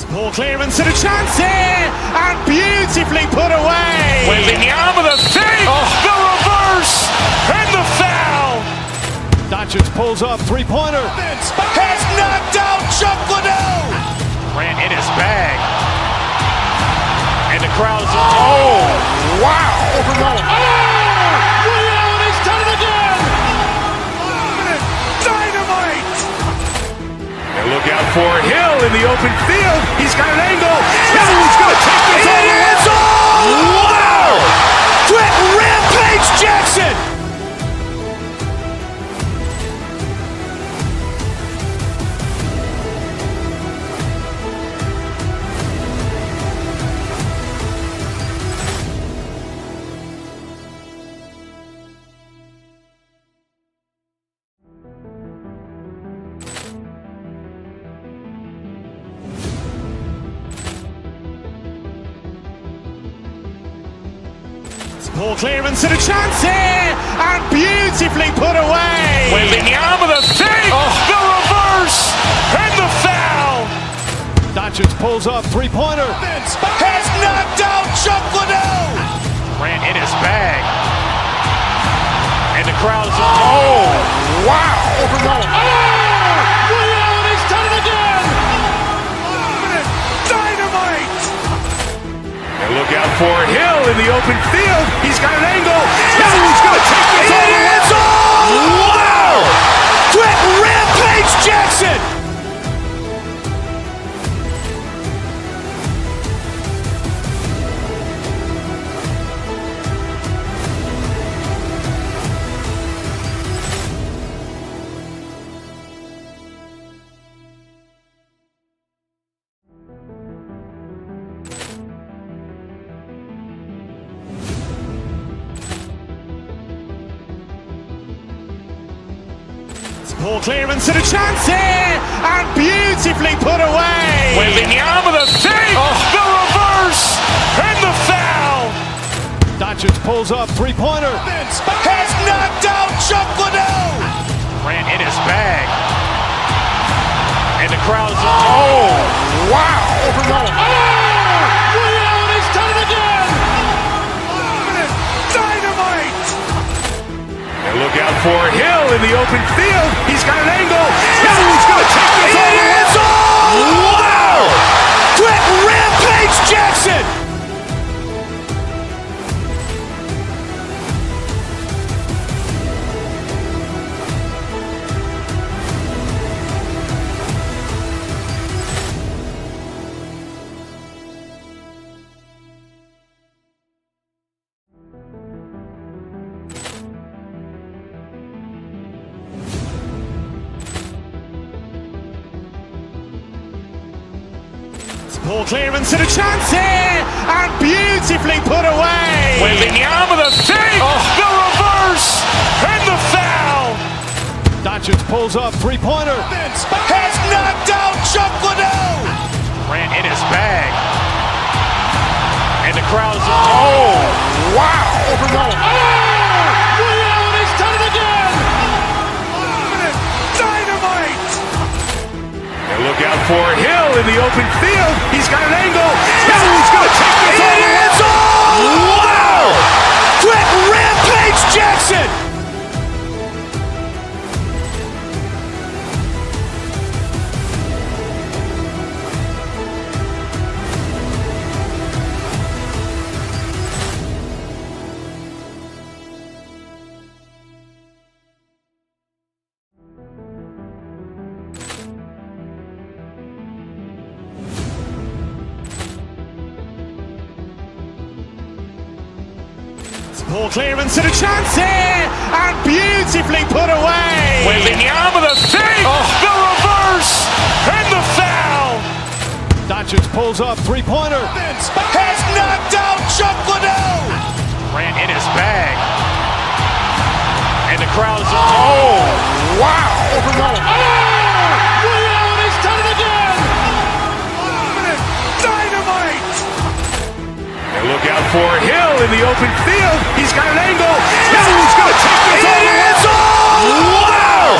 Ball clearance and a chance here, and beautifully put away. Waving the arm of the save, the reverse, and the foul. Doncic pulls up, three-pointer. Has knocked out Chuck Liddell. Ran in his bag. And the crowd is, oh, wow. He's done it again. Dynamite. open field. He's got an angle. He's going to take this all the way. Wow! Quick rampage Jackson! Poor clearance and a chance here, and beautifully put away. Waving the arm of the thing, the reverse, and the foul. Doncic pulls up, three-pointer. Has knocked out Chuck Liddell. Ran in his bag. And the crowd is, oh, wow. Ray Allen has done it again. Dynamite. And look out for Hill in the open field. He's got an angle. He's going to take this all the way. Wow. Quick rampage Jackson. Poor clearance and a chance here, and beautifully put away. Waving the arm of the thing, the reverse, and the foul. Doncic pulls up, three-pointer. Has knocked out Chuck Liddell. Ran in his bag. And the crowd is, oh, wow. Ray Allen has done it again. Dynamite. And look out for Hill in the open field. He's got an angle. He's going to take this all the way. Wow. Quick rampage Jackson. Poor clearance and a chance here, and beautifully put away. Waving the arm of the thing, the reverse, and the foul. Doncic pulls up, three-pointer. Has knocked out Chuck Liddell. Ran in his bag. And the crowd is, oh, wow. Ray Allen has done it again. Dynamite. And look out for Hill in the open field. He's got an angle. He's going to take this all the way. Wow. Quick rampage Jackson. Poor clearance and a chance here, and beautifully put away. Waving the arm of the thing, the reverse, and the foul. Doncic pulls up, three-pointer. Has knocked out Chuck Liddell. Ran in his bag. And the crowd is, oh, wow. Ray Allen has done it again. Dynamite. And look out for Hill in the open field. He's got an angle. He's going to take this all the way. Wow.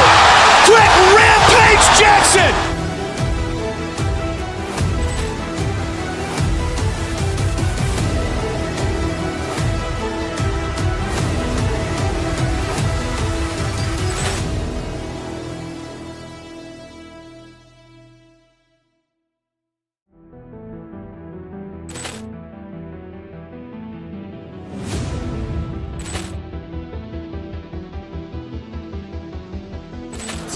Quick rampage Jackson.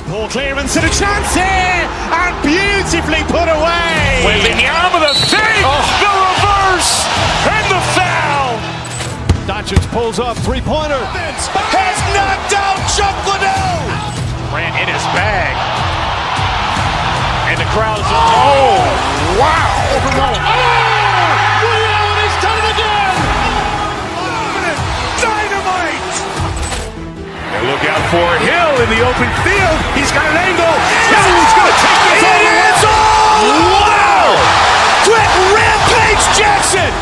Poor clearance and a chance here, and beautifully put away. Waving the arm with a save, the reverse, and the foul. Doncic pulls up, three-pointer. Has knocked out Chuck Liddell. Ran in his bag. And the crowd's, oh, wow. He's done it again. Dynamite. And look out for Hill in the open field. He's got an angle. Hill's going to take this all the way. Wow. Quick Rampage Jackson.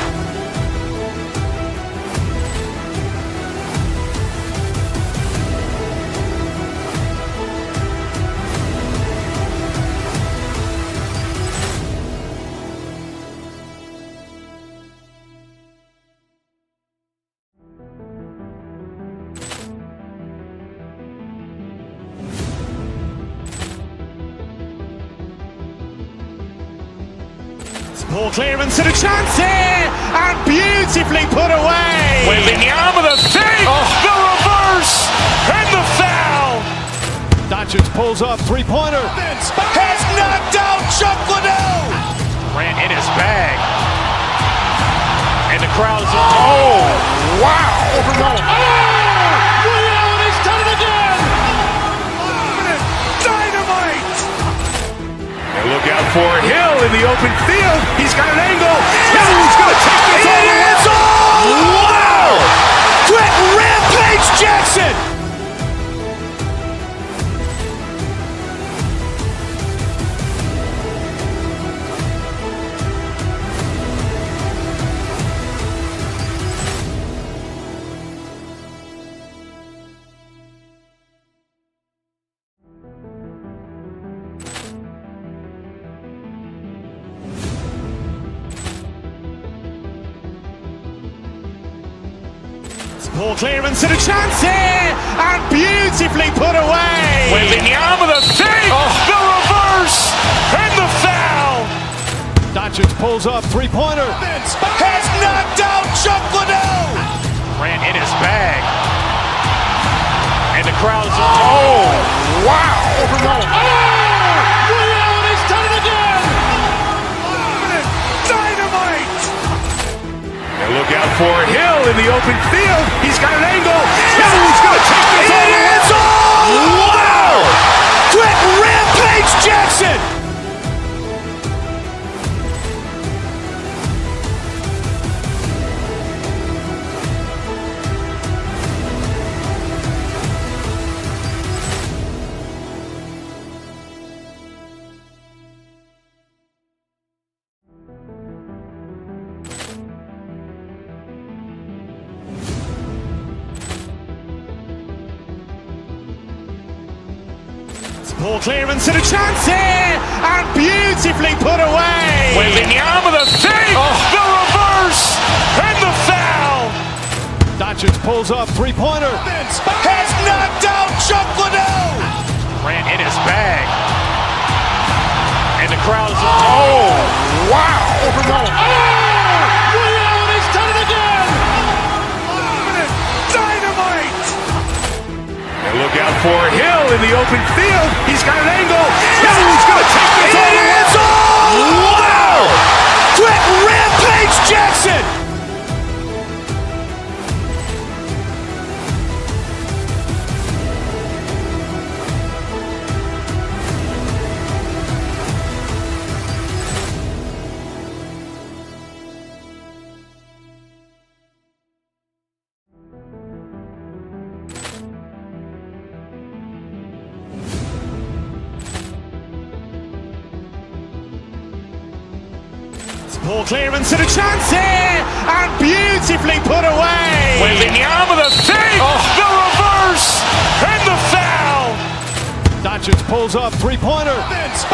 Poor clearance and a chance here, and beautifully put away. Waving the arm with a save, the reverse, and the foul. Doncic pulls up, three-pointer. Has knocked out Chuck Liddell. Ran in his bag. And the crowd's, oh, wow. He's done it again. Dynamite. And look out for Hill in the open field. He's got an angle. Hill's going to take this all the way. Wow. Quick Rampage Jackson. Poor clearance and a chance here, and beautifully put away. Waving the arm with a save, the reverse, and the foul. Doncic pulls up, three-pointer. Has knocked out Chuck Liddell. Ran in his bag. And the crowd's, oh, wow. He's done it again. Dynamite. And look out for Hill in the open field. He's got an angle. Hill's going to take this all the way. Wow. Quick Rampage Jackson. Poor clearance and a chance here, and beautifully put away. Waving the arm with a save, the reverse, and the foul. Doncic pulls up, three-pointer. Has knocked out Chuck Liddell. Ran in his bag. And the crowd's, oh, wow. He's done it again. Dynamite. And look out for Hill in the open field. He's got an angle. Hill's going to take this all the way. Wow. Quick Rampage Jackson. Poor clearance and a chance here, and beautifully put away. Waving the arm with a save, the reverse, and the foul. Doncic pulls up, three-pointer. Has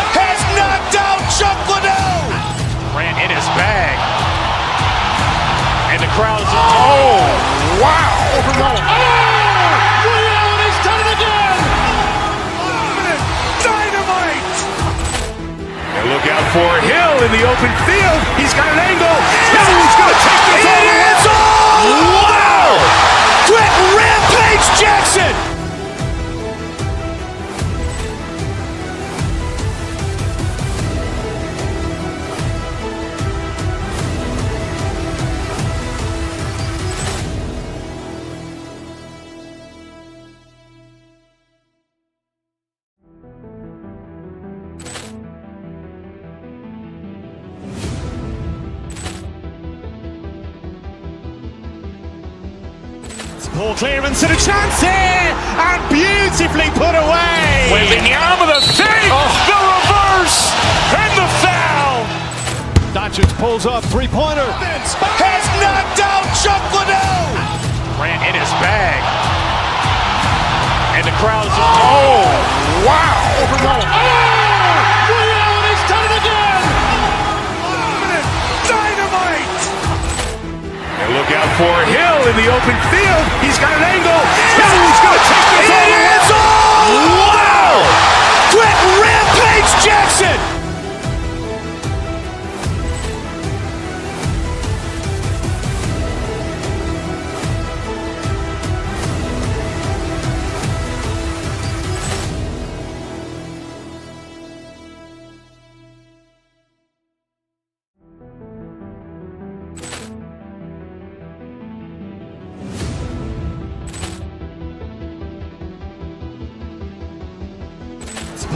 knocked out Chuck Liddell. Ran in his bag. And the crowd's, oh, wow. He's done it again. Dynamite. And look out for Hill in the open field. He's got an angle. Hill's going to take this all the way. Wow. Quick Rampage Jackson. Poor clearance and a chance here, and beautifully put away. Waving the arm of the save, the reverse, and the foul. Doncic pulls up, three-pointer. Has knocked out Chuck Liddell. Ran in his bag. And the crowd's, oh, wow. He's done it again! Dynamite. And look out for Hill in the open field. He's got an angle. Hill's going to take this all the way. Wow! Quick Rampage Jackson.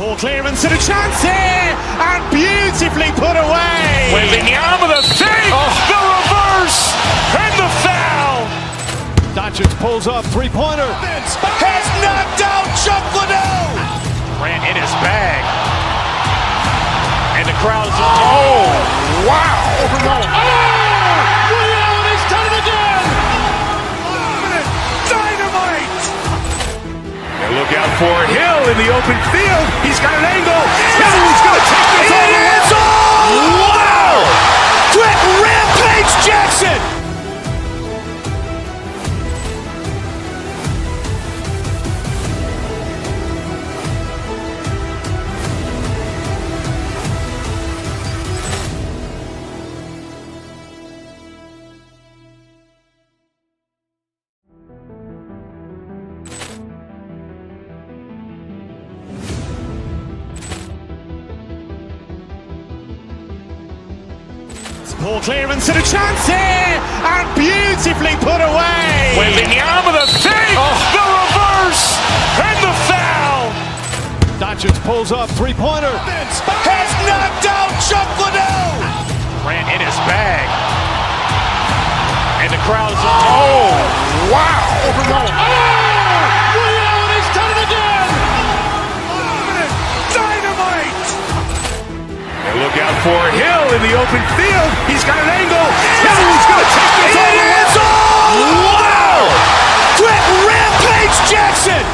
Poor clearance and a chance here, and beautifully put away. Waving the arm of the save, the reverse, and the foul. Doncic pulls up, three-pointer. Has knocked out Chuck Liddell. Ran in his bag. And the crowd's, oh, wow. He's done it again! Dynamite. And look out for Hill in the open field. He's got an angle. Hill's going to take this all the way. Wow! Quick Rampage Jackson. Poor clearance and a chance here, and beautifully put away. Waving the arm of the save, the reverse, and the foul. Doncic pulls up, three-pointer. Has knocked out Chuck Liddell. Ran in his bag. And the crowd's, oh, wow. He's done it again! Dynamite. And look out for Hill in the open field. He's got an angle. Hill's going to take this all the way. Wow! Quick Rampage Jackson.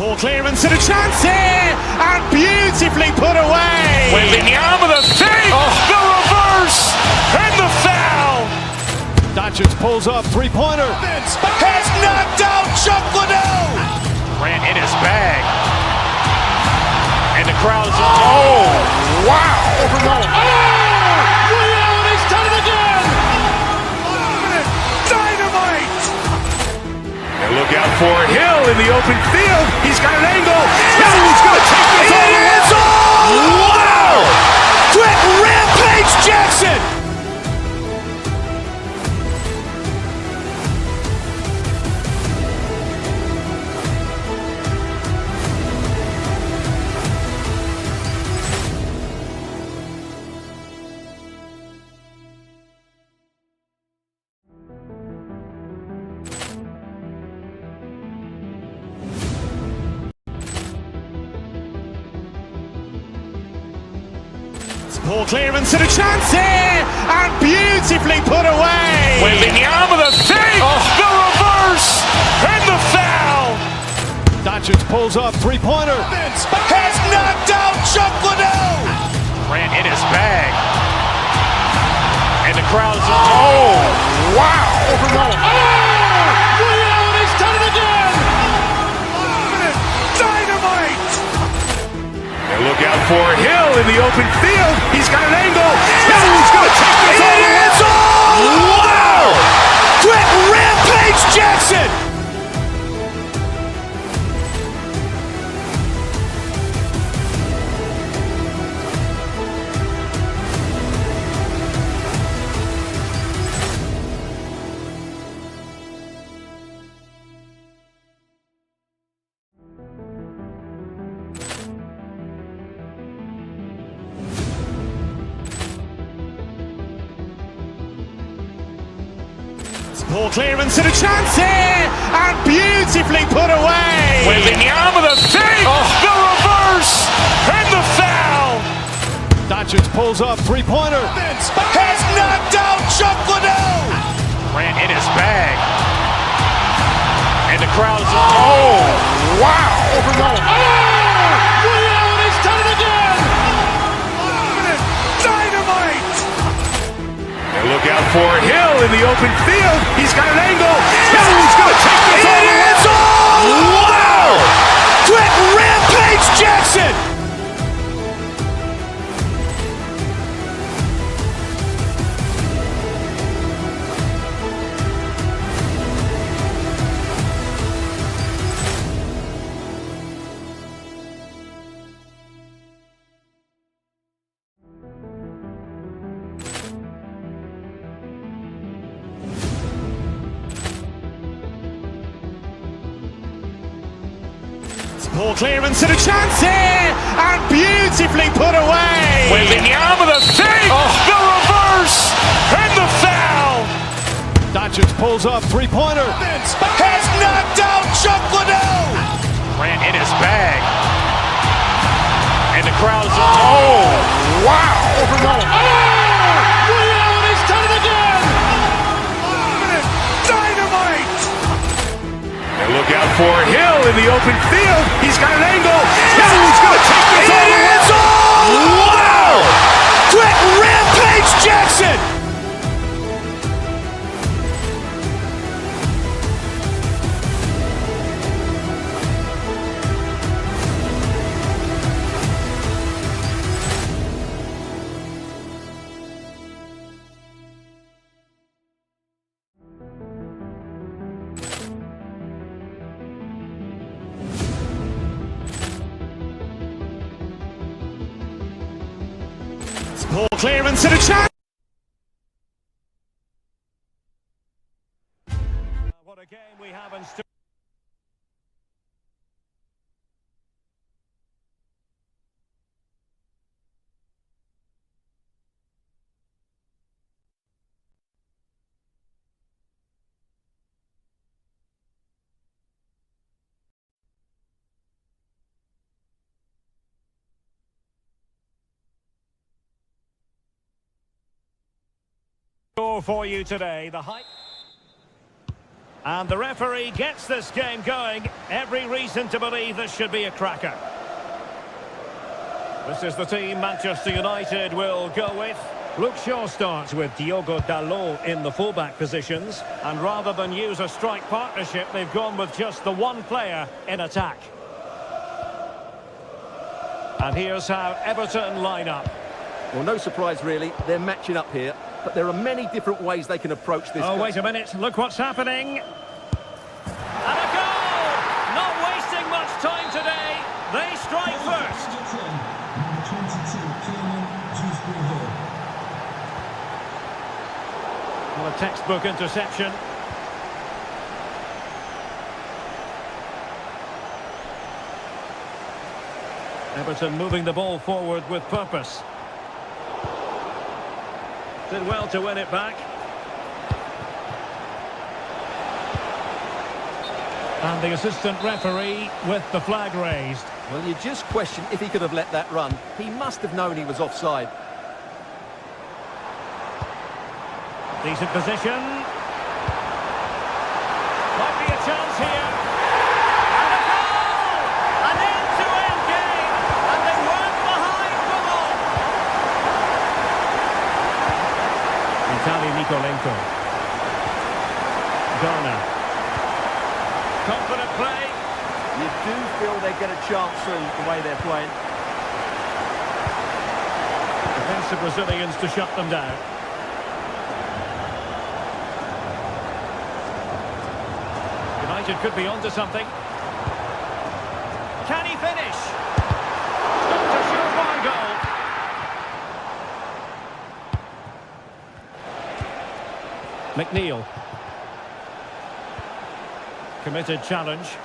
Poor clearance and a chance here, and beautifully put away. Waving the arm of the save, the reverse, and the foul. Doncic pulls up, three-pointer. Has knocked out Chuck Liddell. Ran in his bag. And the crowd's, oh, wow. He's done it again! Dynamite. And look out for Hill in the open field. He's got an angle. Hill's going to take this all the way. Wow! Quick Rampage Jackson. Poor clearance and a chance here, and beautifully put away. Waving the arm of the save, the reverse, and the foul. Doncic pulls up, three-pointer. Has knocked out Chuck Liddell. Ran in his bag. And the crowd's, oh, wow. He's done it again! Dynamite. And look out for Hill in the open field. He's got an angle. Hill's going to take this all the way. Wow! Quick Rampage Jackson. Poor clearance and a chance here, and beautifully put away. With the arm of the fake, the reverse, and the foul. Doncic pulls up, three-pointer. Has knocked out Chuck Liddell. Ran in his bag. And the crowd is, oh, wow. Woody Allen has done it again! Dynamite. And look out for Hill in the open field. He's got an angle. He's going to take this all the way. Wow. Quick Rampage Jackson. Poor clearance and a chance here, and beautifully put away. With the arm of the fake, the reverse, and the foul. Doncic pulls up, three-pointer. Has knocked out Chuck Liddell. Ran in his bag. And the crowd is, oh, wow. Woody Allen has done it again! Dynamite. And look out for Hill in the open field. He's got an angle. He's going to take this all the way. Wow. Quick Rampage Jackson. Poor clearance and a chance. What a game we have in store. For you today, the hype. And the referee gets this game going. Every reason to believe this should be a cracker. This is the team Manchester United will go with. Luke Shaw starts with Diogo Dalot in the fullback positions. And rather than use a strike partnership, they've gone with just the one player in attack. And here's how Everton line up. Well, no surprise really, they're matching up here, but there are many different ways they can approach this. Oh, wait a minute, look what's happening. And a goal! Not wasting much time today. They strike first. Well, a textbook interception. Everton moving the ball forward with purpose. Did well to win it back. And the assistant referee with the flag raised. Well, you just question if he could have let that run. He must have known he was offside. Decent position. Might be a chance here. And a goal! An end-to-end game. And they weren't behind for long. Vitaly Nikolenko. Garner. Confident play. You do feel they get a chance soon the way they're playing. Defensive Brazilians to shut them down. United could be onto something. Can he finish? Stopped a surefire goal. McNeil. Committed challenge.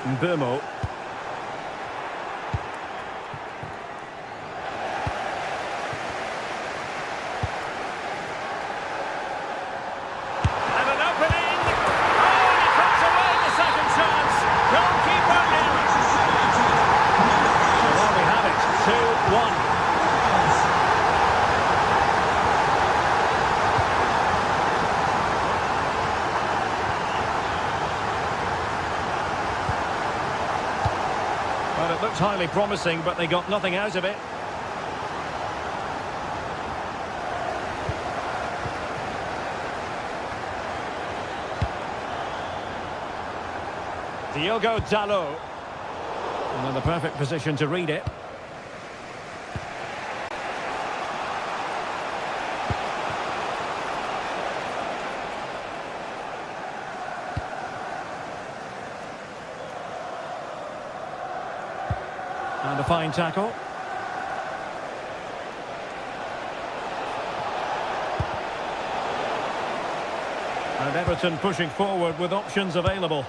Mbeumo. Well, it looked highly promising, but they got nothing out of it. Diogo Dalot. And in the perfect position to read it. And a fine tackle. And Everton pushing forward with options available.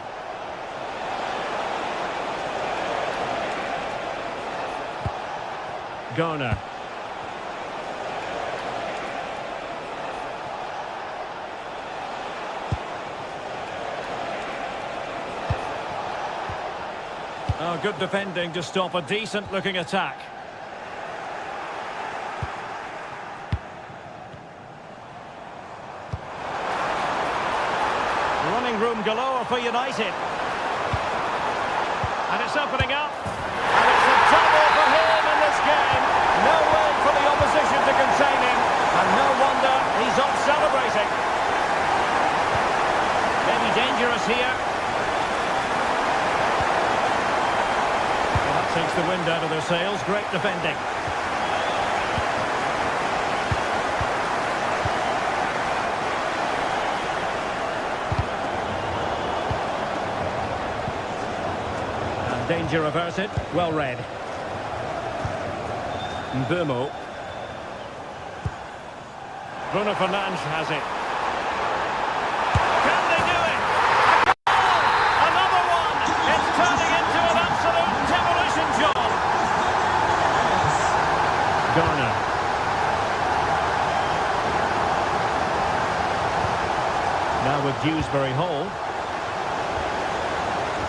Garner. Oh, good defending to stop a decent-looking attack. Running room galore for United. And it's opening up. And it's a double for him in this game. No way for the opposition to contain him. And no wonder he's off celebrating. Maybe dangerous here. Takes the wind out of their sails. Great defending. And danger averted. Well read. Mbeumo. Bruno Fernandes has it. Can they do it? Another one! It's turning into an absolute demolition job. Garner. Now with Dewsbury Hall.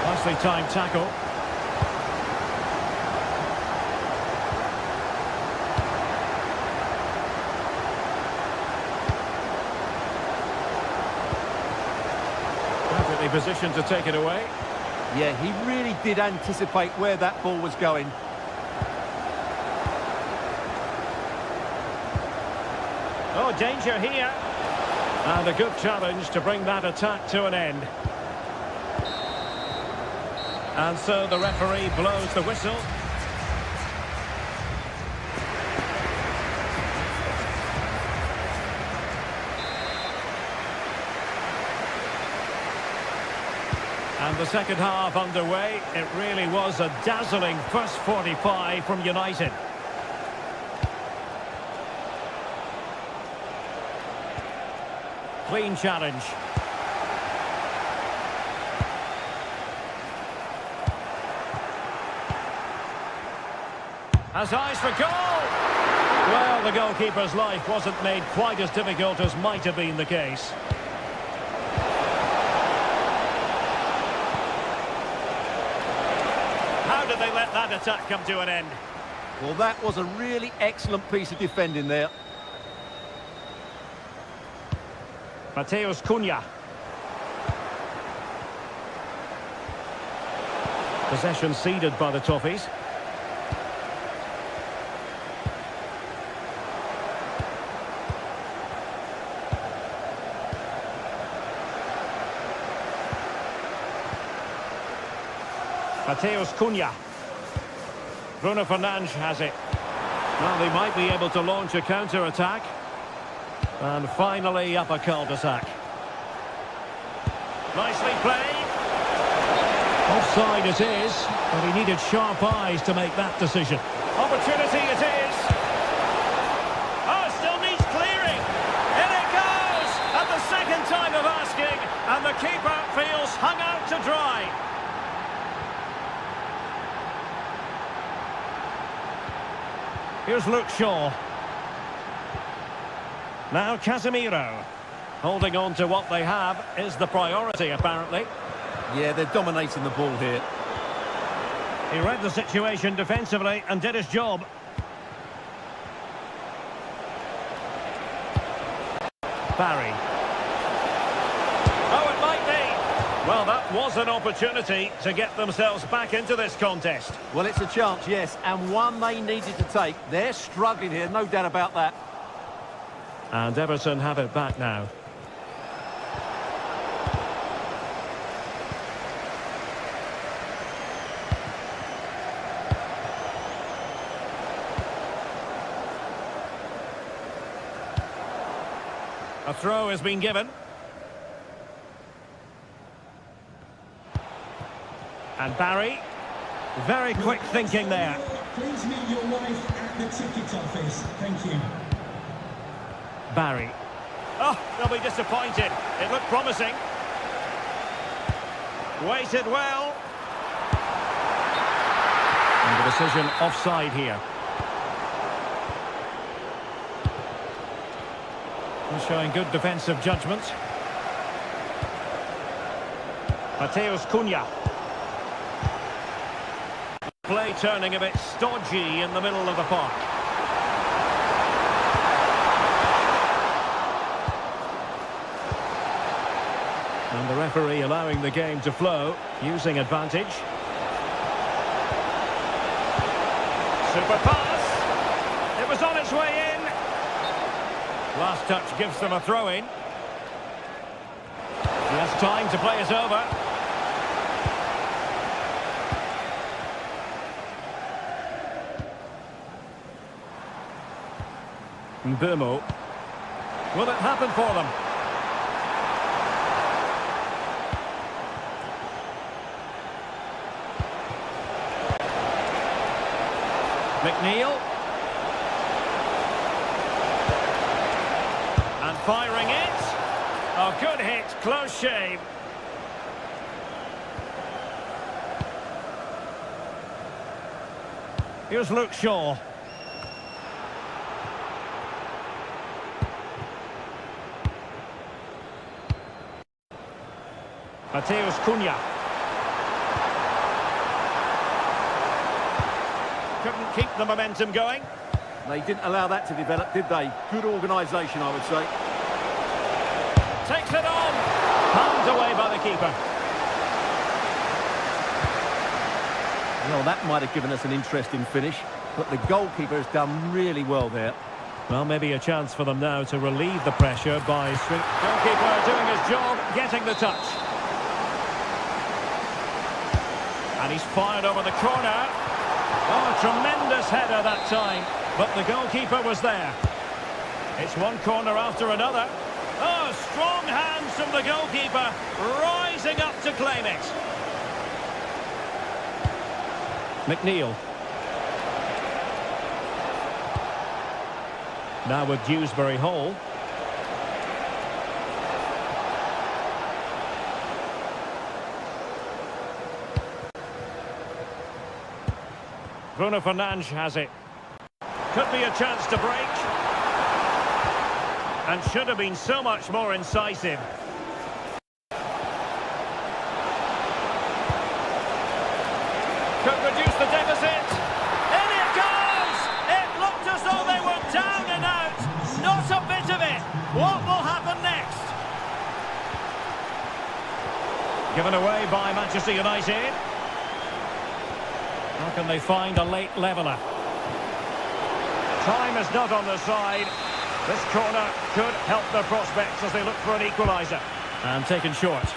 Nicely timed tackle. Perfectly positioned to take it away. Yeah, he really did anticipate where that ball was going. Oh, danger here. And a good challenge to bring that attack to an end. And so the referee blows the whistle. And the second half underway. It really was a dazzling first 45 from United. Clean challenge. Has eyes for goal! Well, the goalkeeper's life wasn't made quite as difficult as might have been the case. How did they let that attack come to an end? Well, that was a really excellent piece of defending there. Mateus Cunha. Possession ceded by the Toffees. Mateus Cunha. Bruno Fernandes has it. Well, they might be able to launch a counter-attack. And finally up a cul-de-sac. Nicely played. Offside it is, but he needed sharp eyes to make that decision. Opportunity it is. Oh, still needs clearing. In it goes at the second time of asking, and the keeper feels hung out to dry. Here's Luke Shaw. Now Casemiro. Holding on to what they have is the priority, apparently. Yeah, they're dominating the ball here. He read the situation defensively and did his job. Barry. Oh, it might be. Well, that was an opportunity to get themselves back into this contest. Well, it's a chance, yes, and one they needed to take. They're struggling here, no doubt about that. And Everton have it back now. A throw has been given. And Barry, very quick thinking there. Please meet your wife at the ticket office. Thank you. Barry. Oh, they'll be disappointed. It looked promising. Waited well. And the decision offside here. He's showing good defensive judgment. Mateus Cunha. Play turning a bit stodgy in the middle of the park. And the referee allowing the game to flow, using advantage. Super pass. It was on its way in. Last touch gives them a throw-in. He has time to play it over. Mbeumo. Will it happen for them? McNeil. And firing it. Oh, good hit, close shave. Here's Luke Shaw. Mateus Cunha. Couldn't keep the momentum going. They didn't allow that to develop, did they? Good organisation, I would say. Takes it on. Palmed away by the keeper. Well, that might have given us an interesting finish, but the goalkeeper has done really well there. Well, maybe a chance for them now to relieve the pressure by goalkeeper doing his job, getting the touch. And he's fired over the corner. Oh, a tremendous header that time, but the goalkeeper was there. It's one corner after another. Oh, strong hands from the goalkeeper, rising up to claim it. McNeil. Now with Dewsbury Hall. Bruno Fernandes has it. Could be a chance to break. And should have been so much more incisive. Could reduce the deficit. In it goes! It looked as though they were down and out. Not a bit of it. What will happen next? Given away by Manchester United. How can they find a late leveller? Time is not on their side. This corner could help their prospects as they look for an equaliser. And taken short.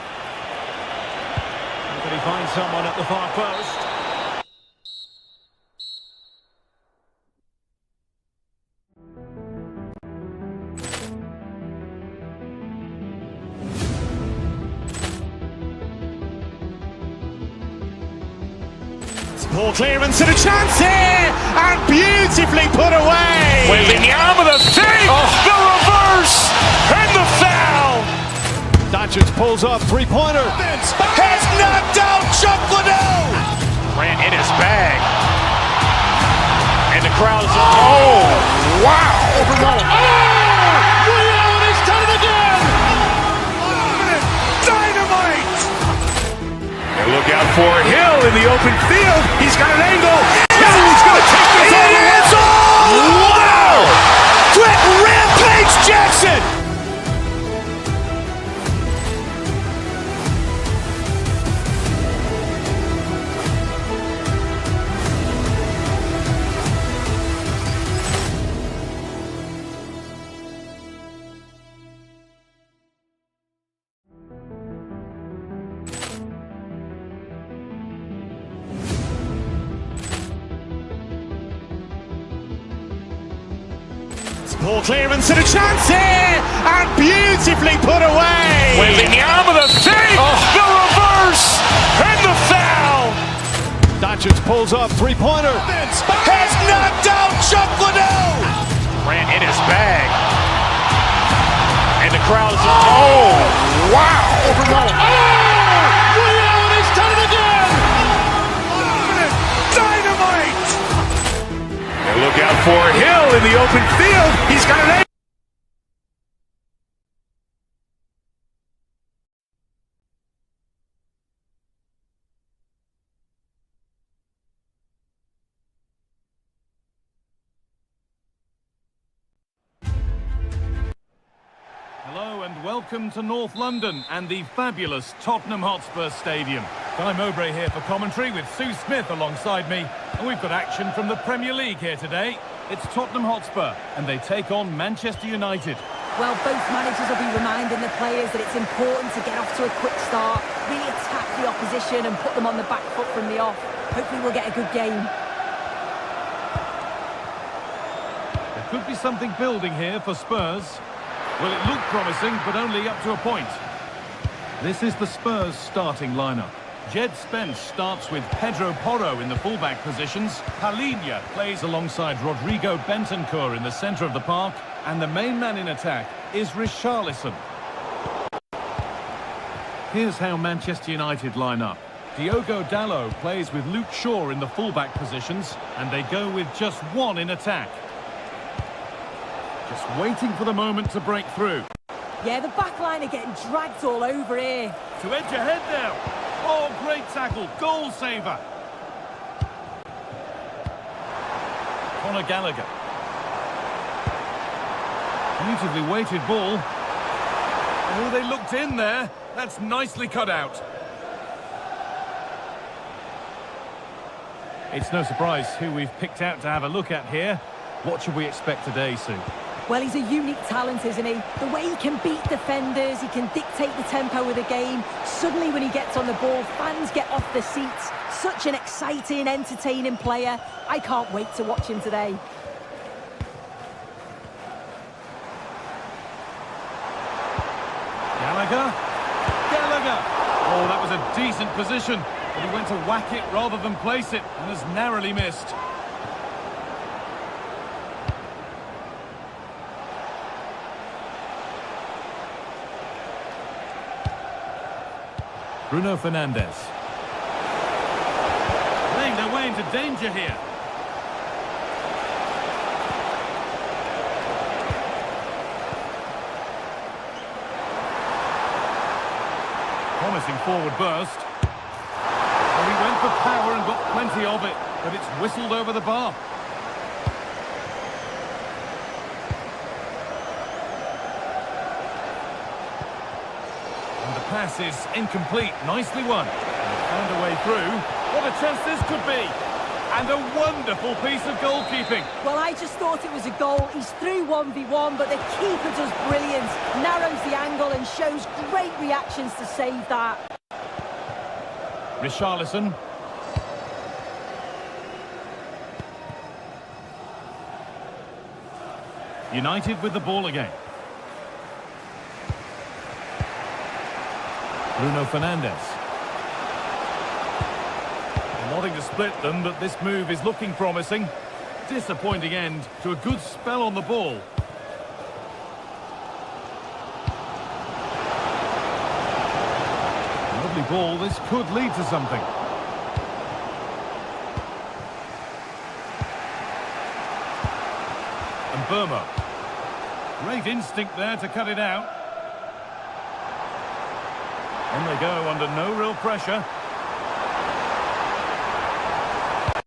Can he find someone at the far post? Poor clearance and a chance here, and beautifully put away. Waving the arm of the save, the reverse, and the foul. Doncic pulls off three-pointer. Has knocked out Chuck Liddell. Ran in his bag. And the crowd is, oh, wow. Rio, and he's done it again. Dynamite. And look out for Hill in the open field. He's got an angle. He's going to take this all the way. Wow! Quick Rampage Jackson. Ball clearance and a chance here, and beautifully put away. Waving the arm of the save, the reverse, and the foul. Doncic pulls up, three-pointer. Has knocked out Chuck Liddell. Ran in his bag. And the crowd is, oh, wow. He's done it again! Dynamite. And look out for Hill in the open field. He's got an Hello and welcome to North London and the fabulous Tottenham Hotspur Stadium. Guy Mowbray here for commentary with Sue Smith alongside me. And we've got action from the Premier League here today. It's Tottenham Hotspur and they take on Manchester United. Well, both managers will be reminding the players that it's important to get off to a quick start, really attack the opposition and put them on the back foot from the off. Hopefully we'll get a good game. There could be something building here for Spurs. Well, it looked promising, but only up to a point. This is the Spurs starting lineup. Jed Spence starts with Pedro Porro in the fullback positions. Palhinha plays alongside Rodrigo Bentancur in the centre of the park. And the main man in attack is Richarlison. Here's how Manchester United line up. Diogo Dalot plays with Luke Shaw in the fullback positions. And they go with just one in attack. Just waiting for the moment to break through. Yeah, the back line are getting dragged all over here. To edge ahead now. Oh, great tackle. Goal saver. Conor Gallagher. Beautifully weighted ball. Oh, they looked in there. That's nicely cut out. It's no surprise who we've picked out to have a look at here. What should we expect today, Sue? Well, he's a unique talent, isn't he? The way he can beat defenders, he can dictate the tempo of the game. Suddenly, when he gets on the ball, fans get off their seats. Such an exciting, entertaining player. I can't wait to watch him today. Gallagher. Oh, that was a decent position. But he went to whack it rather than place it and has narrowly missed. Bruno Fernandes. Playing their way into danger here. Promising forward burst. Well, he went for power and got plenty of it, but it's whistled over the bar. Pass is incomplete. Nicely won. Found a way through. What a chance this could be. And a wonderful piece of goalkeeping. Well, I just thought it was a goal. He's through 1v1, but the keeper does brilliant. Narrows the angle and shows great reactions to save that. Richarlison. United with the ball again. Bruno Fernandes. Wanting to split them, but this move is looking promising. Disappointing end to a good spell on the ball. Lovely ball, this could lead to something. And Burma. Great instinct there to cut it out. On they go under no real pressure.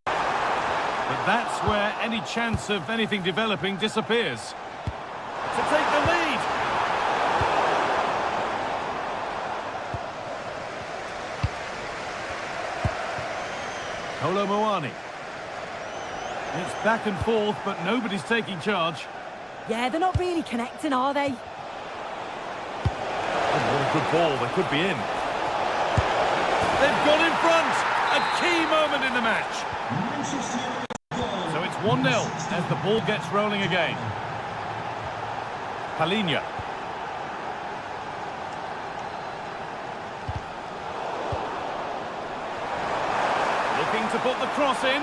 But that's where any chance of anything developing disappears. To take the lead. Kolo Muani. It's back and forth, but nobody's taking charge. Yeah, they're not really connecting, are they? What a good ball, they could be in. They've gone in front! A key moment in the match. So it's 1-0 as the ball gets rolling again. Palhinha. Looking to put the cross in.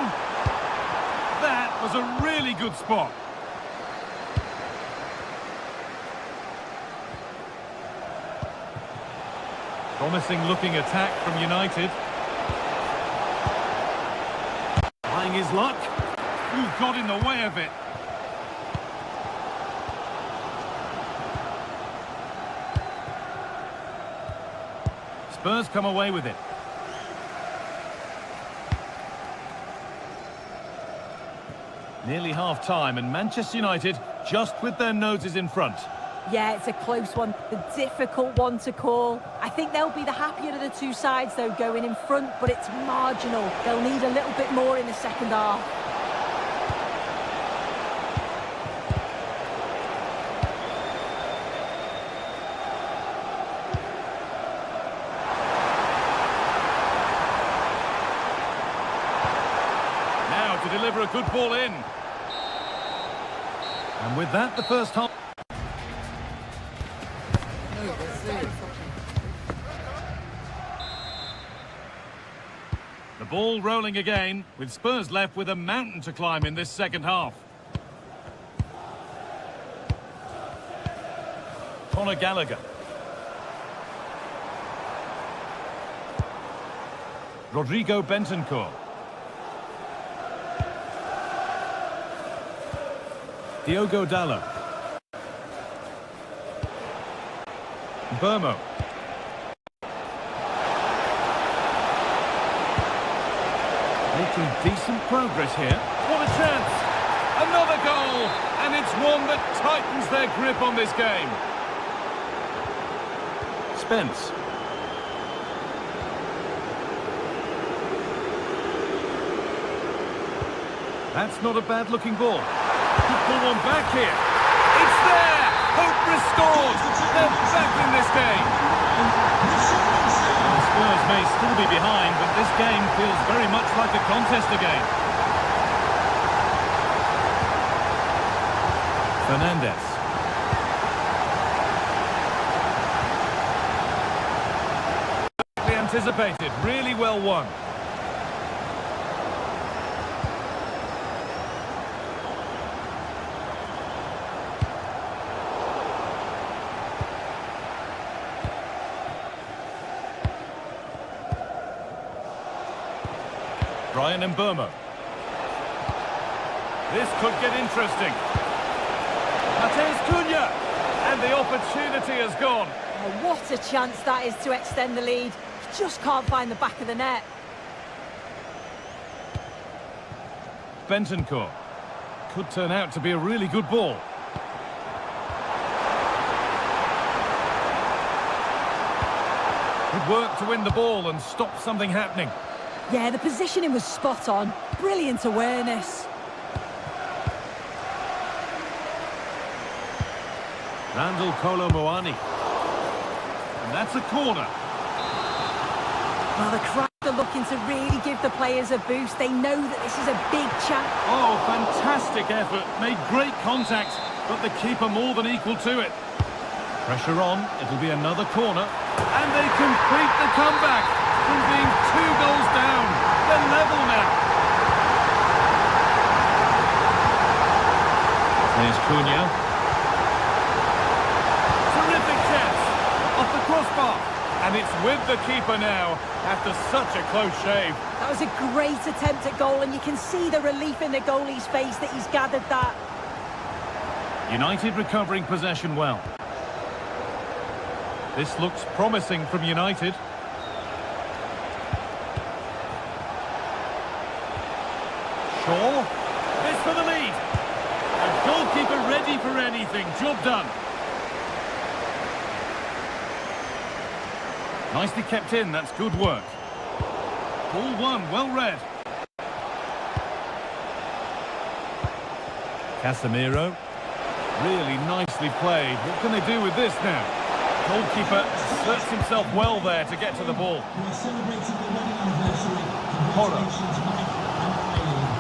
That was a really good spot. Promising looking attack from United. Trying his luck. Ooh, got in the way of it. Spurs come away with it. Nearly half-time and Manchester United just with their noses in front. Yeah, it's a close one, a difficult one to call. I think they'll be the happier of the two sides, though, going in front, but it's marginal. They'll need a little bit more in the second half. Now to deliver a good ball in. And with that, the first half... The ball rolling again, with Spurs left with a mountain to climb in this second half. Conor Gallagher. Rodrigo Bentancur. Diogo Dalot. Burmo. Making decent progress here. What a chance! Another goal! And it's one that tightens their grip on this game. Spence. That's not a bad-looking ball. Could pull one back here. It's there! Hope restored! They're back in this game. Well, Spurs may still be behind, but this game feels very much like a contest again. Fernandes. Anticipated, really well won. Bayern M. This could get interesting. Mateus Cunha, and the opportunity has gone. Oh, what a chance that is to extend the lead. He just can't find the back of the net. Bentancur. Could turn out to be a really good ball. Good work to win the ball and stop something happening. Yeah, the positioning was spot on. Brilliant awareness. Randall Kolo Muani. And that's a corner. Well, the crowd are looking to really give the players a boost. They know that this is a big chance. Oh, fantastic effort. Made great contact, but the keeper more than equal to it. Pressure on. It'll be another corner. And they complete the comeback. From being 2 goals down. They're level now. There's Cunha. Terrific chance. Off the crossbar. And it's with the keeper now, after such a close shave. That was a great attempt at goal, and you can see the relief in the goalie's face that he's gathered that. United recovering possession well. This looks promising from United. Shaw. This for the lead. A goalkeeper ready for anything. Job done. Nicely kept in, that's good work. Ball one, well read. Casemiro. Really nicely played. What can they do with this now? Goalkeeper asserts himself well there to get to the ball. We're celebrating the wedding anniversary. Horror. Congratulations, Mike and Bailey.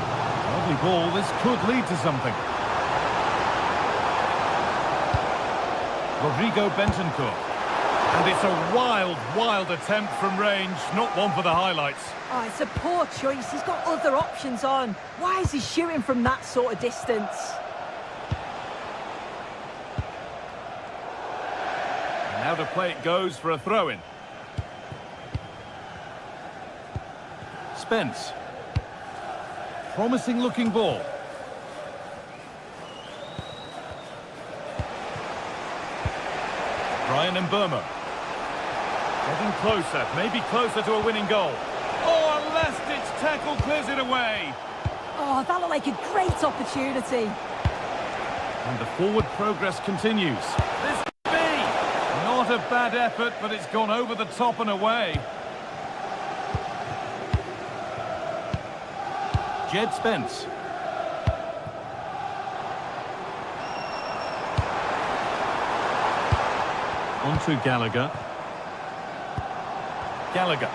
Lovely ball, this could lead to something. Rodrigo Bentancur. And it's a wild, wild attempt from range, not one for the highlights. Oh, it's a poor choice. He's got other options on. Why is he shooting from that sort of distance? And now the play it goes for a throw-in. Spence. Promising looking ball. Bayern M. Getting closer, maybe closer to a winning goal. Oh, a last-ditch tackle clears it away. Oh, that looked like a great opportunity. And the forward progress continues. This could be not a bad effort, but it's gone over the top and away. Jed Spence. On to Gallagher. Gallagher.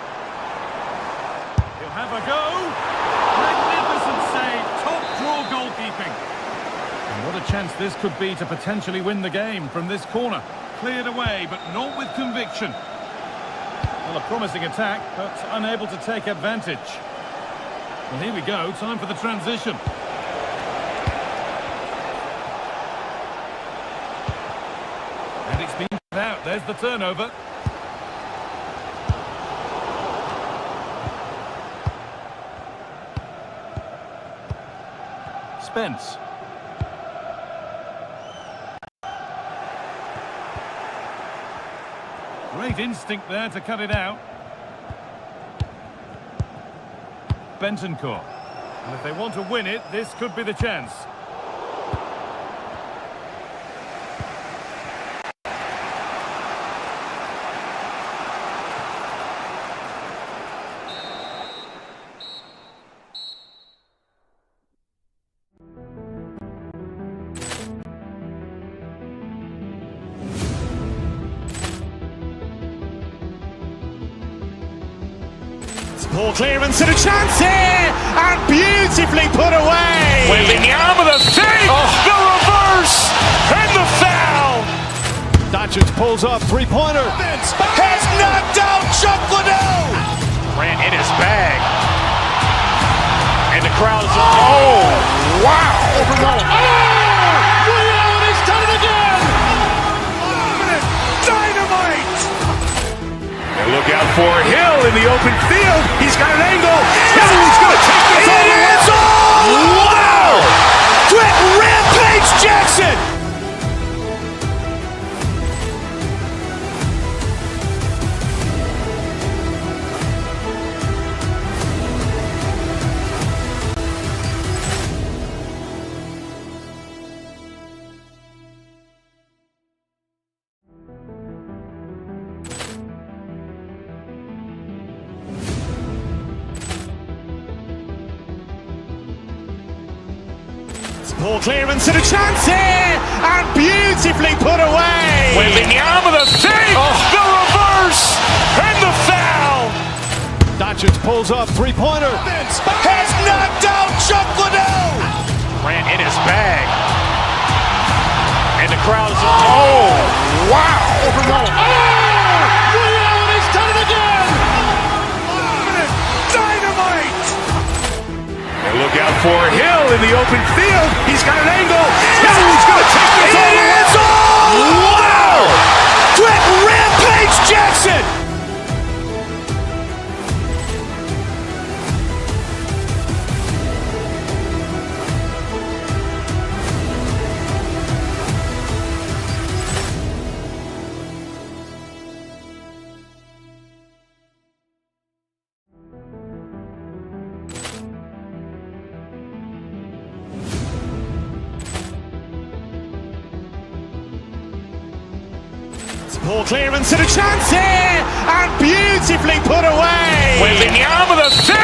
He'll have a go. Magnificent save. Top draw goalkeeping. And what a chance this could be to potentially win the game from this corner. Cleared away, but not with conviction. Well, a promising attack, but unable to take advantage. Well, here we go. Time for the transition. And it's been out. There's the turnover. Spence. Great instinct there to cut it out. Bentancur. And if they want to win it, this could be the chance. Ball clearance and a chance here, and beautifully put away. With the arm of the save, the reverse, and the foul. Doncic pulls up, three-pointer. Has knocked out Chuck Liddell. Ran in his bag. And the crowd is, oh, wow. Overruled. Rio, he's done it again! Dynamite. And look out for Hill in the open field. He's got an angle. He's going to take this all the way. Wow! Quick Rampage Jackson. Ball clearance and a chance here, and beautifully put away. With the arm of the save, the reverse, and the foul. Doncic pulls up, three-pointer. Has knocked out Chuck Liddell. Ran in his bag. And the crowd is, oh, wow. Overruled. Rio, he's done it again! Dynamite. And look out for Hill in the open field. He's got an angle. He's going to take this all the way. Wow! Quick Rampage Jackson. Ball clearance and a chance here, and beautifully put away. With the arm of the save,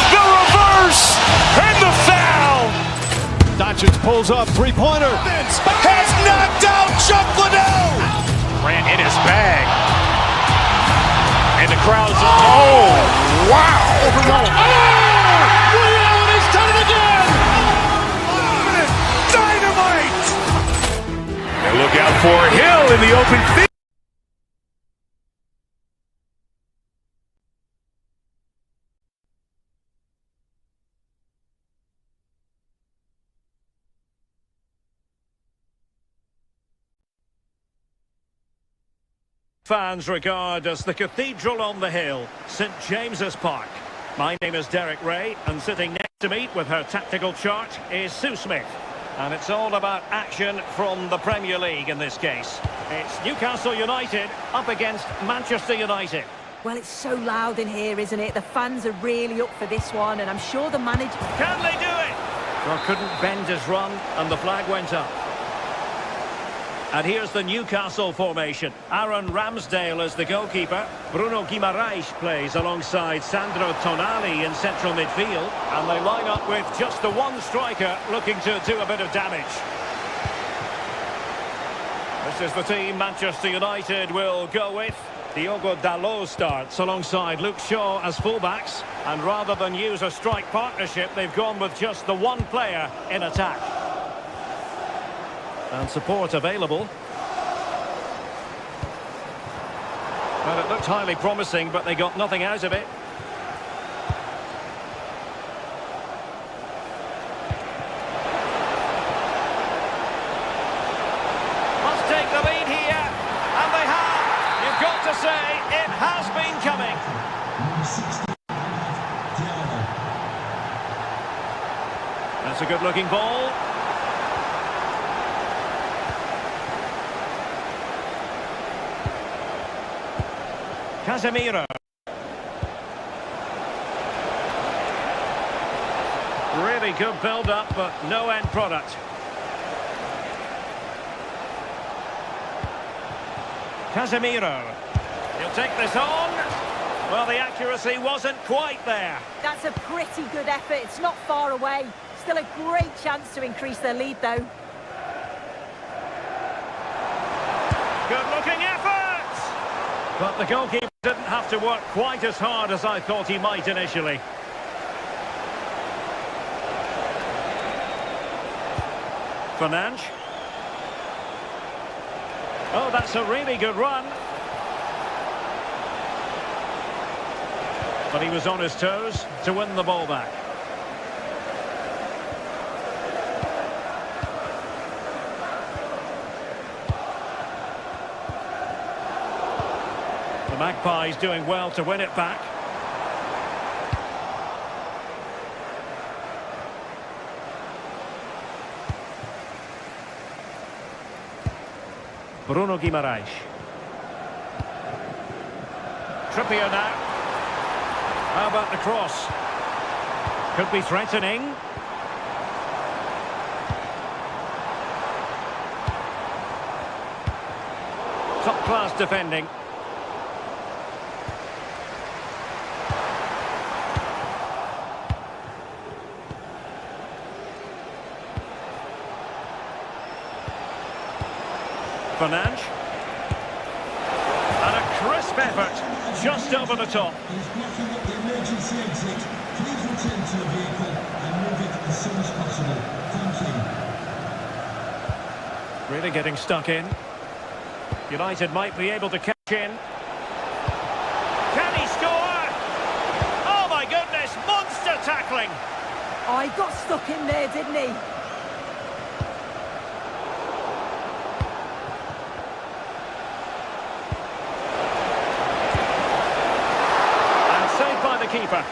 the reverse, and the foul. Doncic pulls up, three-pointer. Has knocked out Chuck Liddell. Ran in his bag. And the crowd is, oh, wow. Overruled. Rio, he's done it again! Dynamite. And look out for Hill in the open open field. Fans regard as the cathedral on the hill, St James's Park. My name is Derek Ray, and sitting next to me with her tactical chart is Sue Smith. And it's all about action from the Premier League in this case. It's Newcastle United up against Manchester United. Well, it's so loud in here, isn't it? The fans are really up for this one, and I'm sure the manager... Can they do it? Well, couldn't bend his run, and the flag went up. And here's the Newcastle formation. Aaron Ramsdale is the goalkeeper. Bruno Guimaraes plays alongside Sandro Tonali in central midfield. And they line up with just the one striker looking to do a bit of damage. This is the team Manchester United will go with. Diogo Dalot starts alongside Luke Shaw as fullbacks. And rather than use a strike partnership, they've gone with just the one player in attack. And support available. Well, it looked highly promising, but they got nothing out of it. Must take the lead here, and they have. You've got to say, it has been coming. That's a good-looking ball. Casemiro. Really good build-up, but no end product. Casemiro. He'll take this on. Well, the accuracy wasn't quite there. That's a pretty good effort. It's not far away. Still a great chance to increase their lead, though. Good-looking effort! But the goalkeeper didn't have to work quite as hard as I thought he might initially. Fernandes. Oh, that's a really good run. But he was on his toes to win the ball back. The Magpies doing well to win it back. Bruno Guimaraes. Trippier now. How about the cross? Could be threatening. Top-class defending. Fernandes. And a crisp effort, just over the top. He's blocking up the emergency exit. Please return to the vehicle and move it as soon as possible. Thank you. Really getting stuck in. United might be able to catch in. Can he score? Oh my goodness, monster tackling! Oh, he got stuck in there, didn't he? Keeper.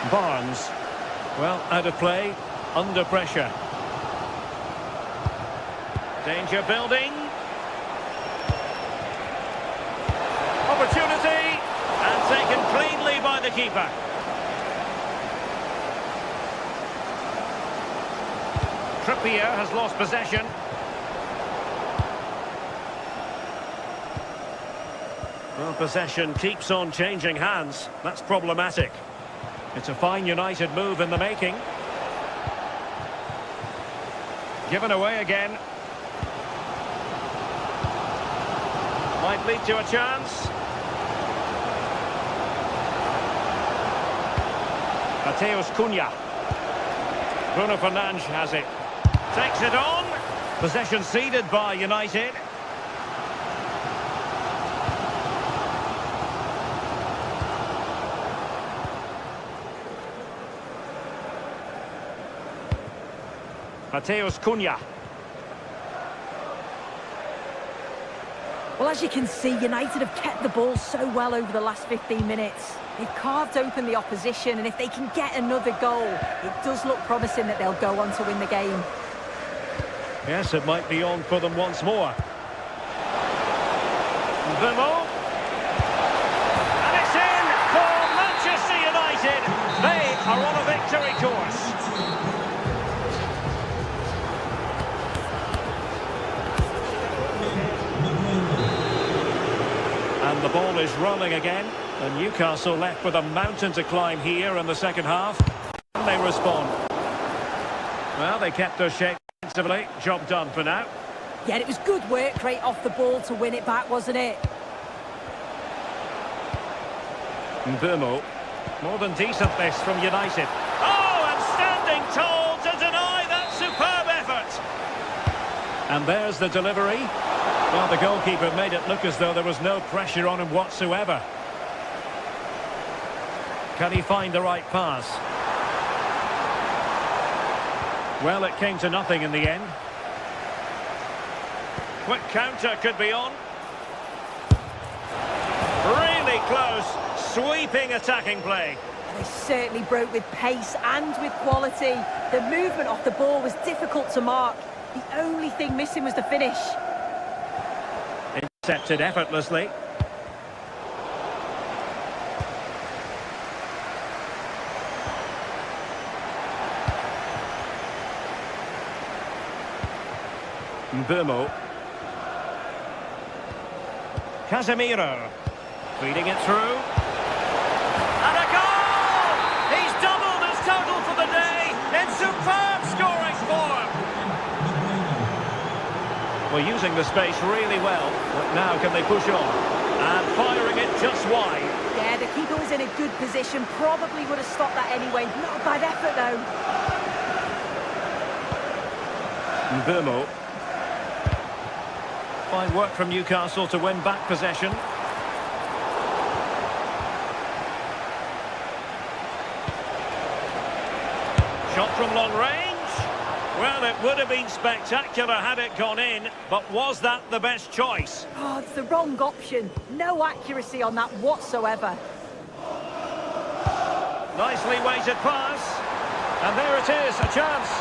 Barnes. Well, out of play, under pressure. Danger building. Opportunity. And taken cleanly by the keeper. Trippier has lost possession. Well, possession keeps on changing hands. That's problematic. It's a fine United move in the making. Given away again. Might lead to a chance. Mateus Cunha. Bruno Fernandes has it. Takes it on. Possession ceded by United. Mateus Cunha. Well, as you can see, United have kept the ball so well over the last 15 minutes. They've carved open the opposition, and if they can get another goal, it does look promising that they'll go on to win the game. Yes, it might be on for them once more. Vermo. And it's in for Manchester United. They are on a victory course. And the ball is rolling again. And Newcastle left with a mountain to climb here in the second half. And they respond. Well, they kept their shape defensively. Job done for now. Yeah, it was good work right off the ball to win it back, wasn't it? Vermo. More than decent this from United. Oh, and standing tall to deny that superb effort. And there's the delivery. Well, the goalkeeper made it look as though there was no pressure on him whatsoever. Can he find the right pass? Well, it came to nothing in the end. Quick counter could be on. Really close, sweeping attacking play. They certainly broke with pace and with quality. The movement off the ball was difficult to mark. The only thing missing was the finish. Intercepted effortlessly. Vermo. Casemiro. Feeding it through. And a goal! He's doubled his total for the day in superb scoring form. We're using the space really well, but now can they push on? And firing it just wide. Yeah, the keeper was in a good position, probably would have stopped that anyway. Not a bad effort though. Vermo. Fine work from Newcastle to win back possession. Shot from long range. Well, it would have been spectacular had it gone in, but was that the best choice? Oh, it's the wrong option. No accuracy on that whatsoever. Nicely weighted pass. And there it is, a chance.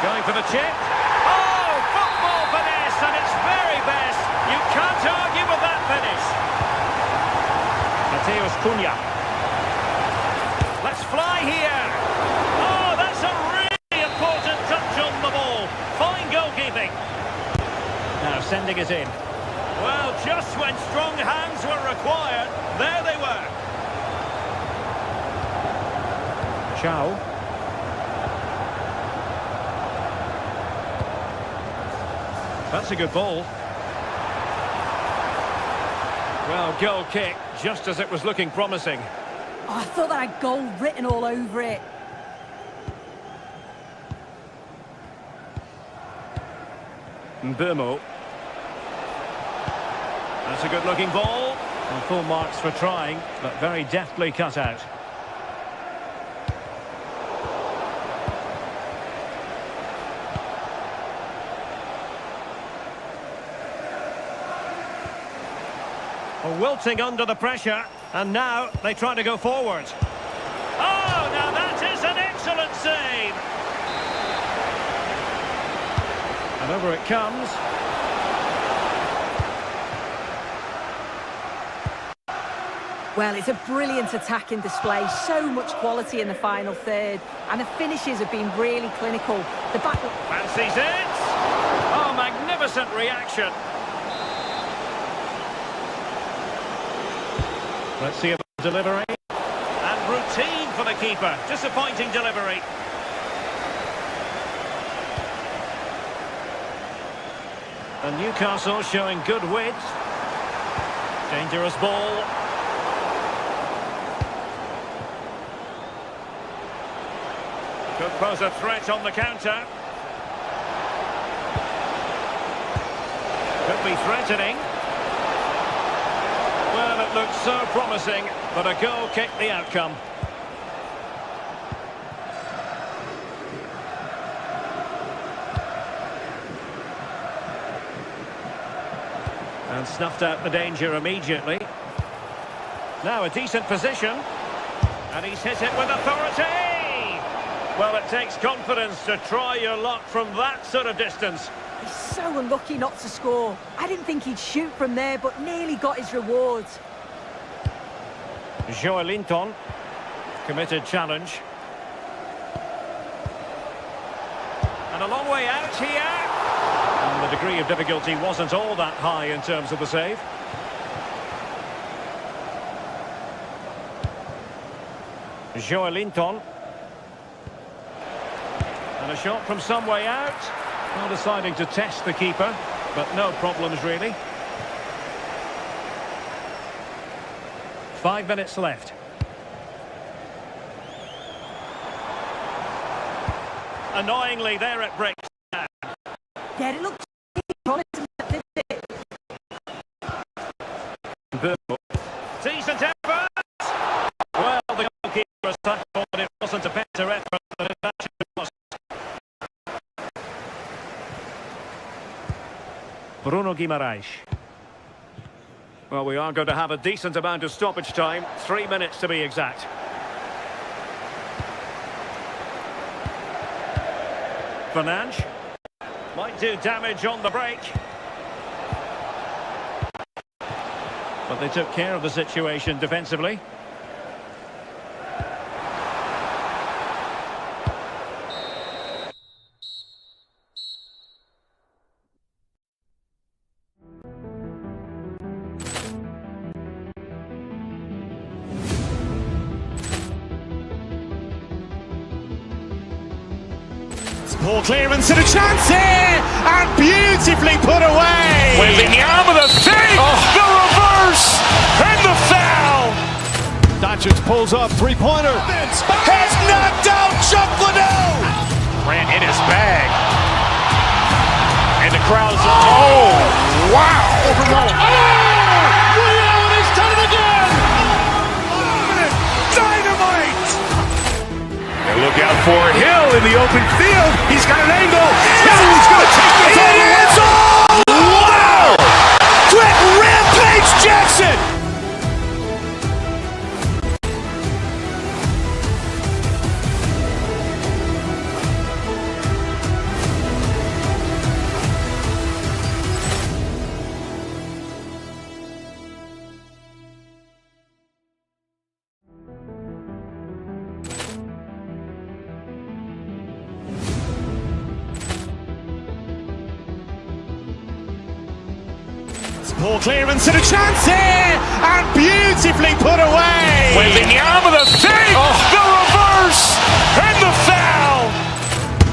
Going for the chip. Oh, football finesse, and it's very best. You can't argue with that finish. Mateus Cunha. Let's fly here. Oh, that's a really important touch on the ball. Fine goalkeeping. Now sending it in. Well, just when strong hands were required, there they were. Chow. That's a good ball. Well, goal kick, just as it was looking promising. Oh, I thought that had goal written all over it. Vermo. That's a good-looking ball. And full marks for trying, but very deftly cut out. Wilting under the pressure, and now they try to go forward. Oh, now that is an excellent save! And over it comes. Well, it's a brilliant attacking display, so much quality in the final third, and the finishes have been really clinical. The back... Fancies it! Oh, magnificent reaction! Let's see about the delivery. And routine for the keeper. Disappointing delivery. And Newcastle showing good width. Dangerous ball. Could pose a threat on the counter. could be threatening. Well, it looked so promising, but a goal kicked the outcome. And snuffed out the danger immediately. Now a decent position. And he's hit it with authority! Well, it takes confidence to try your luck from that sort of distance. He's so unlucky not to score. I didn't think he'd shoot from there, but nearly got his rewards. Joelinton. Committed challenge. And a long way out here. And the degree of difficulty wasn't all that high in terms of the save. Joelinton. And a shot from some way out. Well, deciding to test the keeper, but no problems really. 5 minutes left. Annoyingly, there it breaks down. Yeah, it looked promising, didn't it? Decent effort! Well, the goalkeeper thought it wasn't a better effort than it actually was. Bruno Guimaraes. Well, we are going to have a decent amount of stoppage time. 3 minutes to be exact. Fernandes might do damage on the break. But they took care of the situation defensively. Poor clearance and a chance here, and beautifully put away. Willian with a save, the reverse, and the foul. Doncic pulls up, three-pointer. Has knocked out Chuck Liddell. Ran in his bag. And the crowd's, oh, wow. Willian, he's done it again. Dynamite. And look out for Hill in the open field. He's got an angle. He's going to take this all the way. Wow! Quick rampage Jackson. Poor clearance and a chance here, and beautifully put away. Willian with a save, the reverse, and the foul.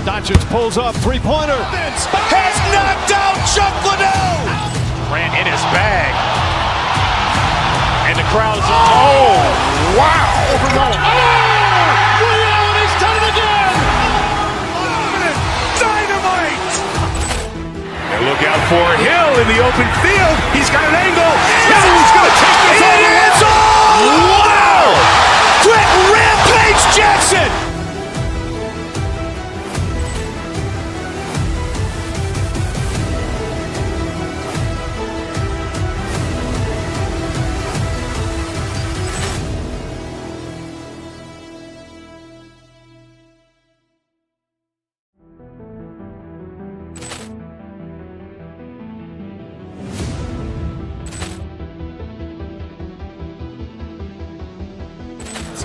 Doncic pulls up, three-pointer. Has knocked out Chuck Liddell. Ran in his bag. And the crowd's, oh, wow. Willian, he's done it again. Dynamite. And look out for Hill in the open field. He's got an angle. He's going to take this all the way. Wow! Quick rampage Jackson.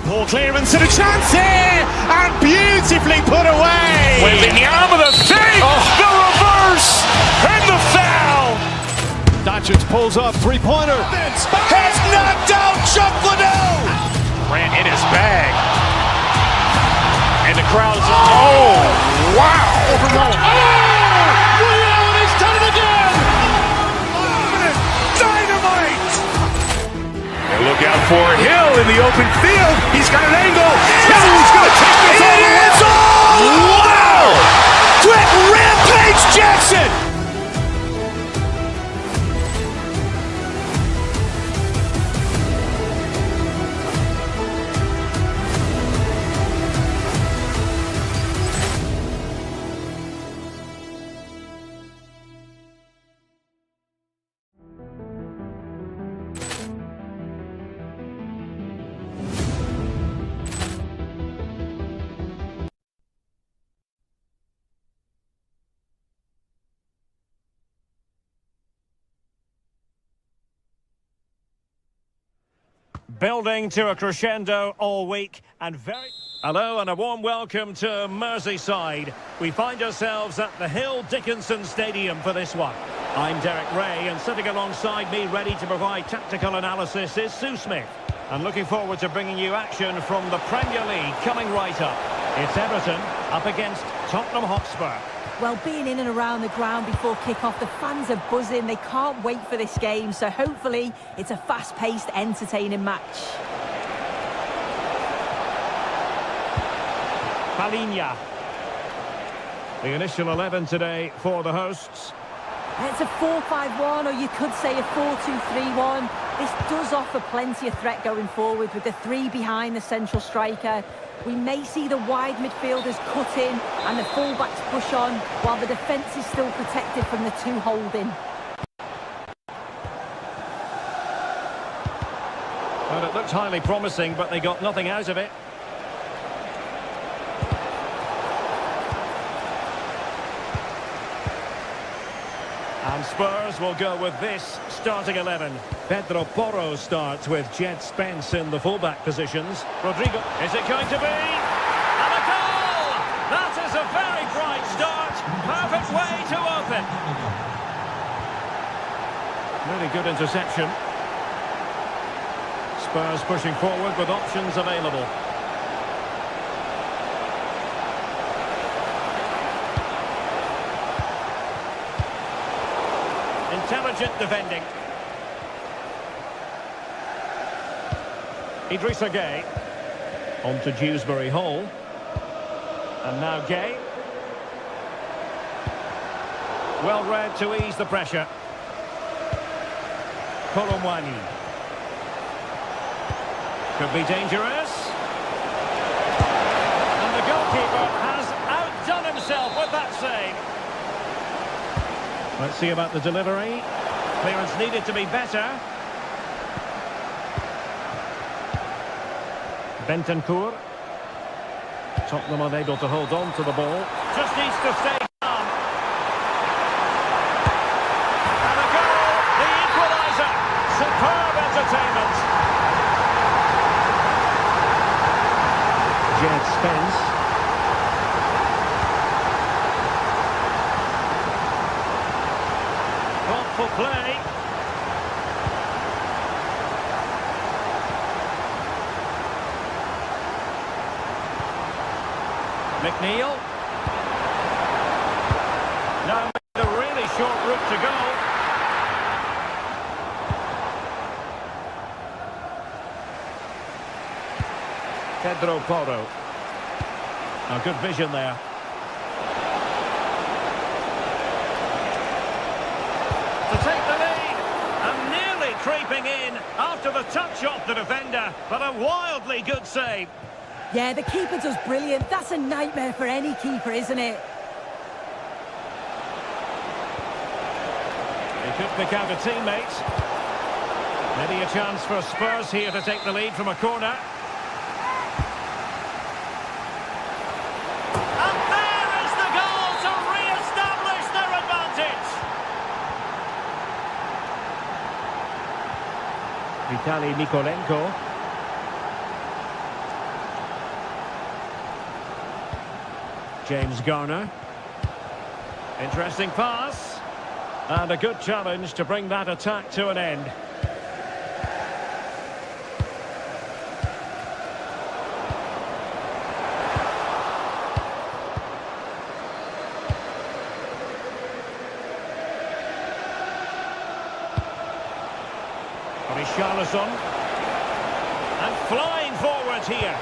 Poor clearance and a chance here, and beautifully put away. Willian with a save, the reverse, and the foul. Doncic pulls up, three-pointer. Has knocked out Chuck Liddell. Ran in his bag. And the crowd's, oh, wow. Willian, he's done it again. Dynamite. And look out for Hill in the open field. He's got an angle. He's going to take this all the way. Wow! Quick rampage Jackson. Building to a crescendo all week and very... Hello and a warm welcome to Merseyside. We find ourselves at the Hill Dickinson Stadium for this one. I'm Derek Ray, and sitting alongside me ready to provide tactical analysis is Sue Smith. And looking forward to bringing you action from the Premier League coming right up. It's Everton up against Tottenham Hotspur. Well, being in and around the ground before kick-off, the fans are buzzing. They can't wait for this game, so hopefully it's a fast-paced, entertaining match. Palinha. The initial 11 today for the hosts. It's a 4-5-1, or you could say a 4-2-3-1. This does offer plenty of threat going forward with the three behind the central striker. We may see the wide midfielders cut in and the fullbacks push on, while the defence is still protected from the two holding. Well, it looked highly promising, but they got nothing out of it. And Spurs will go with this starting 11. Pedro Porro starts with Jed Spence in the fullback positions. Rodrigo, is it going to be? And a goal! That is a very bright start. Perfect way to open. Really good interception. Spurs pushing forward with options available. Intelligent defending. Idrissa Gueye. On to Dewsbury Hall. And now Gueye. Well read to ease the pressure. Kolomwani. Could be dangerous. And the goalkeeper has outdone himself with that save. Let's see about the delivery. Clearance needed to be better. Bentancur. Tottenham unable to hold on to the ball. Just needs to stay calm. And a goal! The equaliser! Superb entertainment. Jed Spence. For play. McNeil. Now the really short route to go. Pedro Porro. Now good vision there. To take the lead, and nearly creeping in after the touch off the defender, but a wildly good save. Yeah, the keeper does brilliant. That's a nightmare for any keeper, isn't it? He could pick out a teammate. Maybe a chance for Spurs here to take the lead from a corner. And there is the goal to re-establish their advantage. Vitaly Mykolenko. James Garner. Interesting pass. And a good challenge to bring that attack to an end. Richarlison. And flying forward here.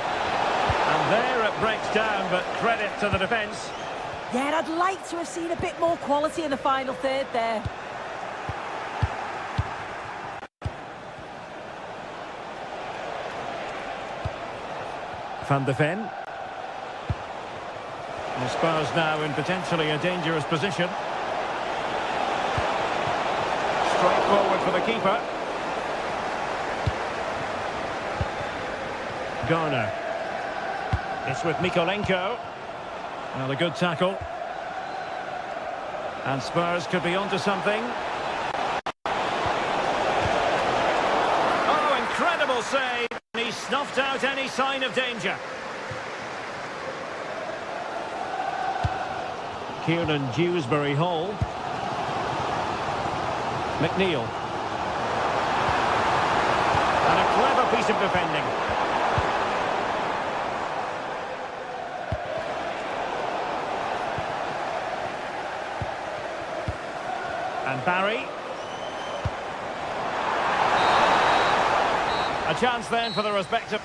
And there it breaks down, but credit to the defence. Yeah, I'd like to have seen a bit more quality in the final third there. Van de Ven. The Spurs now in potentially a dangerous position. Straight forward for the keeper. Garner. It's with Mykolenko. Well, a good tackle. And Spurs could be onto something. Oh, incredible save. snuffed out any sign of danger. Kieran Dewsbury Hall. McNeil. And a clever piece of defending. And Barry. A chance then for the respective...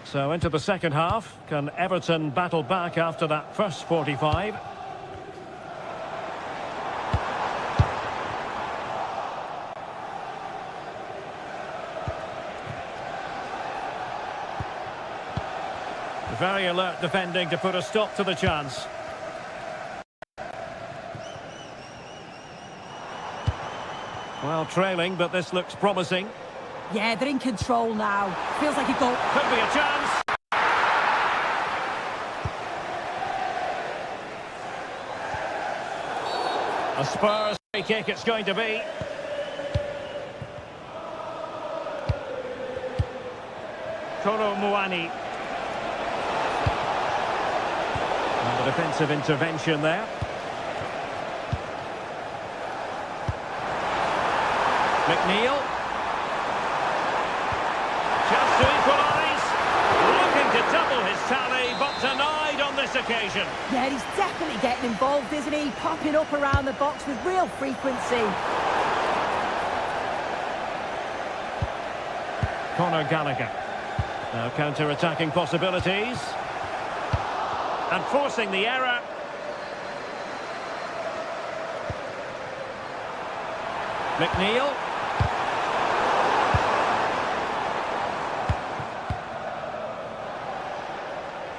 So into the second half. Can Everton battle back after that first 45? Very alert defending to put a stop to the chance. Well, trailing, but this looks promising. Yeah, they're in control now. Feels like a goal. Could be a chance. A Spurs free kick it's going to be. Kolo Muani. And the defensive intervention there. McNeil. Chance to equalise. Looking to double his tally, but denied on this occasion. Yeah, he's definitely getting involved, isn't he? Popping up around the box with real frequency. Conor Gallagher. Now counter-attacking possibilities. And forcing the error. McNeil.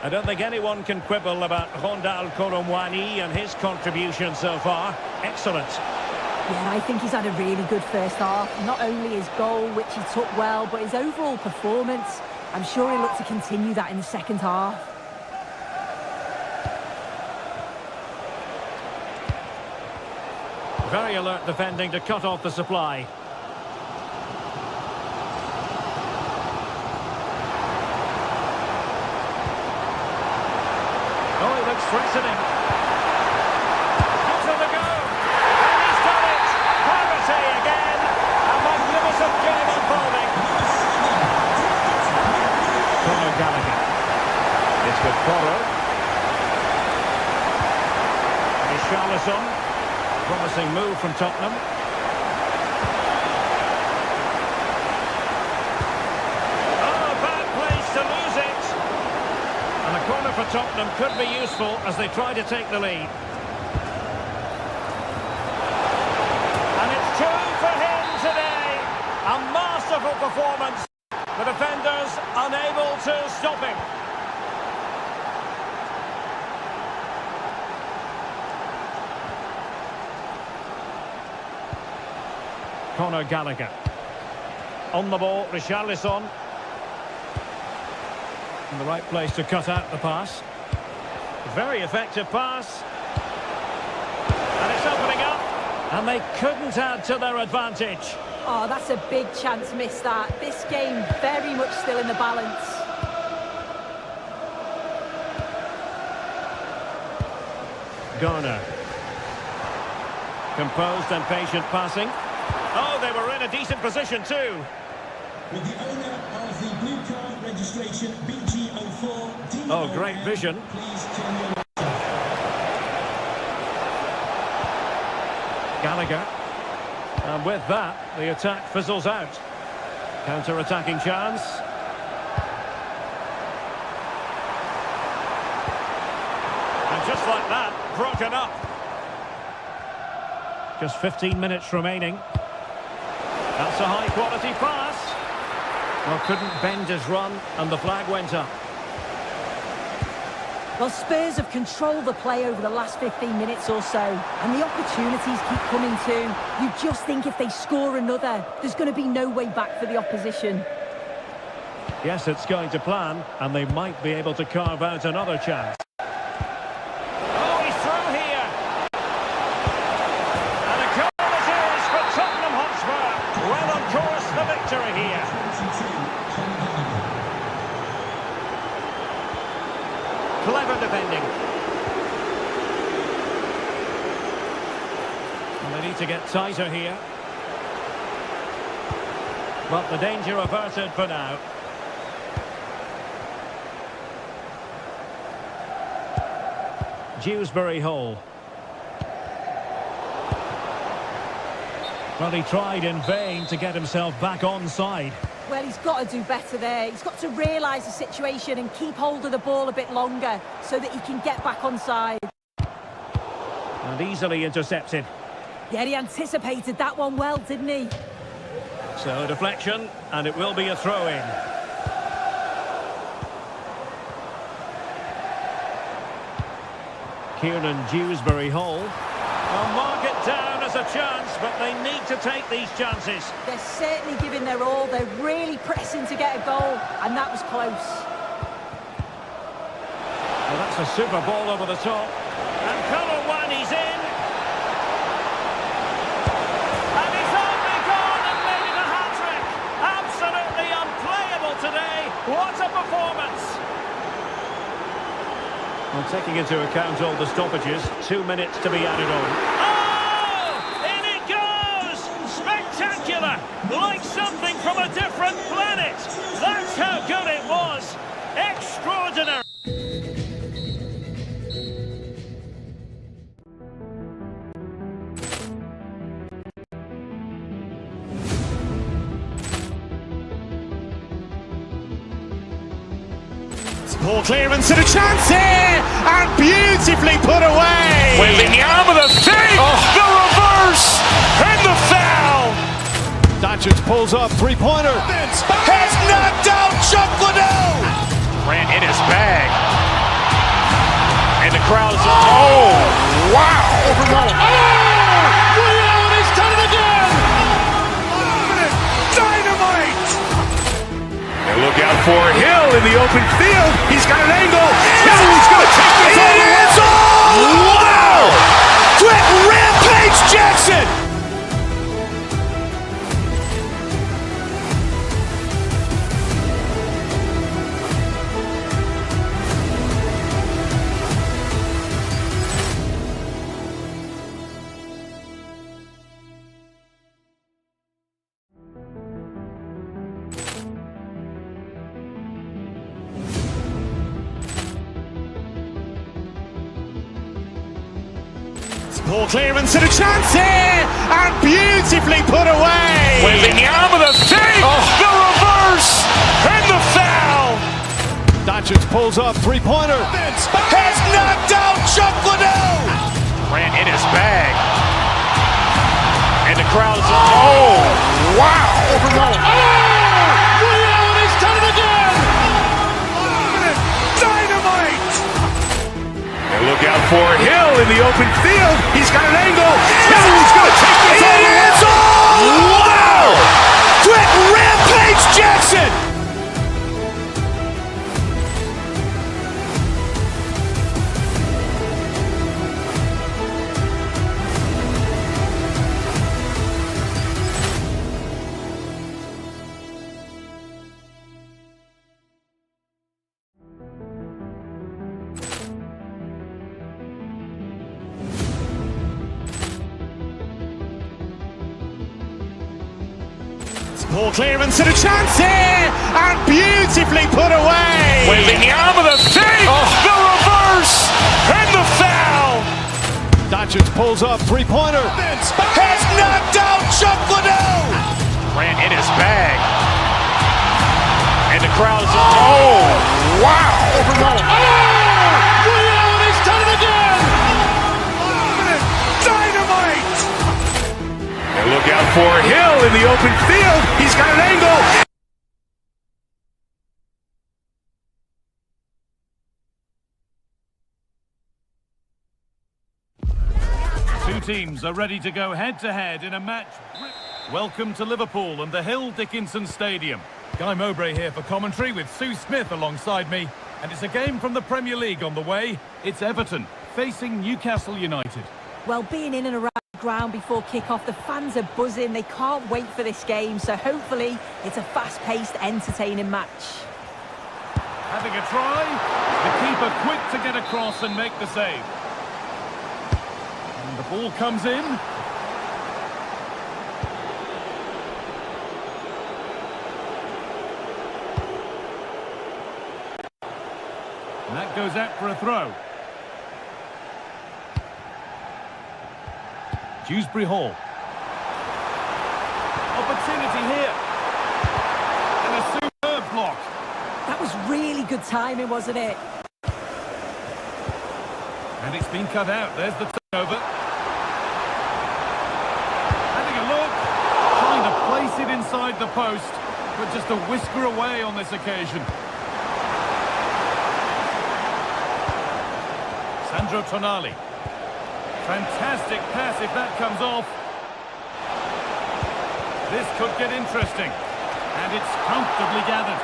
I don't think anyone can quibble about Rondal Koromwani and his contribution so far. Excellent. Yeah, I think he's had a really good first half. Not only his goal, which he took well, but his overall performance. I'm sure he'll look to continue that in the second half. Very alert defending to cut off the supply. Oh, he looks threatening. Gives it a go. And he's done it. Parity again. A magnificent game unfolding. Conor Gallagher. It's with Porro. Richarlison. Promising move from Tottenham. Oh, bad place to lose it. And a corner for Tottenham could be useful as they try to take the lead. And it's two for him today. A masterful performance. The defenders unable to stop him. Conor Gallagher. On the ball, Richarlison. In the right place to cut out the pass. Very effective pass. And it's opening up. And they couldn't add to their advantage. Oh, that's a big chance missed that. This game very much still in the balance. Garner. Composed and patient passing. Oh, they were in a decent position too. With the owner of the blue card registration BG04. Oh, great vision. Please turn your... Gallagher. And with that, the attack fizzles out. Counter-attacking chance. And just like that, broken up. Just 15 minutes remaining. That's a high-quality pass. Well, couldn't bend his run, and the flag went up. Well, Spurs have controlled the play over the last 15 minutes or so, and the opportunities keep coming too. You just think if they score another, there's going to be no way back for the opposition. Yes, it's going to plan, and they might be able to carve out another chance. Oh, he's through here. And they need to get tighter here. But the danger averted for now. Dewsbury Hall. Well, he tried in vain to get himself back onside. Well, he's got to do better there. He's got to realise the situation and keep hold of the ball a bit longer so that he can get back onside. And easily intercepted. Yeah, he anticipated that one well, didn't he? So a deflection, and it will be a throw-in. Kieran Dewsbury Hall. Well, mark it down as a chance, but they need to take these chances. They're certainly giving their all. They're really pressing to get a goal, and that was close. Well, that's a super ball over the top. And Colowani's in. And he's only gone and made it a hat-trick. Absolutely unplayable today. What a performance. Well, taking into account all the stoppages, 2 minutes to be added on. Oh! In it goes! Spectacular! Like something from a different planet! That's how good it was! Extraordinary! Ball clearance and a chance here, and beautifully put away. Waving the arm of the thing, the reverse, and the foul. Doncic pulls up, three-pointer. Has knocked out Chuck Liddell. Ran in his bag. And the crowd's, oh, wow. William has done it again. Dynamite. And look out for Hill in the open field. He's got an angle. He's going to take this all the way. Wow! Quick Rampage Jackson. Ball clearance and a chance here, and beautifully put away. Waving the arm of the thing, the reverse, and the foul. Doncic pulls up, three-pointer. Has knocked out Chuck Liddell. Ran in his bag. And the crowd's, oh, wow. William has done it again. Dynamite. And look out for Hill in the open field. He's got an angle. He's going to take this all the way. Wow. Quick Rampage Jackson. Ball clearance and a chance here, and beautifully put away. Waving the arm of the thing, the reverse, and the foul. Doncic pulls up, three-pointer. Has knocked out Chuck Liddell. Ran in his bag. And the crowd's, oh, wow. William has done it again. Dynamite. And look out for Hill in the open field. He's got an angle. Two teams are ready to go head-to-head in a match. Welcome to Liverpool and the Hill Dickinson Stadium. Guy Mowbray here for commentary with Sue Smith alongside me. And it's a game from the Premier League on the way. It's Everton facing Newcastle United. Well, being in and around the ground before kick-off, the fans are buzzing. They can't wait for this game, so hopefully it's a fast-paced, entertaining match. Having a try, the keeper quick to get across and make the save. And the ball comes in. That goes out for a throw. Dewsbury Hall. Opportunity here. And a superb block. That was really good timing, wasn't it? And it's been cut out. There's the turnover. Having a look. Trying to place it inside the post. But just a whisker away on this occasion. Sandro Tonali. Fantastic pass if that comes off. This could get interesting. And it's comfortably gathered.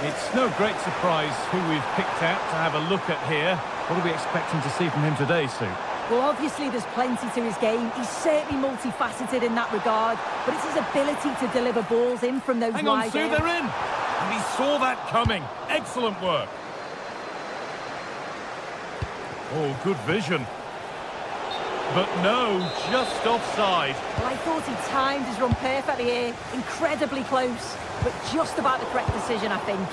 It's no great surprise who we've picked out to have a look at here. What are we expecting to see from him today, Sue? Well, obviously there's plenty to his game. He's certainly multifaceted in that regard, but it's his ability to deliver balls in from those Hang on, wide Sue, areas. they're in! And he saw that coming. Excellent work. Oh, good vision. But no, just offside. Well, I thought he timed his run perfectly here. Incredibly close, but just about the correct decision, I think.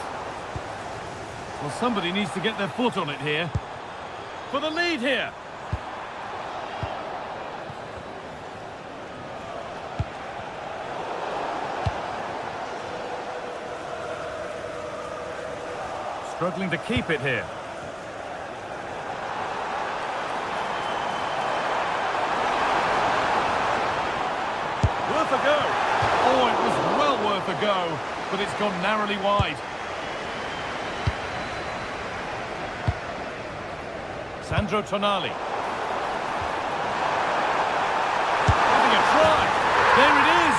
Well, somebody needs to get their foot on it here. For the lead here. Struggling to keep it here. Worth a go. Oh, it was well worth a go, but it's gone narrowly wide. Sandro Tonali. Having a try. There it is.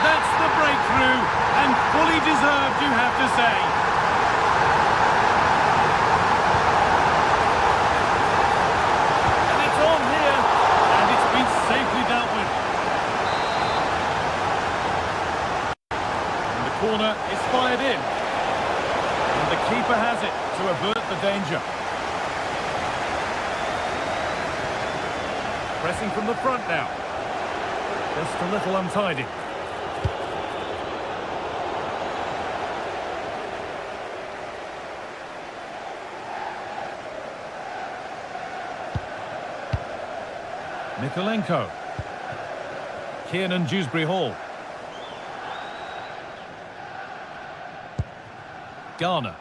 That's the breakthrough, and fully deserved, you have to say. And it's on here, and it's been safely dealt with. And the corner is fired in. And the keeper has it to avert the danger. Pressing from the front now. Just a little untidy. Mikolenko. Kiernan Dewsbury Hall. Garner.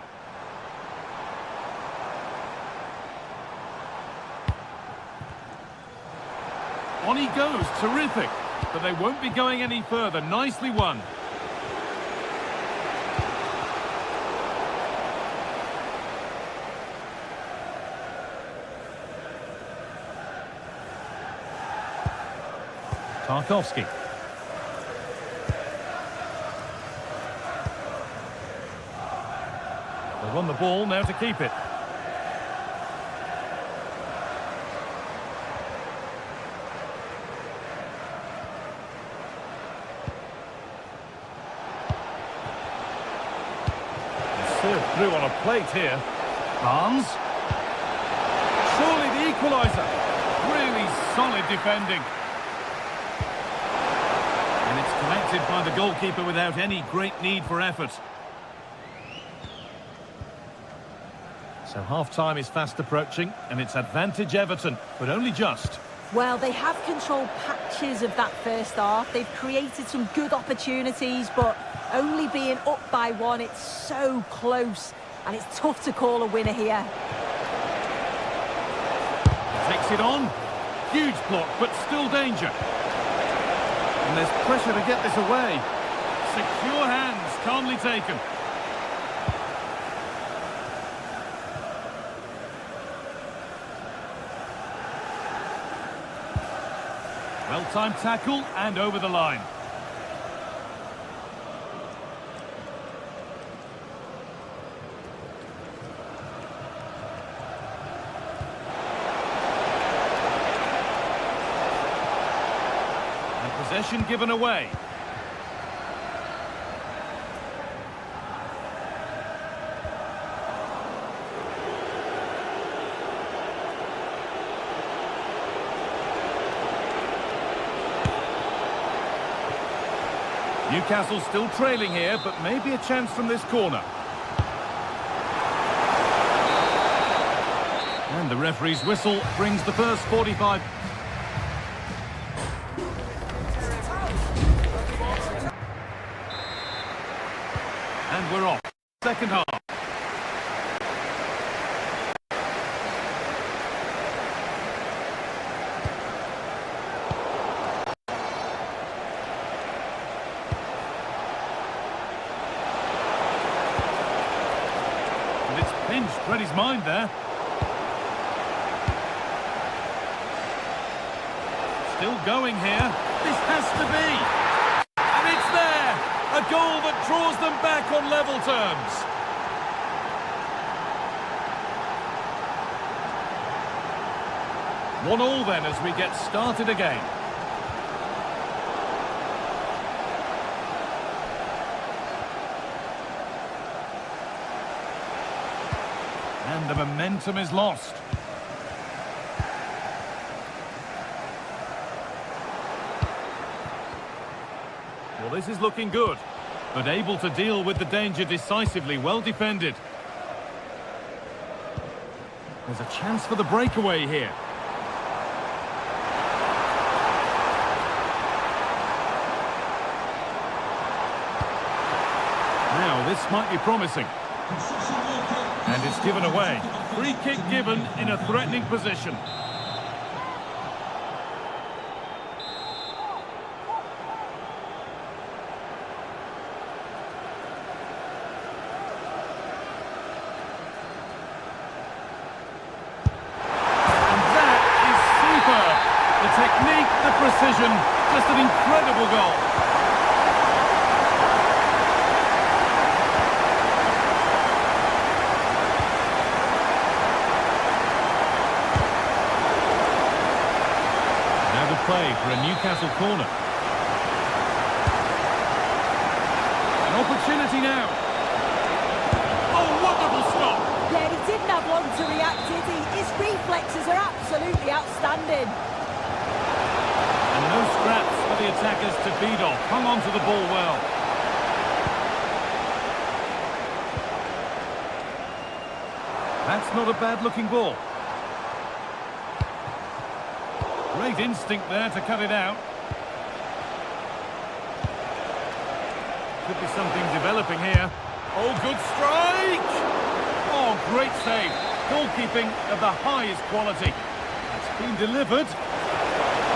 On he goes, terrific. But they won't be going any further. Nicely won. Tarkowski. They've won the ball, now to keep it. Served through on a plate here. Barnes. Surely the equaliser. Really solid defending. And it's collected by the goalkeeper without any great need for effort. So half-time is fast approaching, and it's advantage Everton, but only just. Well, they have controlled patches of that first half. They've created some good opportunities, but only being up by one, it's so close, and it's tough to call a winner here. Takes it on. Huge block, but still danger. And there's pressure to get this away. Secure hands, calmly taken. Well-timed tackle and over the line. And possession given away. Newcastle still trailing here, but maybe a chance from this corner. And the referee's whistle brings the first 45. And we're off. Second half. And it's pinched Freddie's mind there. Still going here. This has to be. And it's there. A goal that draws them back on level terms. One all then as we get started again. And the momentum is lost. Well, this is looking good, but able to deal with the danger decisively, well defended. There's a chance for the breakaway here. Now, this might be promising. And it's given away. Free kick given in a threatening position. Precision, just an incredible goal. Now the play for a Newcastle corner. An opportunity now. Oh, wonderful stop. Yeah, he didn't have long to react, did he? His reflexes are absolutely outstanding. No scraps for the attackers to feed off. Hung on to the ball well. That's not a bad-looking ball. Great instinct there to cut it out. Could be something developing here. Oh, good strike! Oh, great save. Goalkeeping of the highest quality. It's been delivered.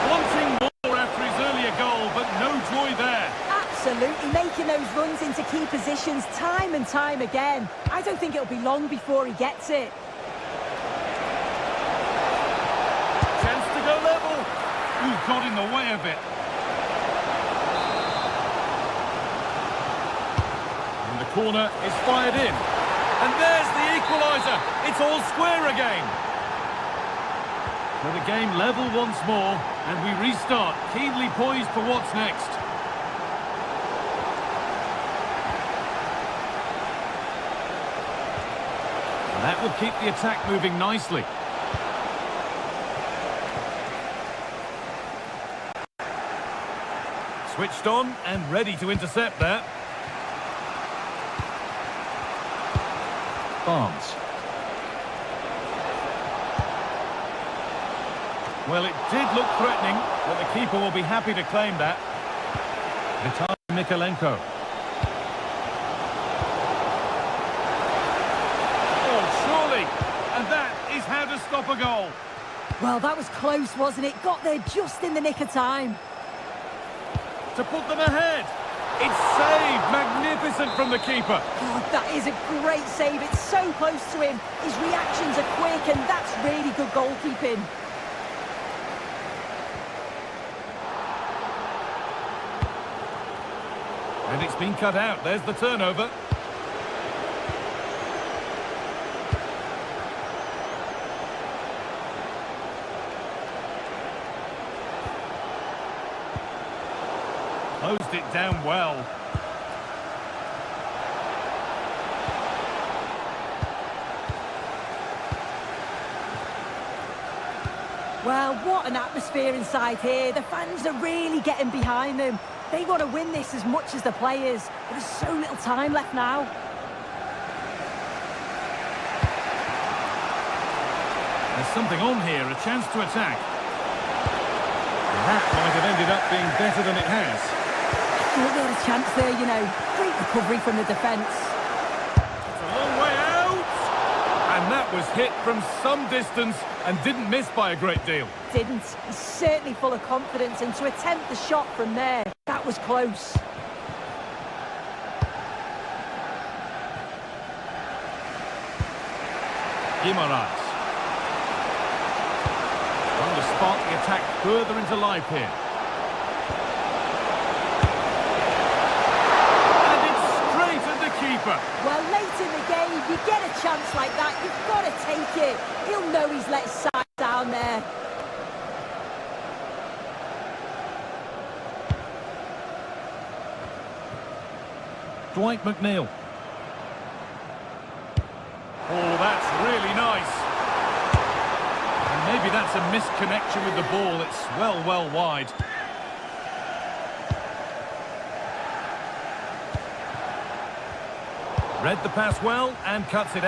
Wanting more after his earlier goal, but no joy there. Absolutely, making those runs into key positions time and time again. I don't think it'll be long before he gets it. Chance to go level. Ooh, got in the way of it. And the corner is fired in. And there's the equaliser. It's all square again. So the game level once more, and we restart, keenly poised for what's next. And that will keep the attack moving nicely. Switched on and ready to intercept that. Barnes. Well, it did look threatening, but the keeper will be happy to claim that. Vitaly Mikalenko. Oh, surely! And that is how to stop a goal. Well, that was close, wasn't it? Got there just in the nick of time. To put them ahead. It's saved. Magnificent from the keeper. God, that is a great save. It's so close to him. His reactions are quick, and that's really good goalkeeping. And it's been cut out. There's the turnover. Closed it down well. Well, what an atmosphere inside here. The fans are really getting behind them. They want to win this as much as the players, but there's so little time left now. There's something on here, a chance to attack. That might have ended up being better than it has. Thought they had a chance there, you know. Great recovery from the defence. It's a long way out! And that was hit from some distance and didn't miss by a great deal. Didn't. He's certainly full of confidence, and to attempt the shot from there, that was close. Guimaraes. Trying to spark the attack further into life here. And it's straight at the keeper. Well, late in the game, you get a chance like that, you've got to take it. He'll know he's let his side down there. Dwight McNeil. Oh, that's really nice. And maybe that's a misconnection with the ball. It's well wide. Read the pass well and cuts it out.